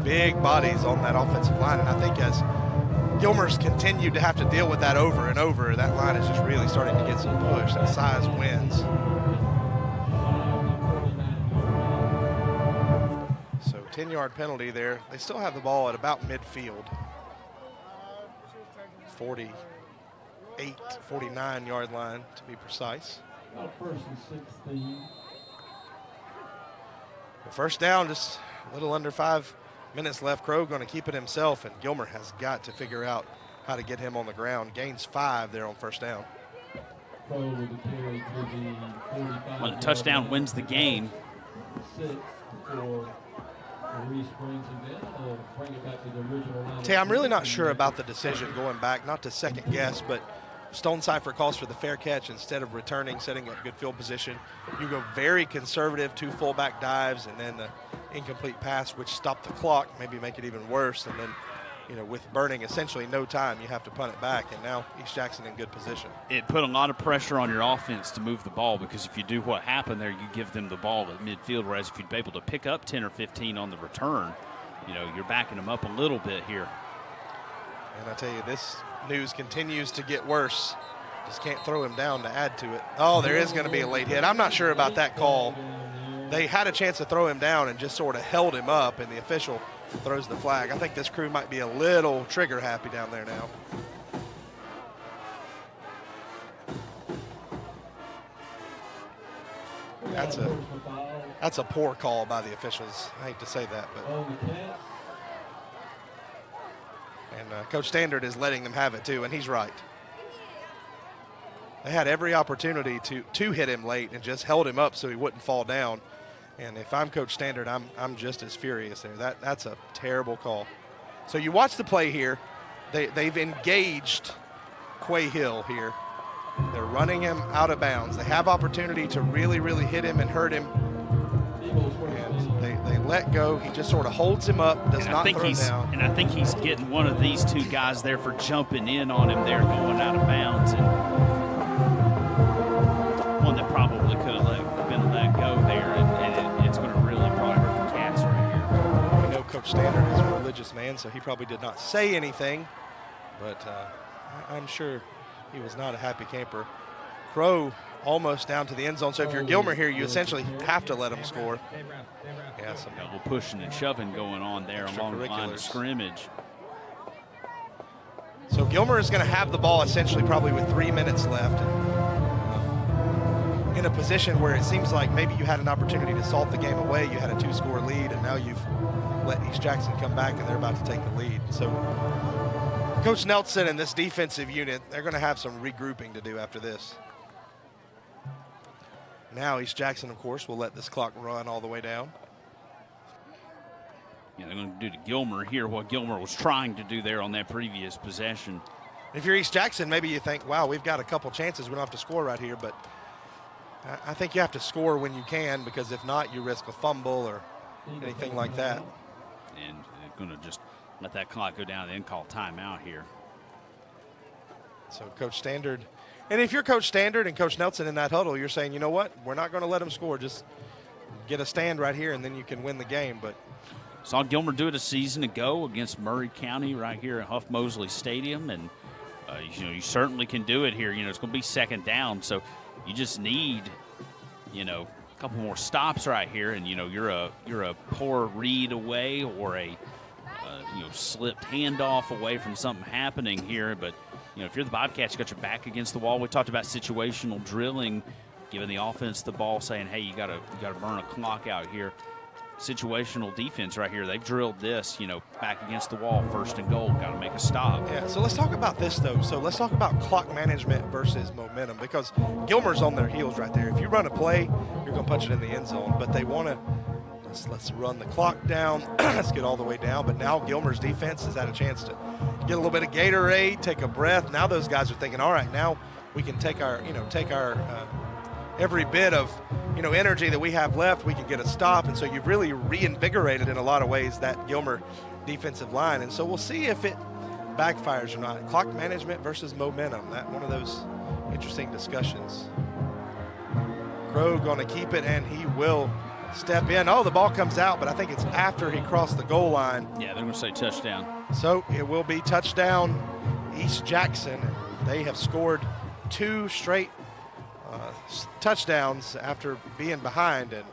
big bodies on that offensive line, and I think as Gilmer's continued to have to deal with that over and over, that line is just really starting to get some push, and size wins. So 10-yard penalty there. They still have the ball at about midfield. 48, 49-yard line to be precise. First and 16. First down, just a little under 5 minutes left. Crow going to keep it himself, and Gilmer has got to figure out how to get him on the ground. Gains 5 there on first down. When a touchdown wins the game. 6 for Reese brings him down. Bring it back to the original line. Tay, I'm really not sure about the decision going back, not to second guess, but Stone Cipher calls for the fair catch instead of returning, setting up good field position. You go very conservative, 2 fullback dives, and then the incomplete pass, which stopped the clock, maybe make it even worse. And then, you know, with burning essentially no time, you have to punt it back. And now East Jackson in good position. It put a lot of pressure on your offense to move the ball, because if you do what happened there, you give them the ball at midfield, whereas if you'd be able to pick up 10 or 15 on the return, you know, you're backing them up a little bit here. And I tell you, this news continues to get worse. Just can't throw him down to add to it. Oh, there is going to be a late hit. I'm not sure about that call. They had a chance to throw him down and just sort of held him up, and the official throws the flag. I think this crew might be a little trigger happy down there now. That's a poor call by the officials. I hate to say that, but and Coach Standard is letting them have it too, and he's right. They had every opportunity to hit him late and just held him up so he wouldn't fall down. And if I'm Coach Standard, I'm just as furious there. That's a terrible call. So you watch the play here. They've engaged Quay Hill here. They're running him out of bounds. They have opportunity to really, really hit him and hurt him. And they let go. He just sort of holds him up, does not throw down. And I think he's getting one of these two guys there for jumping in on him there, going out of bounds, and one that probably could have been let go there, and it's going to really probably hurt the Cats right here. We know Coach Standard is a religious man, so he probably did not say anything, but I'm sure he was not a happy camper. Crow almost down to the end zone. So if you're Gilmer here, you essentially have to let him score. Yeah, some double pushing and shoving going on there along the line of scrimmage. So Gilmer is going to have the ball essentially probably with 3 minutes left. In a position where it seems like maybe you had an opportunity to salt the game away. You had a 2-score lead, and now you've let East Jackson come back, and they're about to take the lead. So Coach Nelson and this defensive unit, they're going to have some regrouping to do after this. Now East Jackson, of course, will let this clock run all the way down. Yeah, they're going to do to Gilmer here what Gilmer was trying to do there on that previous possession. If you're East Jackson, maybe you think, wow, we've got a couple chances. We don't have to score right here. But I think you have to score when you can, because if not, you risk a fumble or anything like that. And they're going to just let that clock go down and then call timeout here. So Coach Standard. And if you're Coach Standard and Coach Nelson in that huddle, you're saying, you know what, we're not going to let them score. Just get a stand right here, and then you can win the game. But saw Gilmer do it a season ago against Murray County right here at Huff Mosley Stadium, and you certainly can do it here. It's going to be second down, so you just need a couple more stops right here, and you're a poor read away or a slipped handoff away from something happening here, but. If you're the Bobcats, you got your back against the wall. We talked about situational drilling, giving the offense the ball, saying, hey, you got to burn a clock out here. Situational defense right here. They've drilled this, back against the wall, first and goal, got to make a stop. Yeah, so let's talk about this, though. So let's talk about clock management versus momentum, because Gilmer's on their heels right there. If you run a play, you're going to punch it in the end zone, but they want to let's run the clock down. Let's get all the way down. But now Gilmer's defense has had a chance to get a little bit of Gatorade, take a breath. Now those guys are thinking, all right, now we can take our every bit of energy that we have left. We can get a stop, and so you've really reinvigorated in a lot of ways that Gilmer defensive line. And so we'll see if it backfires or not. Clock management versus momentum. That one of those interesting discussions. Crow going to keep it, and he will step in. Oh, the ball comes out, but I think it's after he crossed the goal line. Yeah, they're going to say touchdown. So it will be touchdown East Jackson. They have scored 2 straight touchdowns after being behind, and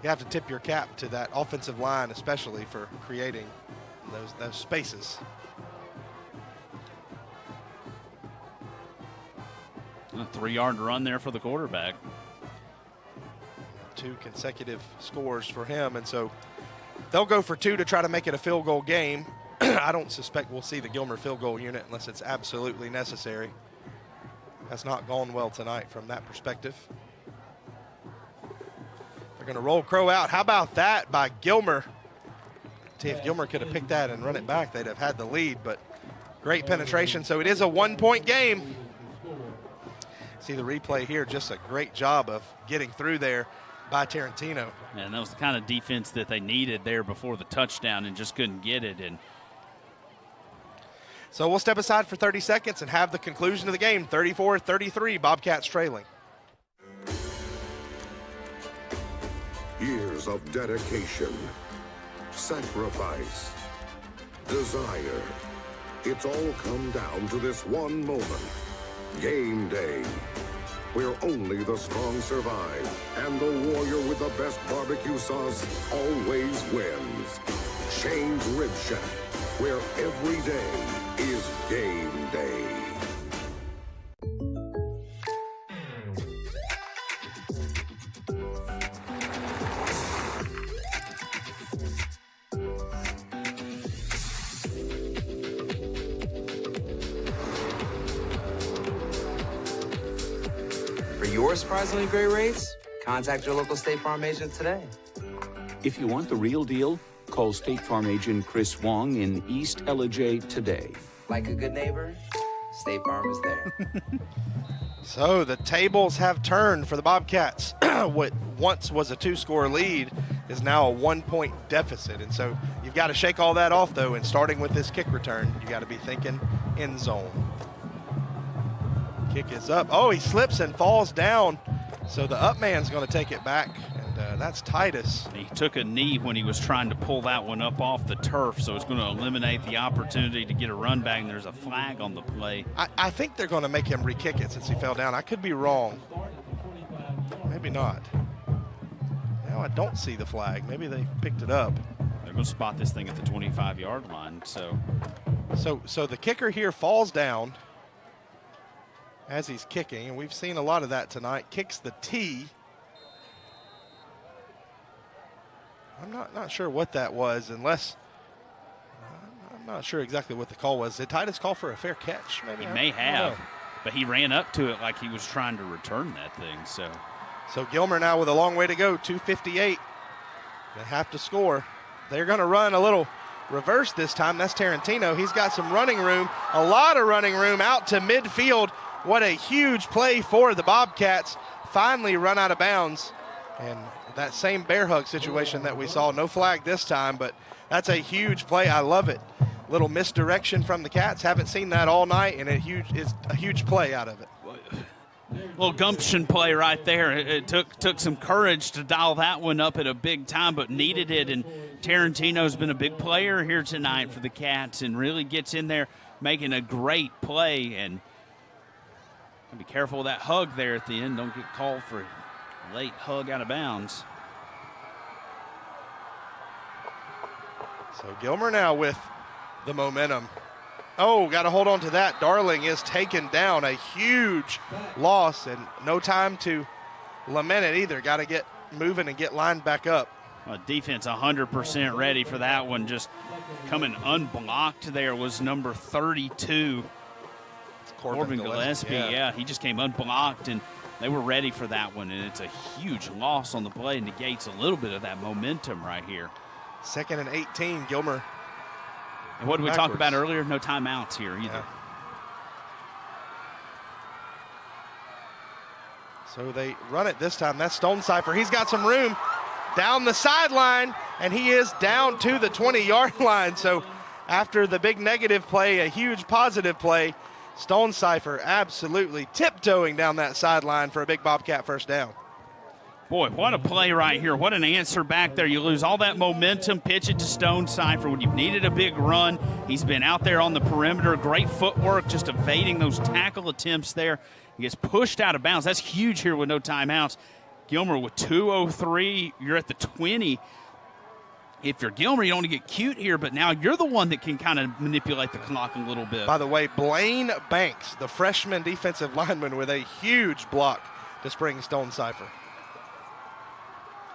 you have to tip your cap to that offensive line, especially for creating those spaces. A 3-yard run there for the quarterback. 2 consecutive scores for him, and so they'll go for 2 to try to make it a field goal game. I don't suspect we'll see the Gilmer field goal unit unless it's absolutely necessary. Has not gone well tonight from that perspective. They're going to roll Crow out. How about that by Gilmer? See, if Gilmer could have picked that and run it back, they'd have had the lead, but great penetration. So it is a 1-point game. See the replay here, just a great job of getting through there by Tarantino. And that was the kind of defense that they needed there before the touchdown and just couldn't get it. And so we'll step aside for 30 seconds and have the conclusion of the game. 34-33, Bobcats trailing. Years of dedication, sacrifice, desire. It's all come down to this one moment. Game day, where only the strong survive, and the warrior with the best barbecue sauce always wins. Shane's Rib Shack, where every day is game day. For your surprisingly great rates, contact your local State Farm agent today. If you want the real deal, call State Farm agent Chris Wong in East Ellijay today. Like a good neighbor, State Farm is there. So the tables have turned for the Bobcats. What once was a 2-score lead is now a 1-point deficit. And so you've got to shake all that off, though, and starting with this kick return, you got to be thinking end zone. Kick is up. Oh, he slips and falls down. So the up man's going to take it back, and that's Titus. He took a knee when he was trying to pull that one up off the turf, so it's going to eliminate the opportunity to get a run back, and there's a flag on the play. I think they're going to make him re-kick it since he fell down. I could be wrong. Maybe not. Now I don't see the flag. Maybe they picked it up. They're going to spot this thing at the 25-yard line. So the kicker here falls down as he's kicking, and we've seen a lot of that tonight. Kicks the tee. I'm not sure what that was, unless I'm not sure exactly what the call was. Did Titus call for a fair catch? Maybe he may have, but he ran up to it like he was trying to return that thing. So Gilmer now with a long way to go, 2:58. They have to score. They're going to run a little reverse this time. That's Tarantino. He's got some running room, a lot of running room out to midfield. What a huge play for the Bobcats. Finally run out of bounds. And that same bear hug situation that we saw, no flag this time, but that's a huge play. I love it. Little misdirection from the Cats. Haven't seen that all night, and it's a huge play out of it. Little gumption play right there. It took some courage to dial that one up at a big time, but needed it. And Tarantino's been a big player here tonight for the Cats and really gets in there making a great play. And be careful of that hug there at the end. Don't get called for a late hug out of bounds. So Gilmer now with the momentum. Oh, got to hold on to that. Darling is taken down. A huge loss, and no time to lament it either. Got to get moving and get lined back up. Defense 100% ready for that one. Just coming unblocked there was number 32. Corbin Gillespie, yeah, he just came unblocked, and they were ready for that one, and it's a huge loss on the play. Negates a little bit of that momentum right here. 2nd and 18, Gilmer. And what did we talk about earlier? No timeouts here either. Yeah. So they run it this time. That's Stonecipher. He's got some room down the sideline, and he is down to the 20-yard line. So after the big negative play, a huge positive play, Stonecipher absolutely tiptoeing down that sideline for a big Bobcat first down. Boy, what a play right here. What an answer back there. You lose all that momentum, pitch it to Stonecipher when you've needed a big run. He's been out there on the perimeter. Great footwork, just evading those tackle attempts there. He gets pushed out of bounds. That's huge here with no timeouts. Gilmer with 2:03. You're at the 20. If you're Gilmer, you don't want to get cute here, but now you're the one that can kind of manipulate the clock a little bit. By the way, Blaine Banks, the freshman defensive lineman, with a huge block to spring Stonecipher.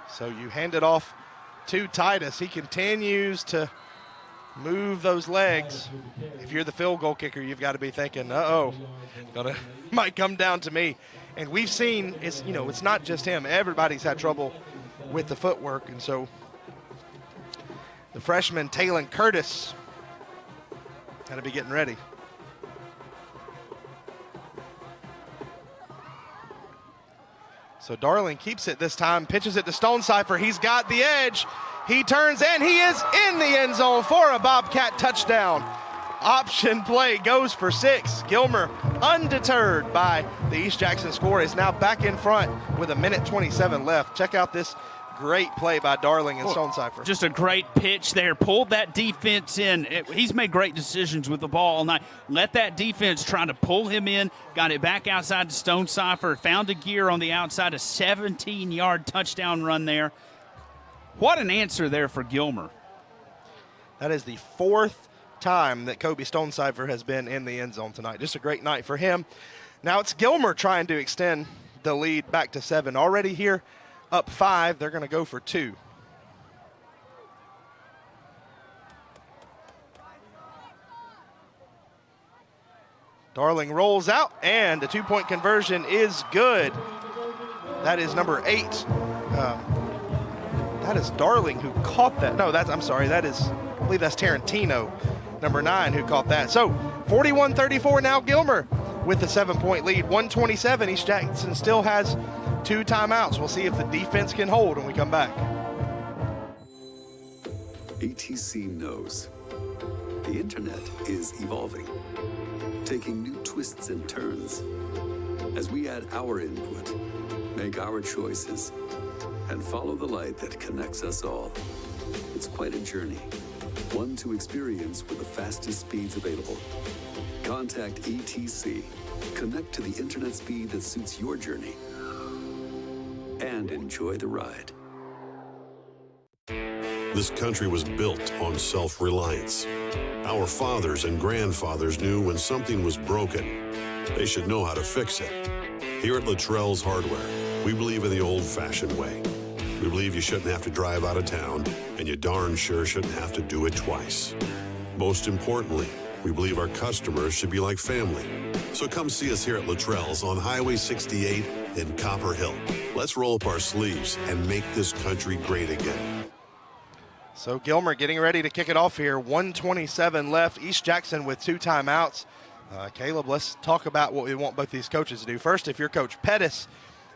So you hand it off to Titus. He continues to move those legs. If you're the field goal kicker, you've got to be thinking, might come down to me. And we've seen, it's not just him. Everybody's had trouble with the footwork, and so the freshman, Talon Curtis, got to be getting ready. So Darling keeps it this time, pitches it to Stonecipher. He's got the edge. He turns, and he is in the end zone for a Bobcat touchdown. Option play goes for 6. Gilmer, undeterred by the East Jackson score, is now back in front with 1:27 left. Check out this great play by Darling and Stonecipher. Just a great pitch there. Pulled that defense in. He's made great decisions with the ball all night. Let that defense try to pull him in. Got it back outside to Stonecipher. Found a gear on the outside. A 17-yard touchdown run there. What an answer there for Gilmer. That is the 4th time that Kobe Stonecipher has been in the end zone tonight. Just a great night for him. Now it's Gilmer trying to extend the lead back to 7. Already here up 5. They're going to go for 2. Darling rolls out, and the 2-point conversion is good. That is number 8. That is Darling who caught that. No, I believe that's Tarantino, number 9, who caught that. So 41-34 now Gilmer with the 7-point lead. 1:27. East Jackson still has 2 timeouts. We'll see if the defense can hold when we come back. ATC knows the internet is evolving, taking new twists and turns. As we add our input, make our choices, and follow the light that connects us all. It's quite a journey, one to experience with the fastest speeds available. Contact ATC. Connect to the internet speed that suits your journey, and enjoy the ride. This country was built on self-reliance. Our fathers and grandfathers knew when something was broken, they should know how to fix it. Here at Luttrell's Hardware, we believe in the old-fashioned way. We believe you shouldn't have to drive out of town, and you darn sure shouldn't have to do it twice. Most importantly, we believe our customers should be like family. So come see us here at Luttrell's on Highway 68 in Copper Hill. Let's roll up our sleeves and make this country great again. So Gilmer getting ready to kick it off here. 1:27 left. East Jackson with 2 timeouts. Caleb, let's talk about what we want both these coaches to do. First, if you're Coach Pettis,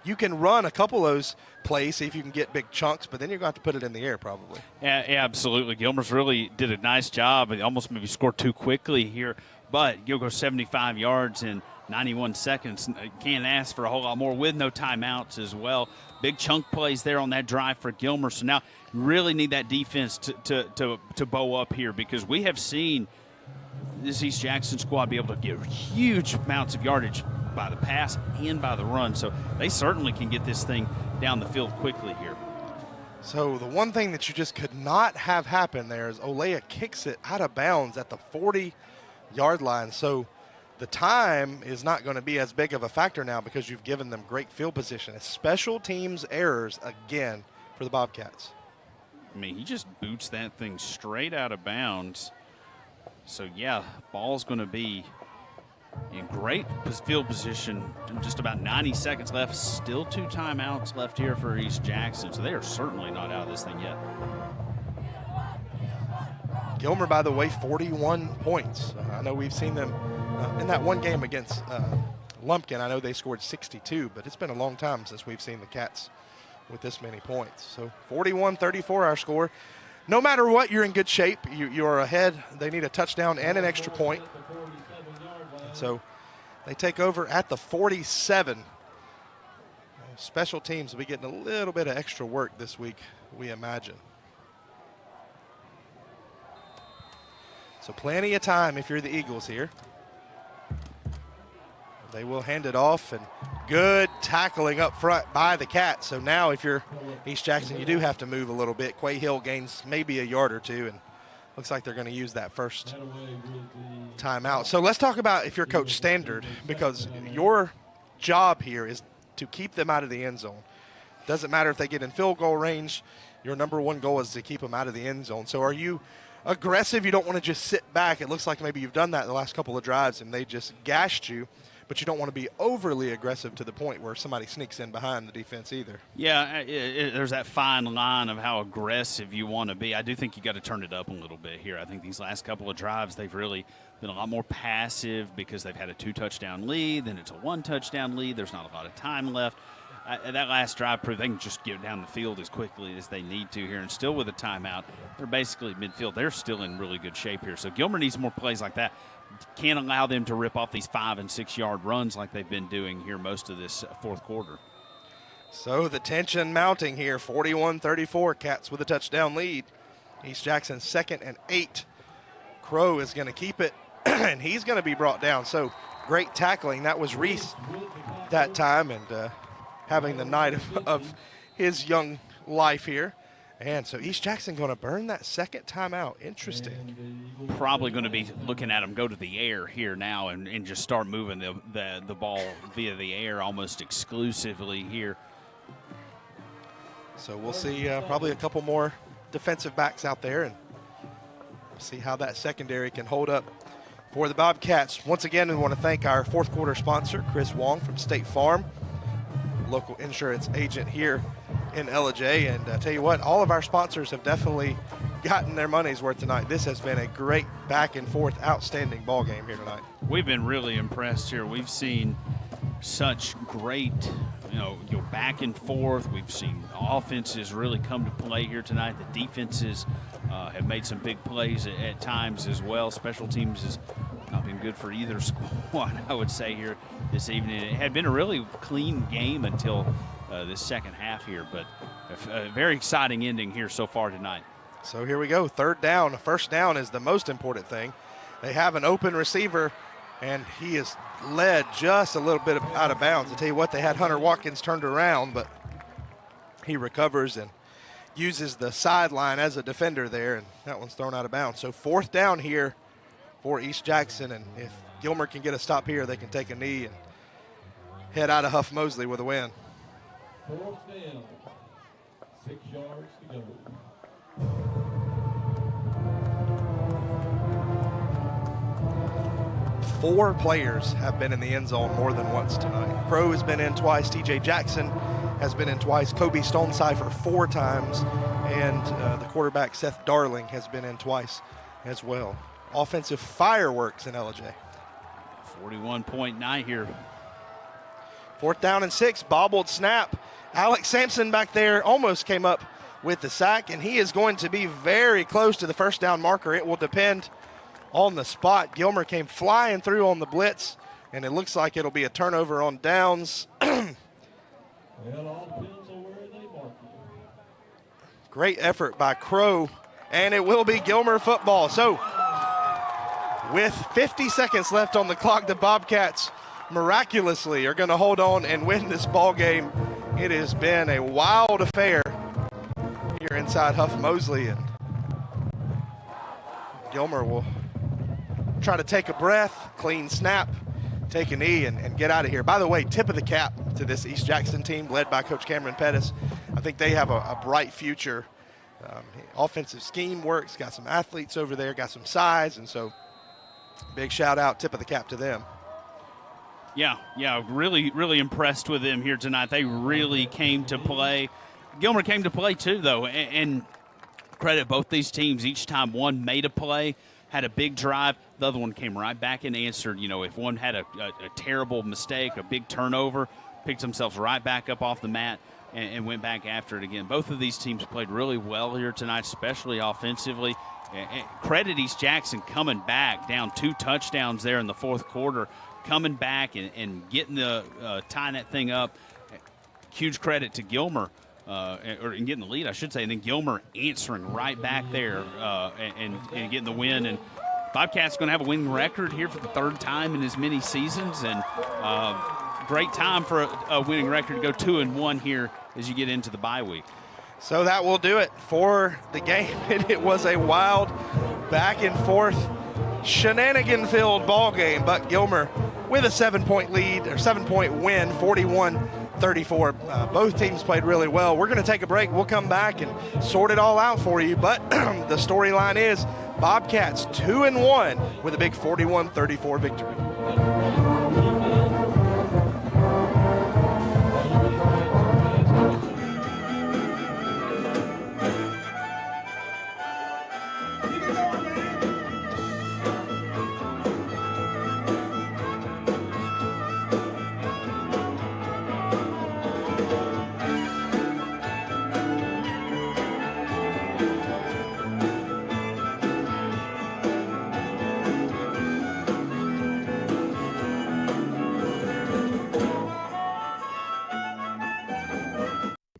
you can run a couple of those plays, see if you can get big chunks, but then you're going to have to put it in the air probably. Yeah, absolutely. Gilmer's really did a nice job. He almost maybe scored too quickly here, but you'll go 75 yards in 91 seconds. Can't ask for a whole lot more with no timeouts as well. Big chunk plays there on that drive for Gilmer. So now you really need that defense to bow up here, because we have seen this East Jackson squad be able to get huge amounts of yardage by the pass and by the run. So they certainly can get this thing down the field quickly here. So the one thing that you just could not have happen there is Olea kicks it out of bounds at the 40-yard line. So the time is not going to be as big of a factor now because you've given them great field position. It's special teams errors again for the Bobcats. I mean, he just boots that thing straight out of bounds. So, yeah, ball's going to be in great field position. Just about 90 seconds left. Still 2 timeouts left here for East Jackson. So they are certainly not out of this thing yet. Gilmer, by the way, 41 points. I know we've seen them in that one game against Lumpkin. I know they scored 62, but it's been a long time since we've seen the Cats with this many points. So 41-34 our score. No matter what, you're in good shape. You're ahead. They need a touchdown and an extra point. So they take over at the 47. Special teams will be getting a little bit of extra work this week, we imagine. So plenty of time if you're the Eagles here. They will hand it off, and good tackling up front by the Cats. So now if you're East Jackson, you do have to move a little bit. Quay Hill gains maybe a yard or two, and looks like they're going to use that first timeout. So let's talk about if you're Coach Standard, because your job here is to keep them out of the end zone. Doesn't matter if they get in field goal range. Your number one goal is to keep them out of the end zone. So are you aggressive? You don't want to just sit back. It looks like maybe you've done that in the last couple of drives and they just gashed you. But you don't want to be overly aggressive to the point where somebody sneaks in behind the defense either. Yeah, there's that fine line of how aggressive you want to be. I do think you got to turn it up a little bit here. I think these last couple of drives, they've really been a lot more passive because they've had a 2-touchdown lead. Then it's a 1-touchdown lead. There's not a lot of time left. That last drive proved they can just get down the field as quickly as they need to here. And still with a timeout, they're basically midfield. They're still in really good shape here. So Gilmer needs more plays like that. Can't allow them to rip off these 5- and 6-yard runs like they've been doing here most of this fourth quarter. So the tension mounting here, 41-34, Cats with a touchdown lead. East Jackson 2nd and 8. Crow is going to keep it, and he's going to be brought down. So great tackling. That was Reese that time, and having the night of his young life here. And so East Jackson going to burn that second timeout. Interesting. Probably going to be looking at him go to the air here now and just start moving the ball via the air almost exclusively here. So we'll see probably a couple more defensive backs out there and see how that secondary can hold up for the Bobcats. Once again, we want to thank our fourth quarter sponsor, Chris Wong from State Farm, local insurance agent here in LJ. And I tell you what, all of our sponsors have definitely gotten their money's worth tonight. This has been a great back and forth, outstanding ball game here tonight. We've been really impressed here. We've seen such great, go back and forth. We've seen offenses really come to play here tonight. The defenses have made some big plays at times as well. Special teams has not been good for either squad, I would say, here this evening. It had been a really clean game until this second half here, but a very exciting ending here so far tonight. So here we go, third down. First down is the most important thing. They have an open receiver, and he is led just a little bit out of bounds. I tell you what, they had Hunter Watkins turned around, but he recovers and uses the sideline as a defender there, and that one's thrown out of bounds. So fourth down here for East Jackson, and if Gilmer can get a stop here, they can take a knee and head out of Huff Mosley with a win. Fourth down, 6 yards to go. Four players have been in the end zone more than once tonight. Crow has been in twice. TJ Jackson has been in twice. Kobe Stonecipher 4 times. And the quarterback Seth Darling has been in twice as well. Offensive fireworks in LJ. 41-point night here. Fourth down and 6, bobbled snap. Alex Sampson back there almost came up with the sack, and he is going to be very close to the first down marker. It will depend on the spot. Gilmer came flying through on the blitz, and it looks like it'll be a turnover on downs. Great effort by Crow, and it will be Gilmer football. So with 50 seconds left on the clock, the Bobcats miraculously are going to hold on and win this ball game. It has been a wild affair here inside Huff Mosley, and Gilmer will try to take a breath, clean snap, take a knee, and get out of here. By the way, tip of the cap to this East Jackson team led by Coach Cameron Pettis. I think they have a bright future. Offensive scheme works, got some athletes over there, got some size, and so big shout out, tip of the cap to them. Yeah, really, really impressed with them here tonight. They really came to play. Gilmer came to play too, though, and credit both these teams. Each time one made a play, had a big drive, the other one came right back and answered. You know, if one had a terrible mistake, a big turnover, picked themselves right back up off the mat and went back after it again. Both of these teams played really well here tonight, especially offensively. Credit East Jackson coming back, down 2 touchdowns there in the fourth quarter, coming back and getting the tying that thing up. Huge credit to Gilmer, or in getting the lead, I should say, and then Gilmer answering right back there and getting the win. And Bobcats going to have a winning record here for the 3rd time in as many seasons, and great time for a winning record to go 2-1 here as you get into the bye week. So that will do it for the game. It was a wild back and forth, shenanigan-filled ball game, but Gilmer with a 7-point lead, or 7-point win, 41-34. Both teams played really well. We're going to take a break. We'll come back and sort it all out for you, but the storyline is Bobcats 2-1 with a big 41-34 victory.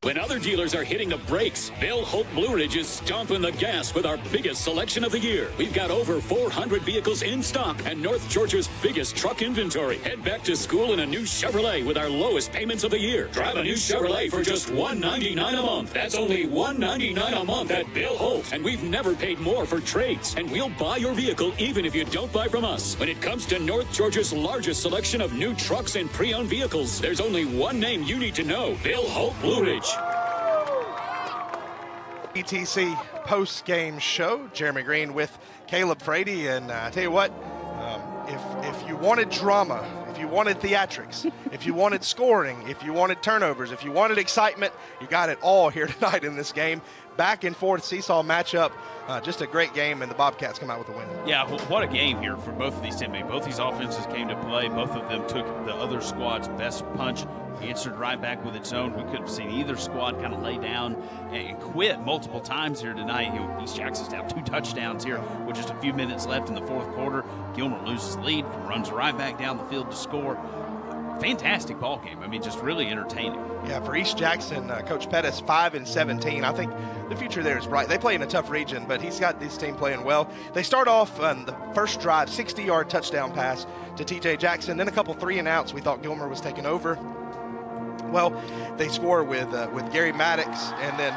When other dealers are hitting the brakes, Bill Holt Blue Ridge is stomping the gas with our biggest selection of the year. We've got over 400 vehicles in stock and North Georgia's biggest truck inventory. Head back to school in a new Chevrolet with our lowest payments of the year. Drive a new Chevrolet for just $199 a month. That's only $199 a month at Bill Holt. And we've never paid more for trades. And we'll buy your vehicle even if you don't buy from us. When it comes to North Georgia's largest selection of new trucks and pre-owned vehicles, there's only one name you need to know: Bill Holt Blue Ridge. ETC post-game show. Jeremy Green with Caleb Frady, and I tell you what, if you wanted drama, if you wanted theatrics, if you wanted scoring, if you wanted turnovers, if you wanted excitement, you got it all here tonight in this game. Back and forth seesaw matchup, just a great game, and the Bobcats come out with a win. Yeah, what a game here for both of these teams. Both these offenses came to play. Both of them took the other squad's best punch answered right back with its own. We could have seen either squad kind of lay down and quit multiple times here tonight. East Jackson's down 2 touchdowns here with just a few minutes left in the fourth quarter. Gilmer loses the lead, runs right back down the field to score. Fantastic ball game. I mean, just really entertaining. Yeah, for East Jackson, Coach Pettis, 5-17. I think the future there is bright. They play in a tough region, but he's got this team playing well. They start off on the first drive, 60-yard touchdown pass to T.J. Jackson, then a couple 3-and-outs. We thought Gilmer was taking over. Well, they score with Gary Maddox, and then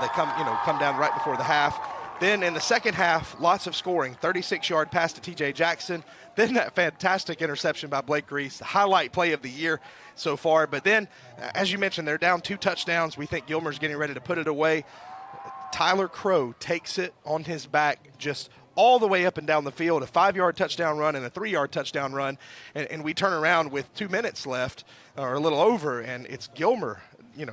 they come down right before the half. Then in the second half, lots of scoring. 36-yard pass to T.J. Jackson. Then that fantastic interception by Blake Reese, the highlight play of the year so far. But then, as you mentioned, they're down 2 touchdowns. We think Gilmer's getting ready to put it away. Tyler Crow takes it on his back just all the way up and down the field, a 5-yard touchdown run and a 3-yard touchdown run. And we turn around with 2 minutes left, or a little over, and it's Gilmer,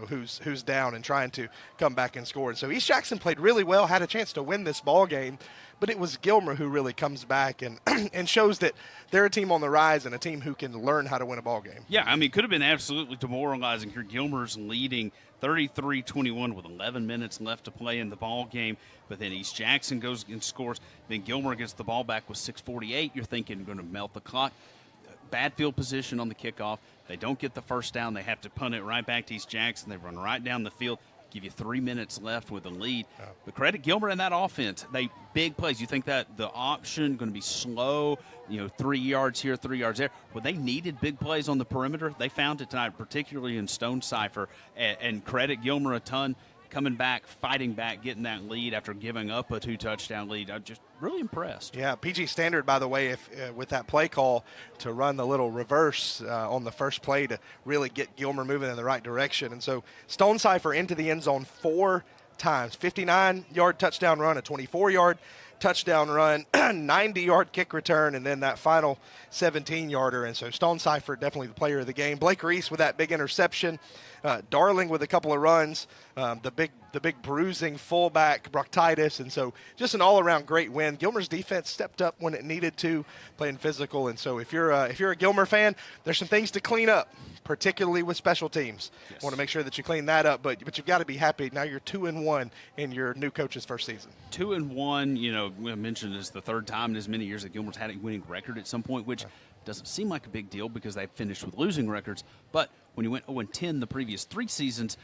who's down and trying to come back and score. And so East Jackson played really well, had a chance to win this ball game, but it was Gilmer who really comes back and and shows that they're a team on the rise and a team who can learn how to win a ball game. Yeah, I mean, it could have been absolutely demoralizing here. Gilmer's leading 33-21 with 11 minutes left to play in the ball game, but then East Jackson goes and scores. Then Gilmer gets the ball back with 6:48. You're thinking going to melt the clock. Bad field position on the kickoff. They don't get the first down. They have to punt it right back to East Jackson. They run right down the field, give you 3 minutes left with a lead. But credit Gilmer in that offense. They big plays. You think that the option going to be slow, 3 yards here, 3 yards there. Well, they needed big plays on the perimeter. They found it tonight, particularly in Stone Cipher. And credit Gilmer a ton. Coming back, fighting back, getting that lead after giving up a 2-touchdown lead. I'm just really impressed. Yeah, PG Standard, by the way, with that play call to run the little reverse on the first play to really get Gilmer moving in the right direction. And so Stone Cipher into the end zone 4 times, 59-yard touchdown run, a 24-yard touchdown run, 90-yard kick return, and then that final 17-yarder. And so Stone Cipher, definitely the player of the game. Blake Reese with that big interception. Darling with a couple of runs, the big bruising fullback bronchitis, and so just an all-around great win. Gilmer's defense stepped up when it needed to, playing physical, and so if you're a Gilmer fan, there's some things to clean up, particularly with special teams. Yes. Want to make sure that you clean that up, but you've got to be happy. Now you're 2-1 in your new coach's first season. 2-1. We mentioned this the third time in as many years that Gilmer's had a winning record at some point, which doesn't seem like a big deal because they finished with losing records, but when you went 0-10 the previous 3 seasons,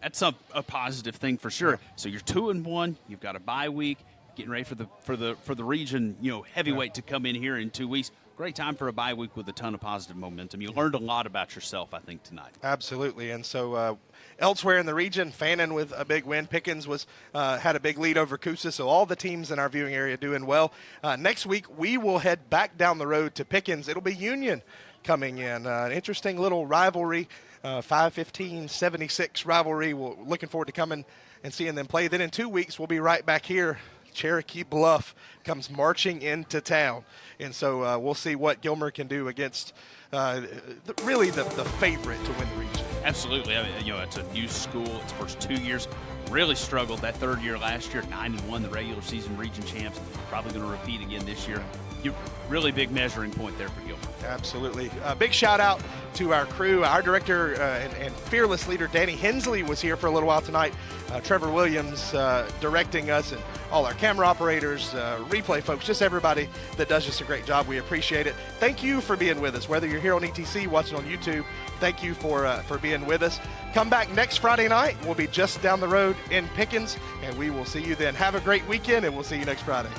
that's a positive thing for sure. So you're 2-1. You've got a bye week, getting ready for the region, heavyweight to come in here in 2 weeks. Great time for a bye week with a ton of positive momentum. You learned a lot about yourself, I think, tonight. Absolutely. And so elsewhere in the region, Fannin with a big win. Pickens had a big lead over Coosa. So all the teams in our viewing area doing well. Next week, we will head back down the road to Pickens. It'll be Union coming in. An interesting little rivalry, 5-15-76 rivalry. We're looking forward to coming and seeing them play. Then in 2 weeks, we'll be right back here. Cherokee Bluff comes marching into town. And so we'll see what Gilmer can do against really the favorite to win the region. Absolutely. I mean, it's a new school. Its first 2 years really struggled. That third year last year, 9-1, the regular season region champs. Probably going to repeat again this year. Really big measuring point there for Gilmer. Absolutely. Big shout out to our crew. Our director and fearless leader, Danny Hensley, was here for a little while tonight. Trevor Williams directing us, and all our camera operators, replay folks, just everybody that does just a great job. We appreciate it. Thank you for being with us. Whether you're here on ETC, watching on YouTube, thank you for being with us. Come back next Friday night. We'll be just down the road in Pickens, and we will see you then. Have a great weekend, and we'll see you next Friday.